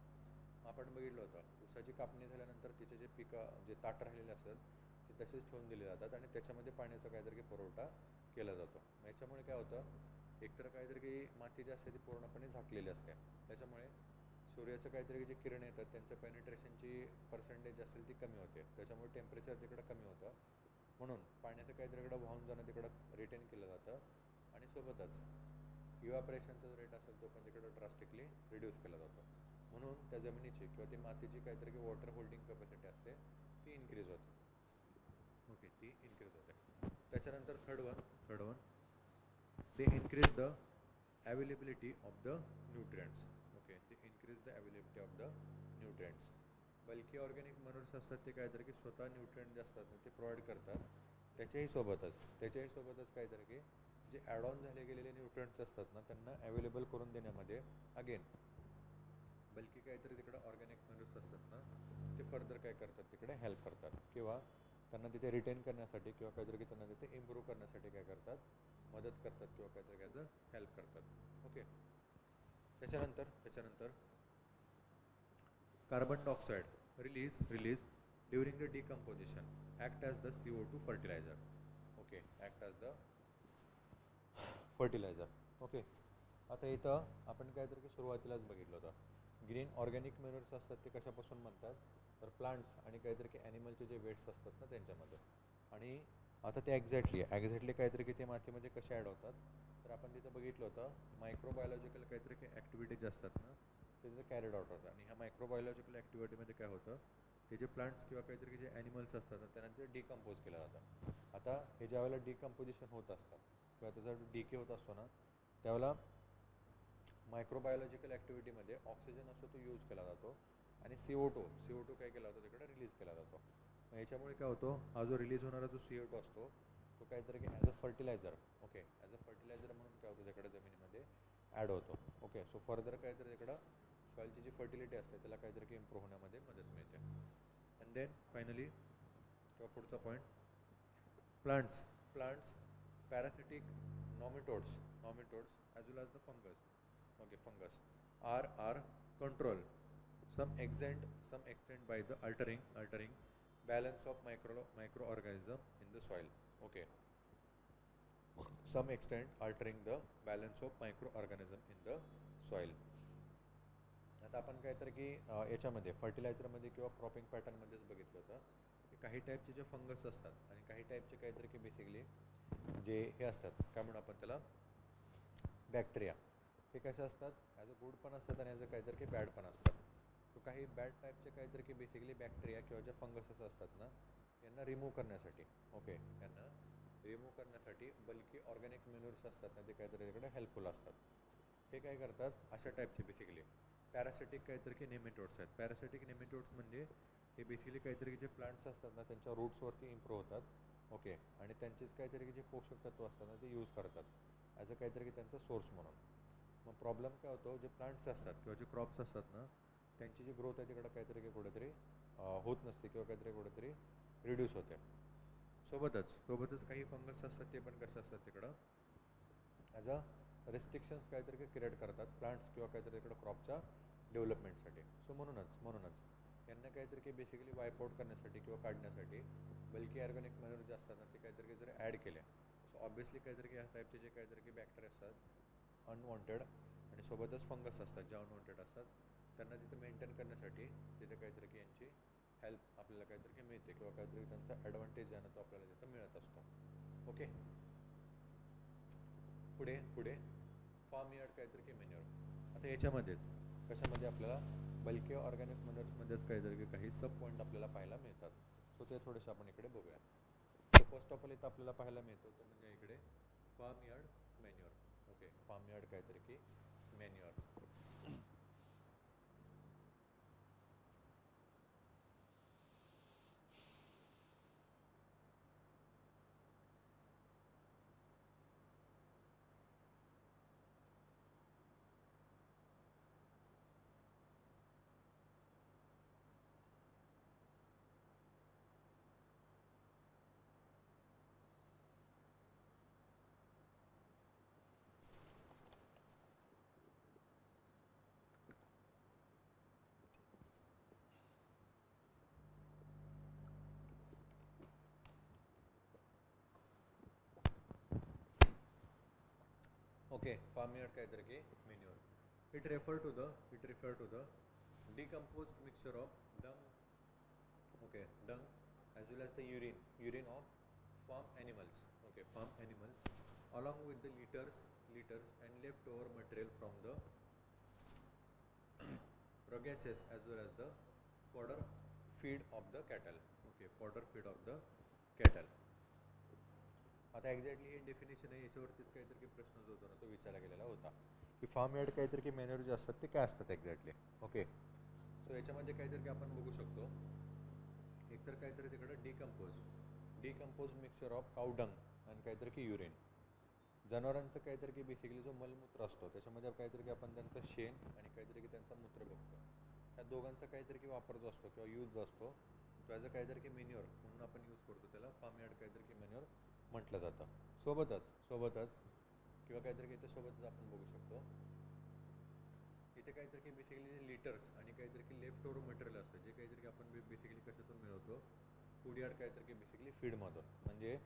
आपण बघितलं होतं ऊसाची कापणी झाल्यानंतर तिचे जे पिकं जे ताट राहिलेले असतात ते तसेच ठेवून दिले जातात आणि त्याच्यामध्ये पाण्याचा काहीतरी पुरवठा केला जातो. याच्यामुळे काय होतं एकतर काहीतरी की माती जी असते ती पूर्णपणे झाकलेली असते, त्याच्यामुळे सूर्याचं काहीतरी जे किरण येतात त्यांचं पेनिट्रेशनची पर्सेंटेज असेल ती कमी होते, त्याच्यामुळे टेम्परेचर तिकडं कमी होतं, म्हणून पाण्याचं काहीतरी इकडं वाहून जाणं तिकडं रिटेन केलं जातं आणि सोबतच इव्हॅपरेशनचा जो रेट असेल तो पण तिकडं ड्रास्टिकली रिड्यूस केला जातो, म्हणून त्या जमिनीची किंवा ती मातीची काहीतरी की वॉटर होल्डिंग कॅपॅसिटी असते ती इन्क्रीज होते. ओके, ती इन्क्रीज होते. त्याच्यानंतर third one they increase the availability of the nutrients. Okay, they increase the availability of the nutrients. Bulky organic manners असतात ते काहीतरी की स्वतः न्यूट्रिएंट जे असतात ते प्रोव्हाइड करतात. त्याच्याही सोबतच काहीतरी की जे ॲड ऑन झाले गेलेले न्यूट्रिएंट्स असतात ना त्यांना अवेलेबल करून देण्यामध्ये अगेन बल्की काहीतरी तिकडे ऑर्गॅनिक मॅनर्स असतात ना ते फर्दर काय करतात तिकडे हेल्प करतात किंवा त्यांना तिथे रिटेन करण्यासाठी किंवा काहीतरी की त्यांना तिथे इम्प्रूव्ह करण्यासाठी काय करतात मदत करतात किंवा काहीतरी त्याचं हेल्प करतात. ओके, त्याच्यानंतर carbon dioxide release during the decomposition act as the CO2 fertilizer. Okay, act as the fertilizer. Okay, आता इथं आपण काहीतरी की सुरुवातीलाच बघितलं होतं ग्रीन ऑर्गॅनिक मॅन्युअर्स असतात ते कशापासून बनतात तर प्लांट्स आणि काहीतरी की ॲनिमलचे जे वेट्स असतात ना त्यांच्यामध्ये. आणि आता ते एक्झॅक्टली काहीतरी की ते मातीमध्ये कसे ॲड होतात तर आपण तिथं बघितलं होतं मायक्रोबायोलॉजिकल काहीतरी की ॲक्टिव्हिटीज असतात ना ते तिथे कॅरीड आउट होतात आणि ह्या मायक्रोबायोलॉजिकल ॲक्टिव्हिटीमध्ये काय होतं ते जे प्लांट्स किंवा काहीतरी की जे ॲनिमल्स असतात त्यांना ते डिकम्पोज केलं जातं. आता हे ज्यावेळेला डिकम्पोजिशन होत असतं किंवा त्याचा डीके होत असतो ना त्यावेळेला मायक्रोबायोलॉजिकल ॲक्टिव्हिटीमध्ये ऑक्सिजन असतो तो यूज केला जातो आणि CO2 काय केला जातो तिकडे रिलीज केला जातो. मग याच्यामुळे काय होतो हा जो रिलीज होणारा जो CO2 असतो तो काहीतरी की as a fertilizer. Okay, as a fertilizer म्हणून काय होतं तिकडे जमिनीमध्ये ॲड होतो. ओके, सो फर्दर काहीतरी तिकडं सॉईलची जी फर्टिलिटी असते त्याला काहीतरी की इम्प्रूव्ह होण्यामध्ये मदत मिळते. अँड देन फायनली किंवा पुढचा point plants parasitic nematodes as well as the fungus are controlled some extent by the altering balance of microorganism in the soil. Okay, some extent altering the balance of microorganism in the soil. आता आपण काहीतरी की याच्यामध्ये फर्टिलायझरमध्ये किंवा क्रॉपिंग पॅटर्नमध्येच बघितलं होतं की काही टाईपचे जे फंगस असतात आणि काही टाईपचे काहीतरी की बेसिकली जे हे असतात काय म्हणू आपण त्याला बॅक्टेरिया, हे कसे असतात ॲज अ गुड पण असतात आणि ॲज अ काहीतरी की बॅड पण असतात. तो काही बॅड टाईपचे काहीतरी की बेसिकली बॅक्टेरिया किंवा ज्या फंगसेस असतात ना यांना रिमूव्ह करण्यासाठी बल्की ऑर्गॅनिक मॅन्युअर्स असतात ना ते काहीतरी तिकडे हेल्पफुल असतात. हे काय करतात अशा टाईपचे बेसिकली पॅरासिटिक काहीतरी की नेमेटोड्स आहेत. पॅरासिटिक नेमेटोड्स म्हणजे हे बेसिकली काहीतरी जे प्लांट्स असतात ना त्यांच्या रूट्सवरती इम्प्रूव्ह होतात. ओके, आणि त्यांचेच काहीतरी जे पोषक तत्व असतात ना ते यूज करतात ॲज अ काहीतरी की त्यांचा सोर्स म्हणून. मग प्रॉब्लेम काय होतो जे प्लांट्स असतात किंवा जे क्रॉप्स असतात ना त्यांची जी ग्रोथ आहे तिकडं काहीतरी की कुठेतरी होत नसते किंवा काहीतरी कुठेतरी रिड्यूस होते. सोबतच काही फंगस असतात ते पण कसे असतात तिकडं ॲज अ रेस्ट्रिक्शन्स काहीतरी की क्रिएट करतात प्लांट्स किंवा काहीतरी इकडं क्रॉपच्या डेव्हलपमेंटसाठी. सो म्हणूनच यांना काहीतरी की बेसिकली वाईप आउट करण्यासाठी किंवा काढण्यासाठी बल्की ऑर्गॅनिक मॅन्युअर जे असतात ना ते काहीतरी जर ॲड केले सो ऑब्वियसली काहीतरी की ह्या टाईपचे जे काहीतरी की बॅक्टेरिया असतात अनवॉन्टेड आणि सोबतच फंगस असतात जे अनवॉन्टेड असतात त्यांना तिथे मेंटेन करण्यासाठी तिथे काहीतरी की यांची हेल्प आपल्याला काहीतरी की मिळते किंवा काहीतरी त्यांचा ॲडव्हान्टेज आहे ना तो आपल्याला तिथं मिळत असतो. ओके, पुढे पुढे फार्म यार्ड काहीतरी की मॅन्युअर. आता याच्यामध्येच कशामध्ये आपल्याला बल्की ऑर्गॅनिक मॅन्युअर्समध्येच काहीतरी काही सब पॉईंट आपल्याला पाहायला मिळतात. सो ते थोडेसे आपण इकडे बघूया. तर फर्स्ट ऑफ ऑल इथं आपल्याला पाहायला मिळतो तो म्हणजे इकडे farm yard manure. Okay, farm yard काहीतरी की manure. Okay, farmyard kaitari ki manure. It refer to the decomposed mixture of dung, okay, dung as well as the urine of farm animals. Okay, farm animals along with the litters and leftover material from the rugoses as well as the fodder feed of the cattle. Okay, fodder feed of the cattle. आता एक्झॅक्टली हे डेफिनेशन आहे, याच्यावरतीच काहीतरी की प्रश्न जो होता ना तो विचारला गेलेला होता की फार्म यार्ड काहीतरी की मॅन्युअर जे असतात ते काय असतात एक्झॅक्टली. ओके, सो याच्यामध्ये काहीतरी की आपण बघू शकतो एकतर काहीतरी तिकडं डिकम्पोज मिक्सचर ऑफ काउडंग आणि काहीतरी की युरिन. जनावरांचं काहीतरी की बेसिकली जो मलमूत्र असतो त्याच्यामध्ये काहीतरी की आपण त्यांचं शेण आणि काहीतरी की त्यांचा मूत्र बघतो. त्या दोघांचा काहीतरी की वापर जो असतो किंवा यूज जो असतो तो ॲज अ काहीतरी की मॅन्युअर म्हणून आपण यूज करतो, त्याला फार्म यार्ड काहीतरी की मॅन्युअर म्हटलं जातं. सोबतच किंवा काहीतरी इथे सोबतच आपण बघू शकतो इथे काहीतरी की बेसिकली जे लिटर्स आणि काहीतरी की लेफ्ट ओव्हर मटेरियल असतं जे काहीतरी की आपण बेसिकली कशातून मिळवतो, फूड यार्ड काहीतरी की बेसिकली फीडमधून. म्हणजे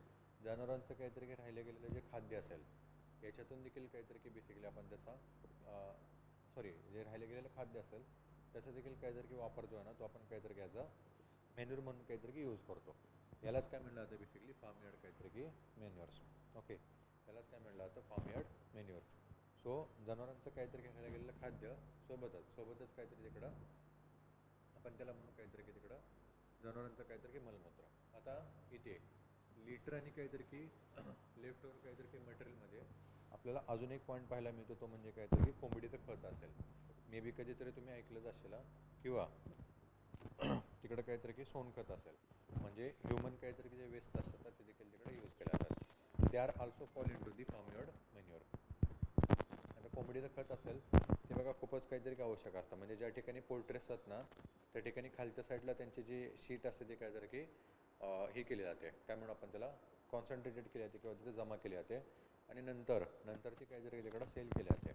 जनावरांचं काहीतरी की राहिले गेलेलं जे खाद्य असेल याच्यातून देखील काहीतरी की बेसिकली आपण त्याचा जे राहिले गेलेलं खाद्य असेल त्याचा देखील काहीतरी की वापर जो आहे ना तो आपण काहीतरी की ॲज अ मॅन्युअर म्हणून काहीतरी की यूज करतो. यालाच काय म्हणलं जातं बेसिकली फार्म यार्ड काहीतरी की मॅन्युअर्स. ओके, यालाच काय म्हणलं जातं फार्म यार्ड मॅन्युअर. सो जनावरांचं काहीतरी घ्यायला गेलेलं खाद्य सोबतच काहीतरी तिकडं आपण त्याला म्हणून काहीतरी की तिकडं जनावरांचं काहीतरी की मलमूत्र. आता इथे लिटर आणि काहीतरी की लेफ्ट ओव्हर काहीतरी की मटेरियलमध्ये आपल्याला अजून एक पॉईंट पाहायला मिळतो तो म्हणजे काहीतरी की कोंबडीचं खत असेल. मे बी कधीतरी तुम्ही ऐकलंच असेल किंवा तिकडं काहीतरी की सोनखत असेल. म्हणजे ह्युमन काहीतरी की जे वेस्ट असतात ते देखील तिकडे यूज केले जातात. They are also fall into the farm yard manure. आता कोंबडीचं खत असेल ते बघा खूपच काहीतरी की आवश्यक असतं. म्हणजे ज्या ठिकाणी पोल्ट्री असतात ना त्या ठिकाणी खालच्या साईडला त्यांची जी शीट असते ती काहीतरी की ही केली जाते, काय म्हणून आपण त्याला कॉन्सन्ट्रेटेड केली जाते किंवा तिथे जमा केली जाते आणि नंतर ती काहीतरी तिकडं सेल केली जाते.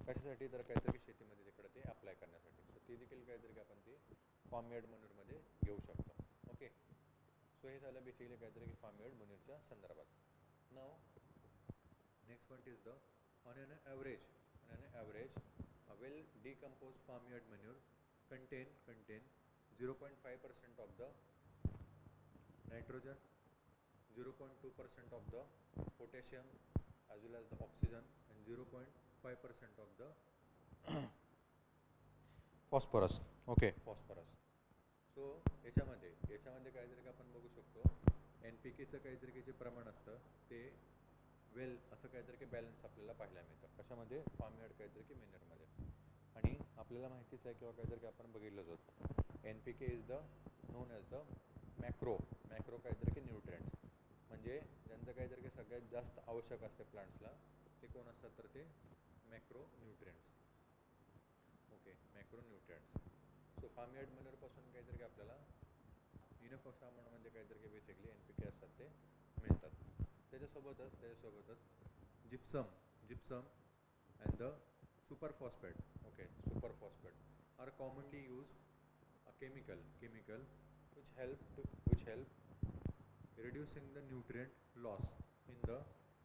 कशासाठी, तर काहीतरी शेतीमध्ये तिकडे ते अप्लाय करण्यासाठी. सो ती देखील काहीतरी की आपण ती फार्म यार्ड मॅन्युअरमध्ये घेऊ शकतो. ओके, सो हे झालं बेसिकली काहीतरी की फार्म यार्ड मॅन्युअरच्या संदर्भात. Now next point is the on an average a well decomposed farmyard manure contain 0.5% of the nitrogen, 0.2% of the potassium as well as the oxygen and 0.5% of the phosphorus. Okay, phosphorus. So याच्यामध्ये काहीतरी की आपण बघू शकतो NPKचं काहीतरी की जे प्रमाण असतं ते वेल असं काहीतरी की बॅलन्स आपल्याला पाहायला मिळतं. कशामध्ये, फार्म यार्ड काहीतरी की मॅन्युअरमध्ये. आणि आपल्याला माहितीच आहे किंवा काहीतरी की आपण बघितलंच होतं NPK is the non as the macro काहीतरी की न्यूट्रिएंट्स. म्हणजे ज्यांचं काहीतरी की सगळ्यात जास्त आवश्यक असते प्लांट्सला ते कोण असतात, तर ते macro nutrients. Okay, macro nutrients. So farm yard मॅन्युअरपासून काहीतरी की आपल्याला इनफ अमाऊंट म्हणजे काहीतरी की बेसिकली NPK असतात ते मिळतात. त्याच्यासोबतच gypsum and the superphosphate. Okay, superphosphate are commonly used a chemical which help reducing the nutrient loss in the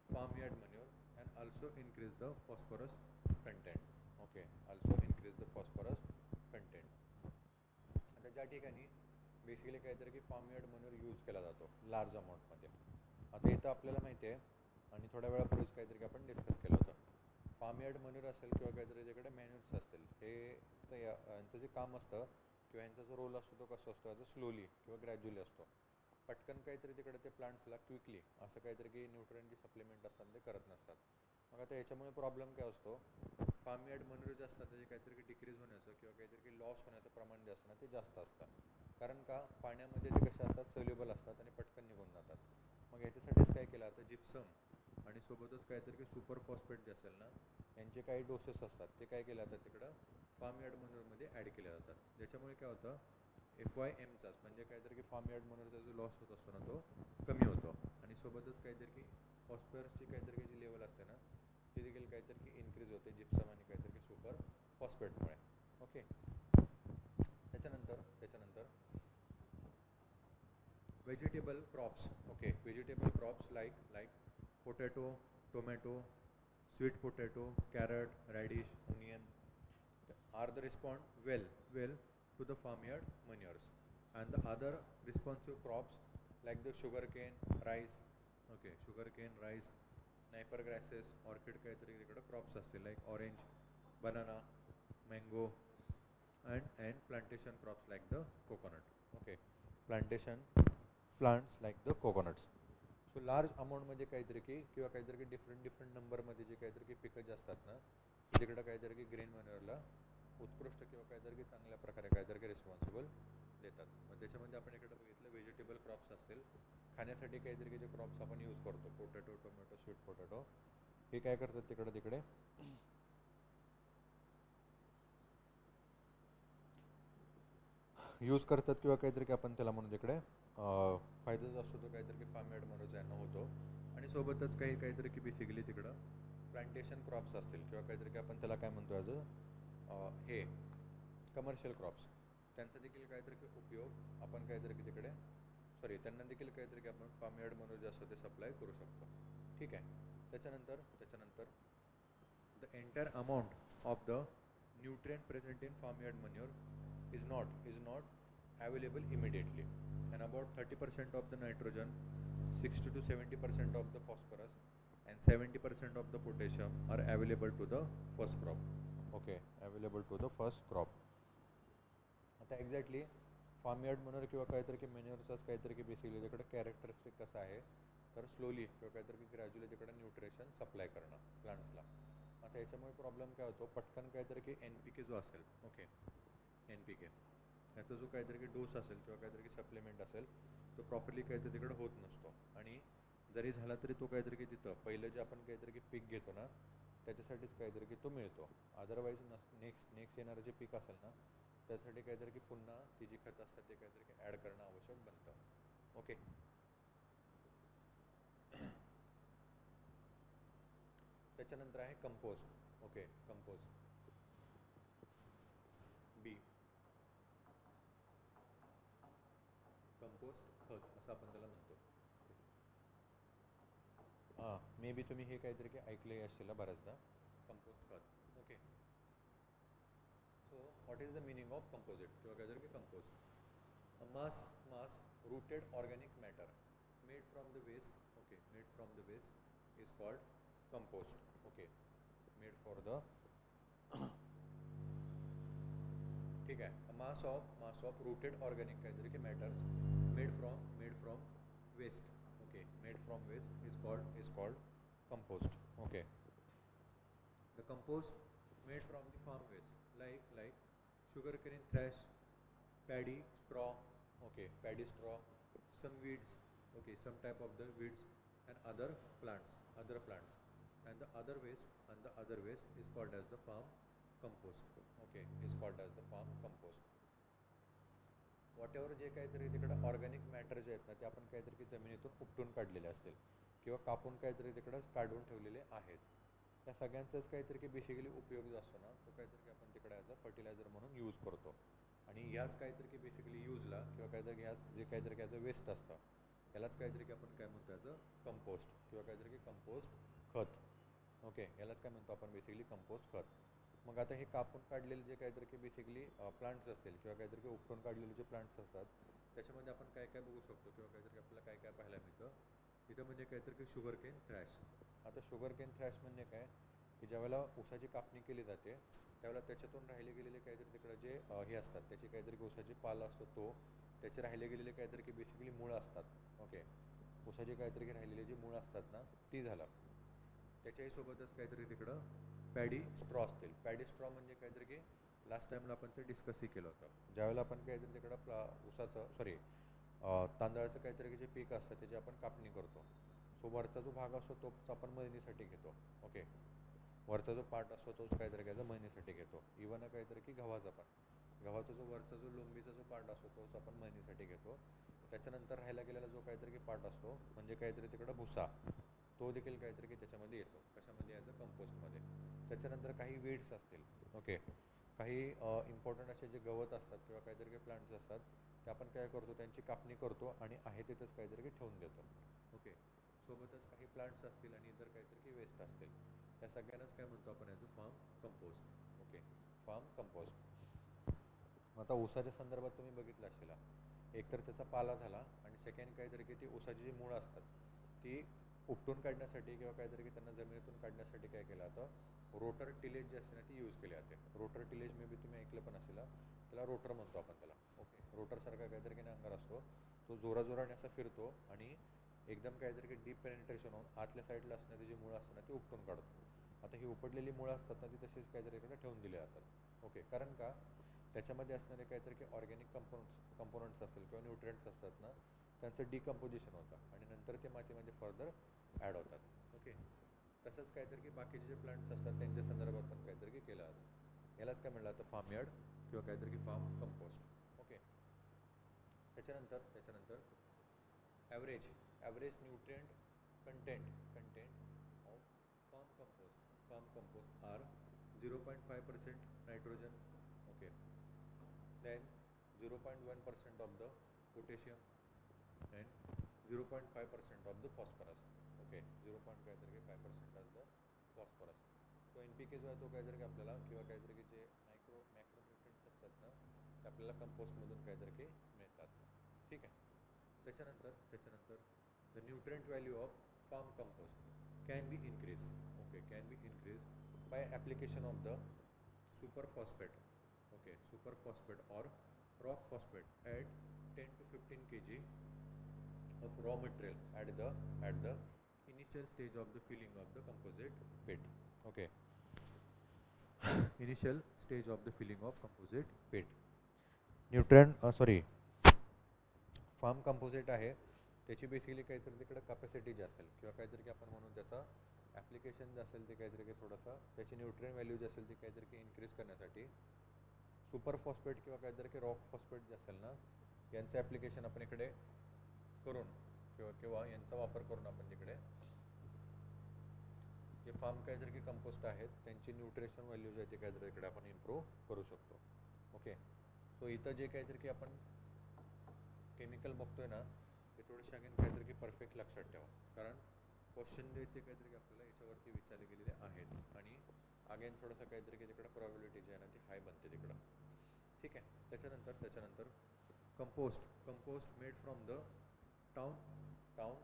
farmyard manure and also increase the phosphorus content. Okay, also increase the phosphorus content. आता ज्या ठिकाणी बेसिकली काहीतरी की फार्म यार्ड मॅन्युअर यूज केला जातो लार्ज अमाऊंटमध्ये. आता इथं आपल्याला माहिती आहे आणि थोड्या वेळापूर्वीच काहीतरी आपण डिस्कस केलं होतं. फार्म यार्ड मनूर असेल किंवा काहीतरी त्याच्याकडे मॅन्युअर्स असतील, यांचं जे काम असतं किंवा यांचा जो रोल असतो तो कसं असतो, याचा स्लोली किंवा ग्रॅज्युअली असतो. पटकन काहीतरी तिकडे ते प्लांट्सला क्विकली असं काहीतरी की न्यूट्रिएंट सप्लिमेंट असतात ते करत नसतात. मग आता याच्यामुळे प्रॉब्लेम काय असतो, फार्म यार्ड मनूर जे असतात त्याचे काहीतरी डिक्रीज होण्याचं किंवा काहीतरी लॉस होण्याचं प्रमाण जे असतं ना ते जास्त असतं. कारण का, पाण्यामध्ये ते कसे असतात, सोल्युबल असतात आणि पटकन निघून जातात. मग याच्यासाठीच काय केलं आता, जिप्सम आणि सोबतच काहीतरी की सुपर फॉस्फेट जे असेल ना, यांचे काही डोसेस असतात ते काय केले जातात तिकडं फार्म यार्ड मनूरमध्ये ॲड केले जातात. ज्याच्यामुळे काय होतं, FYMचाच म्हणजे काहीतरी की फार्म यार्ड मनूरचा जो लॉस होत असतो ना तो कमी होतो. आणि सोबतच काहीतरी की फॉस्फरसची काहीतरी जी लेवल असते ना ती देखील काहीतरी की इन्क्रीज होते जिप्सम आणि काहीतरी की सुपर फॉस्फेटमुळे. ओके, त्याच्यानंतर vegetable crops. Okay, vegetable crops like potato, tomato, sweet potato, carrot, radish, onion are the respond well to the farmyard manures, and the other responsive crops like the sugarcane, rice. Okay, sugarcane, rice, napier grasses, orchid काहीतरी तिकडे क्रॉप्स असतील like orange, banana, mango and plantation crops like the coconut. Okay, plantation plants like the coconuts. So large अमाऊंटमध्ये काहीतरी की किंवा काहीतरी की डिफरंट नंबरमध्ये जे काहीतरी की पिकं जे असतात ना तिकडं काहीतरी की ग्रेन मॅन्युअरला उत्कृष्ट किंवा काहीतरी की चांगल्या प्रकारे काहीतरी की रिस्पॉन्सिबल देतात. मग त्याच्यामध्ये आपण इकडे बघितलं व्हेजिटेबल क्रॉप्स असतील, खाण्यासाठी काहीतरी की जे क्रॉप्स आपण यूज करतो, पोटॅटो, टोमॅटो, स्वीट पोटॅटो, हे काय करतात तिकडे यूज करतात किंवा काहीतरी की आपण त्याला म्हणून तिकडे फायदाच असतो तो काहीतरी की फार्म यार्ड मनूरचा यांना होतो. आणि सोबतच काहीतरी की बेसिकली तिकडं प्लांटेशन क्रॉप्स असतील किंवा काहीतरी की आपण त्याला काय म्हणतो ॲज हे कमर्शियल क्रॉप्स, त्यांचा देखील काहीतरी की उपयोग आपण काहीतरी की तिकडे त्यांना देखील काहीतरी की आपण फार्म यार्ड मनूर जे असतं ते सप्लाय करू शकतो. ठीक आहे. त्याच्यानंतर the entire amount of the nutrient present in farmyard manure is not available immediately, and about 30% of the nitrogen, 60 to 70% of the phosphorus, and 70% of the potassium are available to the first crop. Okay, available to the first crop. आता एक्झॅक्टली फार्मयार्ड मनूर किंवा काहीतरी की मॅन्युअरचाच काहीतरी की बेसिकली तिकडे कॅरेक्टरिस्टिक कसं आहे, तर स्लोली किंवा काहीतरी की ग्रॅज्युअली तिकडे न्यूट्रिशन सप्लाय करणं प्लांट्सला. आता याच्यामुळे प्रॉब्लेम काय होतो, पटकन काहीतरी की NPK जो असेल, ओके NPK याचा जो काहीतरी की डोस असेल किंवा काहीतरी की सप्लिमेंट असेल तो प्रॉपरली काहीतरी तिकडे होत नसतो. आणि जरी झाला तरी तो काहीतरी की तिथं पहिलं जे आपण काहीतरी की पीक घेतो ना त्याच्यासाठीच काहीतरी की तो मिळतो. अदरवाईज नेक्स्ट येणारं जे पीक असेल ना त्यासाठी काहीतरी की पुन्हा ती जी खतं असतात ते काहीतरी की ॲड करणं आवश्यक बनतं. ओके, त्याच्यानंतर आहे कंपोस्ट. ओके, कंपोस्ट बी कंपोस्ट खत असं आपण त्याला म्हणतो. मे बी तुम्ही हे काहीतरी की ऐकले असेल बऱ्याचदा, कंपोस्ट खत. Okay, so what is the meaning of composite किंवा काहीतरी की compost? mass rooted organic matter made from the waste. Okay, made from the waste is called compost. Okay, made for the ठीक आहे. mass of rooted organic काहीतरी की matters made from waste. Okay, made from waste is called compost. Okay, the compost made from the farm waste like sugarcane thrash, paddy straw. Okay, paddy straw, some weeds. Okay, some type of the weeds and other plants, and the other waste is called as the farm compost. Okay, is called as the farm compost. Whatever जे काहीतरी तिकडं ऑर्गॅनिक मॅटर जे आहेत ना ते आपण काहीतरी की जमिनीतून उपटून काढलेले असतील किंवा कापून काहीतरी तिकडं काढून ठेवलेले आहेत, त्या सगळ्यांचाच काहीतरी की बेसिकली उपयोग जो असतो ना तो काहीतरी की आपण तिकडे ॲज अ फर्टिलायझर म्हणून यूज करतो. आणि ह्याच काहीतरी की बेसिकली यूजला किंवा काहीतरी ह्याच जे काहीतरी ह्याचं वेस्ट असतं यालाच काहीतरी की आपण काय म्हणतो याचं कंपोस्ट किंवा काहीतरी की कंपोस्ट खत. ओके, यालाच काय म्हणतो आपण बेसिकली कंपोस्ट खत. मग आता हे कापून काढलेले जे काहीतरी की बेसिकली प्लांट्स असतील किंवा काहीतरी की उपटून काढलेले जे प्लांट्स असतात त्याच्यामध्ये आपण काय काय बघू शकतो किंवा काहीतरी आपल्याला काय काय पाहायला मिळतं तिथं, म्हणजे काहीतरी की शुगरकेन थ्रॅश. आता शुगर केन थ्रॅश म्हणजे काय की ज्यावेळेला ऊसाची कापणी केली जाते त्यावेळेला त्याच्यातून राहिले गेलेले काहीतरी तिकडं जे हे असतात त्याची काहीतरी ऊसाची पाल असतो तो त्याचे राहिले गेलेले काहीतरी की बेसिकली मुळं असतात ओके ऊसाची काहीतरी राहिलेली जी मुळं असतात ना ती झालं त्याच्याही सोबतच काहीतरी तिकडं पॅडी स्ट्रॉ असतील पॅडी स्ट्रॉ म्हणजे काहीतरी की लास्ट टाईमला आपण ते डिस्कसही केलं होतं ज्यावेळेला आपण काहीतरी तिकडं ऊसाचं सॉरी तांदळाचं काहीतरी की जे पीक असतं त्याची आपण कापणी करतो सो वरचा जो भाग असतो तोच आपण मळणीसाठी घेतो ओके वरचा जो पार्ट असतो तोच काहीतरी घ्यायचा मळणीसाठी घेतो इवन काहीतरी की गव्हाचा पण गव्हाचा जो वरचा जो लोंबीचा जो पार्ट असतो तोच आपण मळणीसाठी घेतो त्याच्यानंतर राहायला गेलेला जो काहीतरी की पार्ट असतो म्हणजे काहीतरी तिकडं भुसा तो देखील काहीतरी की त्याच्यामध्ये येतो कशामध्ये याचं कंपोस्टमध्ये त्याच्यानंतर काही वीड्स असतील ओके काही इम्पॉर्टंट असे जे गवत असतात किंवा काहीतरी काही प्लांट्स असतात ते आपण काय करतो त्यांची कापणी करतो आणि आहे तिथंच काहीतरी की ठेवून देतो ओके सोबतच काही प्लांट्स असतील आणि इतर काहीतरी की वेस्ट असतील या सगळ्यांनाच काय म्हणतो आपण याचं farm compost okay farm compost आता ऊसाच्या संदर्भात तुम्ही बघितलं असेल एकतर त्याचा पाला झाला आणि सेकंड काहीतरी की ती ऊसाची जी मुळं असतात ती उपटून काढण्यासाठी किंवा काहीतरी की त्यांना जमिनीतून काढण्यासाठी काय केलं जातं रोटर टिलेज जे असते ना ती यूज केली जाते रोटर टिलेज मे बी तुम्ही ऐकलं पण असेल त्याला रोटर म्हणतो आपण त्याला ओके रोटरसारखा काहीतरी की नांगर असतो तो जोराजोराने असा फिरतो आणि एकदम काहीतरी की डीप पेनिट्रेशन होऊन आतल्या साईडला असणारी जी मुळं असतात ना ती उपटून काढतो आता ही उपटलेली मुळं असतात ना ती तशीच काहीतरी इकडे ठेवून दिली जातात ओके कारण का त्याच्यामध्ये असणारे काहीतरी की ऑर्गॅनिक कंपोनंट्स असतील किंवा न्यूट्रिएंट्स असतात ना त्यांचं डिकम्पोजिशन होतं आणि नंतर ते मातीमध्ये फर्दर ॲड होतात ओके तसंच काहीतरी की बाकीचे जे प्लांट्स असतात त्यांच्या संदर्भात पण काहीतरी की केलं जातं यालाच काय म्हणलं जातं फार्म यार्ड किंवा काहीतरी की फार्म कंपोस्ट ओके त्याच्यानंतर average nutrient content of farm compost are 0.5% nitrogen okay then 0.1% of the potassium and 0.5% of the phosphorus okay 0.5% as the phosphorus so NPK जो आहे तो काहीतरी की आपल्याला किंवा काहीतरी की जे मॅक्रोन्युट्रिएंट्स असतात ना ते आपल्याला कंपोस्टमधून काहीतरी की मिळतात ठीक आहे त्याच्यानंतर the nutrient value of farm compost can be increase by application of the super phosphate okay super phosphate or rock phosphate add 10 to 15 kg of raw material at the initial stage of the filling of the composite pit okay initial stage of the filling of composite pit farm composite आहे त्याची बेसिकली काहीतरी तिकडे कॅपॅसिटी जी असेल किंवा काहीतरी की आपण म्हणून त्याचा ॲप्लिकेशन जे असेल ते काहीतरी की थोडंसं त्याची न्यूट्रिएंट व्हॅल्यू जी असेल ती काहीतरी की इन्क्रीज करण्यासाठी सुपर फॉस्फेट किंवा काहीतरी की रॉक फॉस्फेट जे असेल ना यांचं ॲप्लिकेशन आपण इकडे करून किंवा यांचा वापर करून आपण तिकडे जे फार्म काहीतरी की कंपोस्ट आहेत त्यांची न्यूट्रिशन व्हॅल्यू जी आहे ती काहीतरी इकडे आपण इम्प्रूव्ह करू शकतो ओके सो इथं जे काहीतरी की आपण केमिकल बघतोय ना ते थोडेसे अगेन काहीतरी की परफेक्ट लक्षात ठेवा कारण क्वेश्चन जे ते काहीतरी की आपल्याला याच्यावरती विचारले गेलेले आहेत आणि अगेन थोडंसं काहीतरी की तिकडे प्रॉबिलिटी जी आहे ना ती हाय बनते तिकडं ठीक आहे त्याच्यानंतर compost made from the town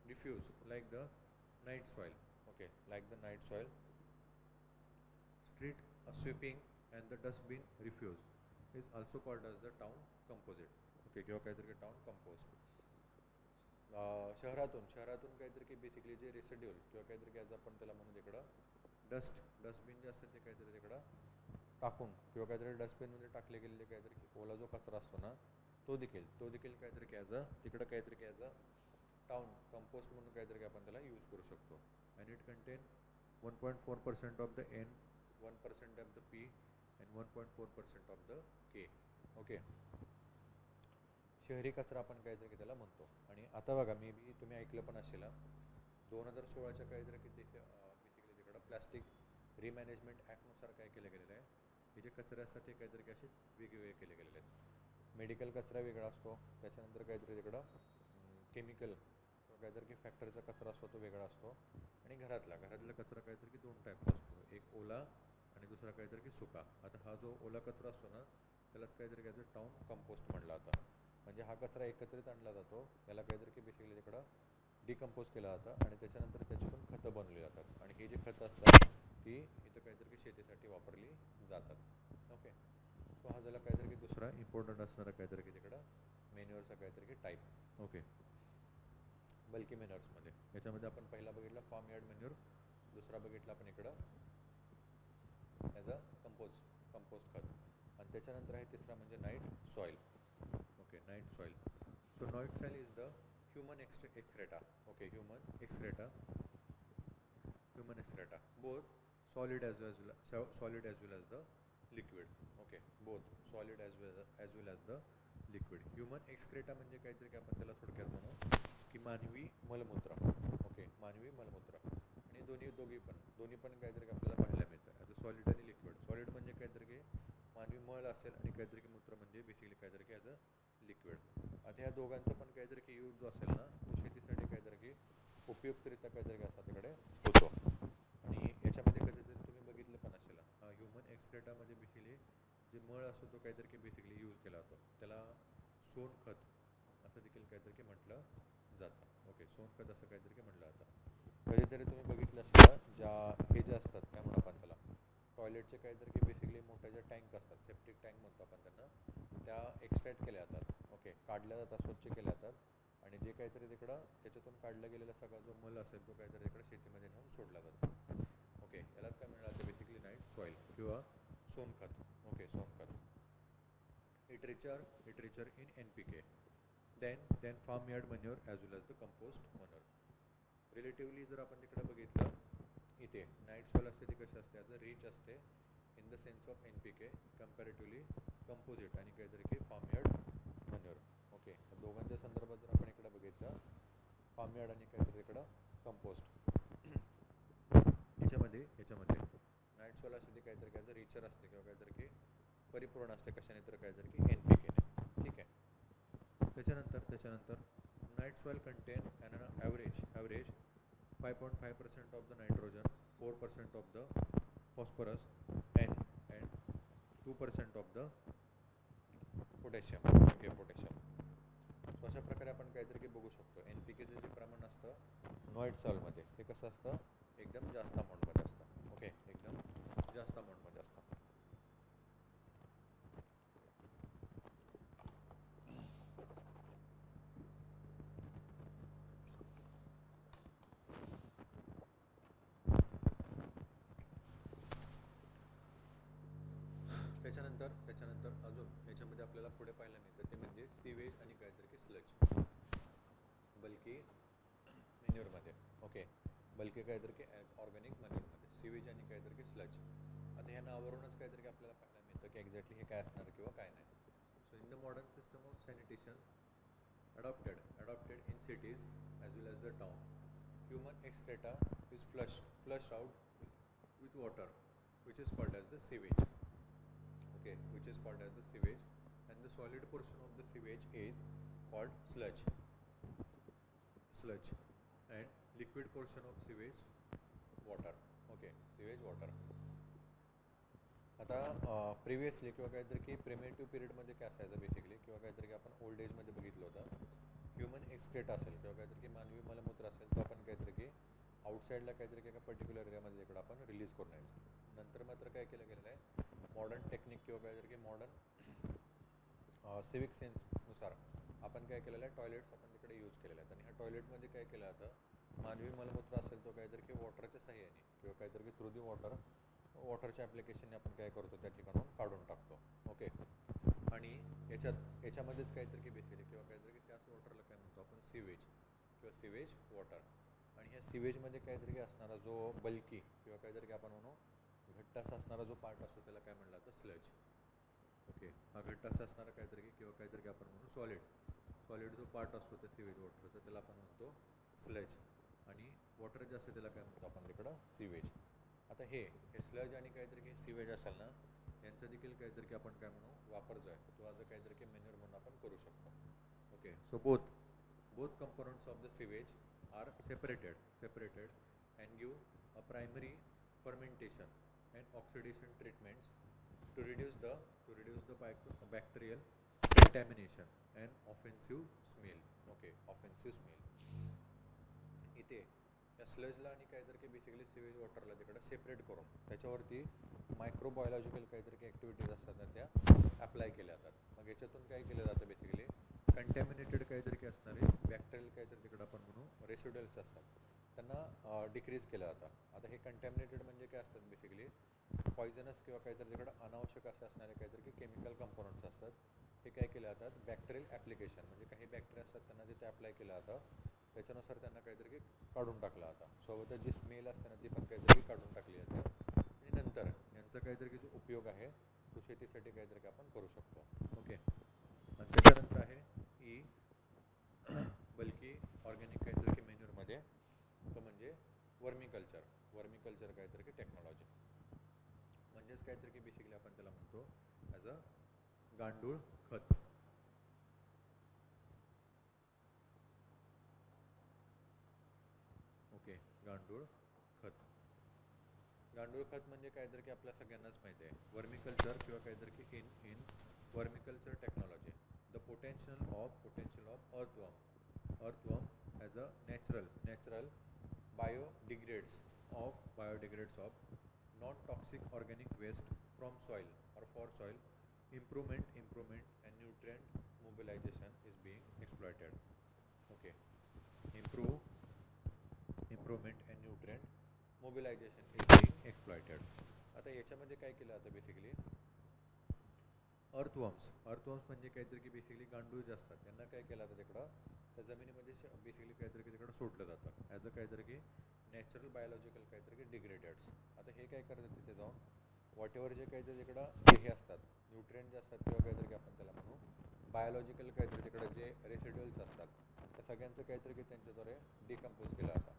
refuse like the night soil okay like the night soil street sweeping and the dustbin refuse is also called as the town composite okay किंवा काहीतरी टाउन कंपोस्ट शहरातून काहीतरी की बेसिकली जे रेसिड्युअल किंवा काहीतरी की आज आपण त्याला म्हणू तिकडं डस्टबिन जे असतं ते काहीतरी तिकडं टाकून किंवा काहीतरी डस्टबिनमध्ये टाकले गेलेले काहीतरी की ओला जो कचरा असतो ना तो देखील काहीतरी की तिकडं काहीतरी की टाउन कंपोस्ट म्हणून काहीतरी की आपण त्याला यूज करू शकतो and it contain 1.4% of the N, 1% of the P and 1.4% of the K. Okay शहरी कचरा आपण काहीतरी की त्याला म्हणतो आणि आता बघा मी बी तुम्ही ऐकलं पण असेल 2016च्या काहीतरी की बेसिकली तिकडं प्लास्टिक रिमॅनेजमेंट ॲक्टनुसार काय केलं गेलेलं आहे हे जे कचरे असतात ते काहीतरी की असे वेगवेगळे केले गेलेले आहेत मेडिकल कचरा वेगळा असतो त्याच्यानंतर काहीतरी तिकडं केमिकल काहीतरी की फॅक्टरीचा कचरा असतो तो वेगळा असतो आणि घरातला कचरा काहीतरी की 2 टाईपचा असतो एक ओला आणि दुसरा काहीतरी की सुका आता हा जो ओला कचरा असतो ना त्यालाच काहीतरी काय टाउन कंपोस्ट म्हटलं जातं म्हणजे हा कचरा एकत्रित आणला जातो याला काहीतरी की बेसिकली तिकडं डिकम्पोज केलं जातं आणि त्याच्यानंतर त्याच्यातून खतं बनवली जातात आणि हे जे खतं असतात ती इथं काहीतरी शेतीसाठी वापरली जातात. ओके, सो हा झाला काहीतरी दुसरा इम्पॉर्टंट असणारा काहीतरी तिकडं मॅन्युअरचा काहीतरी टाईप. ओके, बल्की मॅन्युअर्समध्ये याच्यामध्ये आपण पहिला बघितला फार्म यार्ड मॅन्युअर, दुसरा बघितला आपण इकडं ॲज अ कंपोस्ट खत, आणि त्याच्यानंतर आहे तिसरा म्हणजे night soil. Okay, night soil. So night soil is the human excreta. Okay, human excreta both solid as well as the liquid. Okay, both solid as well as the liquid. Human excreta म्हणजे काहीतरी की आपण त्याला थोडक्यात म्हणू की मानवी मलमूत्र. ओके, मानवी मलमूत्र, आणि दोन्ही पण काहीतरी आपल्याला पाहायला मिळतं ॲज अ सॉलिड आणि लिक्विड. सॉलिड म्हणजे काहीतरी की मानवी मळ असेल आणि काहीतरी की मूत्र म्हणजे बेसिकली काहीतरी की ॲज अ लिक्विड. आता ह्या दोघांचा पण काहीतरी की यूज जो असेल ना तो शेतीसाठी काहीतरी की उपयुक्तरित्या काहीतरी असा तिकडे होतो. आणि याच्यामध्ये कधीतरी तुम्ही बघितलं पण असेल ह्युमन एक्सक्रेटामध्ये बेसिकली जे मळ असतो तो काहीतरी की बेसिकली यूज केला जातो, त्याला सोनखत असं देखील काहीतरी की म्हटलं जातं. ओके, सोनखत असं काहीतरी की म्हटलं जातं. कधीतरी तुम्ही बघितलं असेल ज्या हे जे असतात काय म्हणू आपण त्याला टॉयलेटचे काहीतरी की बेसिकली मोठ्या ज्या टँक असतात, सेप्टिक टँक म्हणतो आपण त्यांना, त्या एक्स्ट्रॅक्ट केल्या जातात. ओके, काढल्या जातात, स्वच्छ केल्या जातात आणि जे काहीतरी तिकडं त्याच्यातून काढला गेलेला सगळा जो मल असेल तो काहीतरी तिकडे शेतीमध्ये नेऊन सोडला जातो. ओके, यालाच काय म्हणलं जातं बेसिकली नाईट सॉईल किंवा सोनखत. ओके, सोनखत. Literature in NPK, then farm yard manure as well as the compost manure. Relatively जर आपण तिकडे बघितलं इथे नाईट सॉईल असते ती कशी असते ॲज अ रिच असते in the sense of NPK comparatively composite आणि काहीतरी की फार्म यार्ड मॅन्युअर. ओके, दोघांच्या संदर्भात जर आपण इकडे बघितलं फार्म यार्ड आणि काहीतरी इकडं कंपोस्ट, याच्यामध्ये नाईट सॉईल असते ती काहीतरी ॲज अ रिचर असते किंवा काहीतरी की परिपूर्ण असते कशाने तर काहीतरी की NPK ने. ठीक आहे, त्याच्यानंतर night soil contain an average 5.5% of the nitrogen, 4% of the phosphorus and 2% of the potassium. Okay, potassium. So अशा प्रकारे आपण काहीतरी की बघू शकतो NPKचं जे प्रमाण असतं नाईट सॉईलमध्ये ते कसं असतं एकदम जास्त अमाऊंटमध्ये असतं. ओके, एकदम जास्त अमाऊंटमध्ये असतं. त्याच्यानंतर अजून याच्यामध्ये आपल्याला पुढे पाहायला मिळतं ते म्हणजे सीवेज आणि काहीतरी की स्लज बल्की मॅन्युअरमध्ये. ओके, बल्की काहीतरी की ऑर्गॅनिक मॅन्युअरमध्ये सीवेज आणि काहीतरी की स्लज. आता ह्या नावावरूनच काहीतरी की आपल्याला पाहायला मिळतं की एक्झॅक्टली हे काय असणार किंवा काय नाही. So in the modern system of sanitation adopted in cities as well as the town, human excreta is flushed out with water, which is called as the sewage. Okay, which is called as the sewage, and the solid portion of the sewage is called sludge, and liquid portion of sewage water. Okay, sewage water. आता प्रिव्हियसली किंवा काहीतरी की प्रिमेटिव्ह पिरियडमध्ये काय असायचं बेसिकली किंवा काहीतरी की आपण ओल्ड एजमध्ये बघितलं होतं ह्युमन एक्सक्रेट असेल किंवा काहीतरी की मानवी मलमूत्र असेल तो आपण काहीतरी की आउटसाईडला काहीतरी की एका पर्टिक्युलर एरियामध्ये इकडं आपण रिलीज करून यायचं. नंतर मात्र काय केलं गेलेलं आहे मॉडर्न टेक्निक किंवा काहीतरी की मॉडर्न सिविक सेन्सनुसार आपण काय केलेलं आहे टॉयलेट्स आपण तिकडे यूज केलेले आहेत आणि ह्या टॉयलेटमध्ये काय केलं जातं मानवी मलमूत्र असेल तो काहीतरी की वॉटरच्या साह्याने किंवा काहीतरी की थ्रू दी वॉटरच्या ॲप्लिकेशनने आपण काय करतो त्या ठिकाणून काढून टाकतो. ओके, आणि याच्यामध्येच काहीतरी की बेसिकली किंवा काहीतरी की त्याच वॉटरला काय म्हणतो आपण सीवेज किंवा सीवेज वॉटर. आणि ह्या सीवेजमध्ये काहीतरी की असणारा जो बल्की किंवा काहीतरी की आपण म्हणू घट्ट असा असणारा जो पार्ट असतो त्याला काय म्हणलं जातं स्लज. ओके, हा घट्ट असा असणारा काहीतरी की किंवा काहीतरी की आपण म्हणू सॉलिड जो पार्ट असतो त्या सीवेज वॉटरचा त्याला आपण म्हणतो स्लज, आणि वॉटर जे असतं त्याला काय म्हणतो आपण तिकडं सीवेज. आता हे स्लज आणि काहीतरी की सीवेज असेल ना यांचा देखील काहीतरी की आपण काय म्हणू वापर जो आहे तो आज काहीतरी की मॅन्युअर म्हणून आपण करू शकतो. Okay, so both components of the sewage are separated and give a primary fermentation and oxidation treatments to reduce the bacterial contamination and offensive smell. Okay, offensive smell. इथे या स्लजला आणि काहीतरी की बेसिकली सिवेज वॉटरला तिकडं सेपरेट करून त्याच्यावरती मायक्रोबायोलॉजिकल काहीतरी ॲक्टिव्हिटीज असतात ना त्या अप्लाय केल्या जातात. मग याच्यातून काय केलं जातं बेसिकली कंटॅमिनेटेड काहीतरी की असणारे बॅक्टेरियल काहीतरी तिकडं आपण म्हणू रेसिड्युअल्स असतात त्यांना डिक्रीज केलं जातं. आता हे कंटॅमिनेटेड म्हणजे काय असतात बेसिकली पॉयझनस किंवा काहीतरी तिकडं अनावश्यक असे असणारे काहीतरी की केमिकल कंपोनंट्स असतात. हे काय केलं जातात बॅक्टेरियल ॲप्लिकेशन म्हणजे काही बॅक्टेरिया असतात त्यांना तिथे अप्लाय केलं जातं त्याच्यानुसार त्यांना काहीतरी की काढून टाकला जातं. सोबतच जी स्मेल असते ना ती पण काहीतरी काढून टाकली जाते आणि नंतर यांचा काहीतरी की जो उपयोग आहे तो शेतीसाठी काहीतरी की आपण करू शकतो. ओके. आणि त्याच्यानंतर आहे ई बल्कि ऑर्गॅनिक काहीतरी की मेन्यूरमध्ये तो म्हणजे वर्मिकल्चर काहीतरी की टेक्नॉलॉजी म्हणजेच काहीतरी की बेसिकली आपण त्याला म्हणतो ॲज अ गांडूळ खत. ओके. गांडूळ खत म्हणजे काहीतरी की आपल्या सगळ्यांनाच माहिती आहे वर्मिकल्चर किंवा काहीतरी की in vermiculture technology the potential of earthworm as a natural biodegrades of non-toxic organic waste from soil or for soil improvement and nutrient mobilization is being exploited. Okay. Improvement and nutrient mobilization is being exploited. आता याच्यामध्ये काय केलं आता बेसिकली अर्थवर्म्स म्हणजे काहीतरी की बेसिकली गांडूळ जे असतात त्यांना काय केलं जातं तिकडं त्या जमिनीमध्ये बेसिकली काहीतरी की तिकडं सोडलं जातं ॲज अ काहीतरी की नॅचरल बायोलॉजिकल काहीतरी की डिग्रेडेड्स. आता हे काय करतात तिथे जाऊन वॉटेवर जे काहीतरी तिकडं हे असतात न्यूट्रिएंट जे असतात किंवा काहीतरी की आपण त्याला म्हणू बायोलॉजिकल काहीतरी तिकडं जे रेसिड्युअल्स असतात त्या सगळ्यांचं काहीतरी की त्यांच्याद्वारे डिकम्पोज केलं जातं.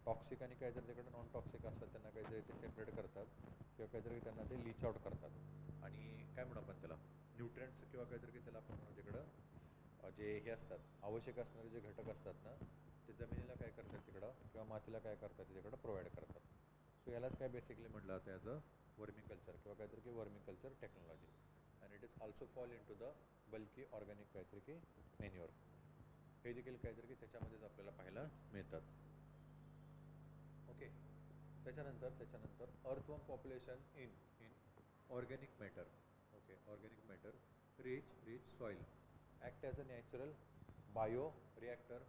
टॉक्सिक आणि काहीतरी तिकडे नॉन टॉक्सिक असतात त्यांना काहीतरी ते सेपरेट करतात किंवा काहीतरी त्यांना ते लीच आउट करतात आणि काय म्हणू आपण त्याला न्यूट्रिएंट्स किंवा काहीतरी की त्याला आपण म्हणू तिकडं जे हे असतात आवश्यक असणारे जे घटक असतात ना ते जमिनीला काय करतात तिकडं किंवा मातीला काय करतात तिकडं प्रोव्हाइड करतात. सो यालाच काय बेसिकली म्हटलं जातं ॲज अ वर्मिकल्चर किंवा काहीतरी की vermiculture technology and it is also fall into the bulky organic काहीतरी की मेन्युअर. हे देखील काहीतरी की त्याच्यामध्येच आपल्याला पाहायला मिळतात. ओके. त्याच्यानंतर earthworm population in organic matter. Okay. Organic matter rich soil act as a natural bio reactor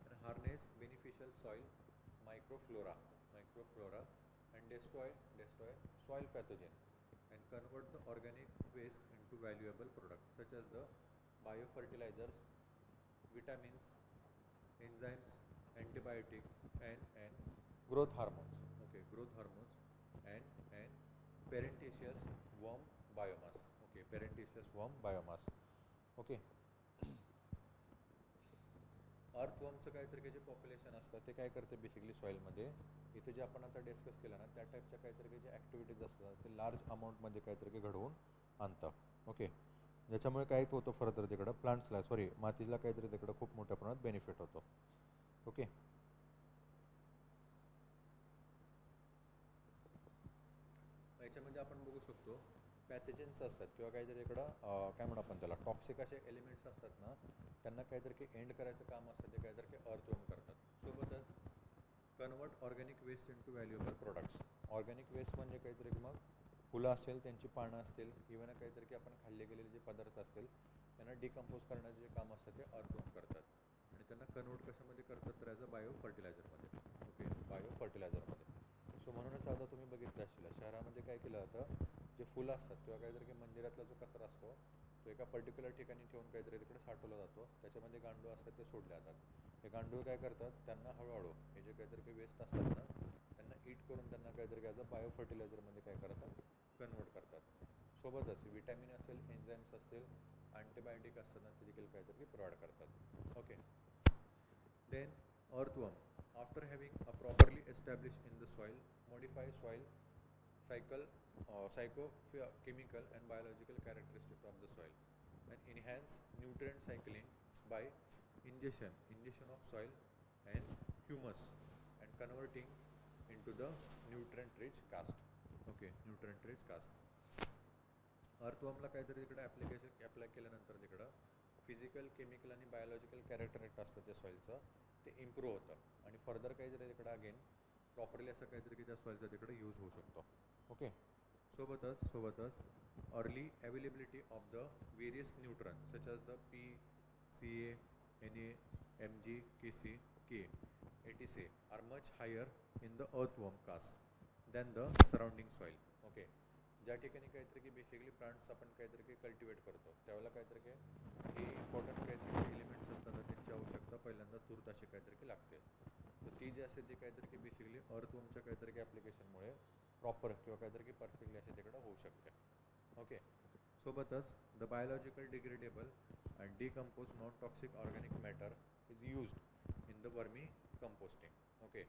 and harness beneficial soil microflora and destroy soil pathogen and convert the organic waste into valuable products such as the biofertilizers, vitamins, enzymes, antibiotics and growth hormones. Okay, growth hormones and parentaceous worm biomass. Okay, parentaceous worm biomass. Okay. अर्थवर्मचं काहीतरी जे पॉप्युलेशन असतं ते काय करते बेसिकली सॉईलमध्ये इथे जे आपण आता डिस्कस केलं ना त्या टाईपच्या काहीतरी जे ॲक्टिव्हिटीज असतात ते लार्ज अमाऊंटमध्ये काहीतरी घडवून आणतं. ओके. ज्याच्यामुळे काय होतं फर्दर तिकडं प्लांट्सला मातीला काहीतरी तिकडं खूप मोठ्या प्रमाणात बेनिफिट होतो. ओके. याच्यामध्ये आपण बघू शकतो पॅथेजेन्स असतात किंवा काहीतरी इकडं काय म्हणू आपण त्याला टॉक्सिक असे एलिमेंट्स असतात ना त्यांना काहीतरी की एंड करायचं काम असतं ते काहीतरी की अर्थवर्म करतात. सोबतच convert organic waste into valuable products. Organic waste म्हणजे काहीतरी की मग फुलं असेल त्यांची पानं असतील इव्हन काहीतरी की आपण खाल्ले गेलेले जे पदार्थ असतील त्यांना डिकम्पोज करण्याचे जे काम असतं ते अर्थवर्म करतात आणि त्यांना कन्वर्ट कशामध्ये करतात तर ॲज अ बायो फर्टिलायझरमध्ये. ओके. बायो फर्टिलायझरमध्ये. सो म्हणूनच आता तुम्ही बघितलं असेल शहरामध्ये काय केलं जातं जे फुलं असतात किंवा काहीतरी की मंदिरातला जो कचरा असतो तो एका पर्टिक्युलर ठिकाणी ठेवून काहीतरी तिकडे साठवला जातो त्याच्यामध्ये गांडूळ असतात ते सोडले जातात. हे गांडूळ काय करतात त्यांना हळूहळू हे जे काहीतरी की वेस्ट असतात ना त्यांना ईट करून त्यांना काहीतरी ॲज अ बायो फर्टिलायझरमध्ये काय करतात कन्वर्ट करतात. सोबतच विटॅमिन असेल एन्झाईम्स असतील अँटीबायोटिक असतात ना ते देखील काहीतरी प्रोव्हाइड करतात. Okay. Then earthworm after having a properly established in the soil modify soil cycle psychochemical and biological characteristics of the soil and enhance nutrient cycling by ingestion of soil and humus and converting into the nutrient rich cast. Okay, nutrient rich cast. अर्थवर्मला काहीतरी तिकडे अप्लाय केल्यानंतर तिकडं फिजिकल केमिकल आणि बायोलॉजिकल कॅरेक्टरिस्टिक असतं त्या सॉईलचं ते इम्प्रूव्ह होतं आणि फर्दर काहीतरी तिकडे अगेन प्रॉपरली असं काहीतरी की त्या सॉईलचा तिकडे यूज होऊ शकतो. ओके. सोबतच early availability of the various nutrient such as the P, C A, N A, M G, K C, K, etc are much higher in the earthworm cast than the surrounding soil. Okay. ज्या ठिकाणी काहीतरी की बेसिकली प्लांट्स आपण काहीतरी की कल्टिवेट करतो त्यावेळेला काहीतरी की हे इम्पॉर्टंट काहीतरी एलिमेंट्स असतात त्यांची आवश्यकता पहिल्यांदा तूर्त अशी काहीतरी की लागते. तर ती जी असेल ती काहीतरी की बेसिकली अर्थवॉर्मच्या काहीतरी की ॲप्लिकेशनमुळे प्रॉपर किंवा काहीतरी की परफेक्टली असे तिकडं होऊ शकते. ओके. सोबतच the biological degradable and decompose non toxic organic matter is used in the vermi composting. Okay.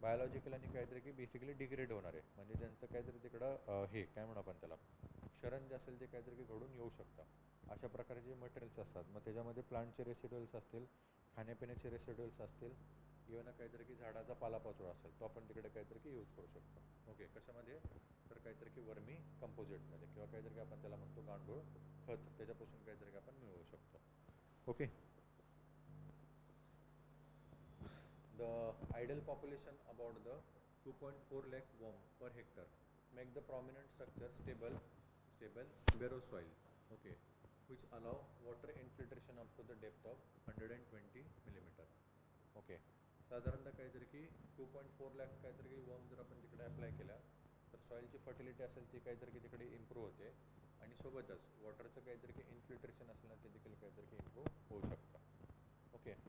Biological आणि काहीतरी की बेसिकली डिग्रेड होणार आहे म्हणजे ज्यांचं काहीतरी तिकडं हे काय म्हणू आपण त्याला क्षरण जे असेल ते काहीतरी की घडून येऊ शकतं अशा प्रकारचे मटेरियल्स असतात. मग त्याच्यामध्ये प्लांटचे रेसिड्युअल्स असतील, खाण्यापिण्याचे रेसिड्युअल्स असतील, इव्हन काहीतरी की झाडाचा पालापाचोळा असेल तो आपण तिकडे काहीतरी की यूज करू शकतो. ओके. कशामध्ये तर काहीतरी की वर्मी कंपोजिटमध्ये किंवा काहीतरी की आपण त्याला म्हणतो गांडूळ खत त्याच्यापासून काहीतरी की आपण मिळवू शकतो. Okay. The ideal population about the 2.4 lakh worm per hectare make the prominent structure stable barrow soil. Okay, which allow water infiltration up to the depth of 120 millimeter. Okay, साधारणतः काहीतरी की 2.4 lakhs काहीतरी की वर्म जर आपण तिकडे अप्लाय केला तर सॉईलची फर्टिलिटी असेल ती काहीतरी की तिकडे इम्प्रूव्ह होते आणि सोबतच वॉटरचं काहीतरी की इन्फिल्ट्रेशन असेल ना ते देखील काहीतरी की इम्प्रूव्ह होऊ शकतं. ओके.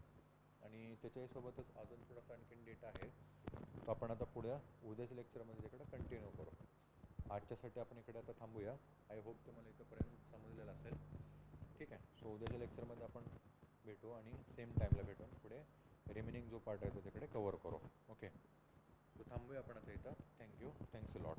आणि त्याच्यासोबतच अजून थोडासा आणखीन डेटा आहे तो आपण आता पुढे उद्याच्या लेक्चरमध्ये तिकडे कंटिन्यू करू. आजच्यासाठी आपण इकडे आता थांबूया. आय होप तुम्हाला इथंपर्यंत समजलेलं असेल. ठीक आहे. सो उद्याच्या लेक्चरमध्ये आपण भेटू आणि सेम टाईमला भेटून पुढे रिमेनिंग जो पार्ट आहे तो तिकडे कवर करू. ओके. तो थांबूया आपण आता इथं. थँक्यू. Thanks a lot.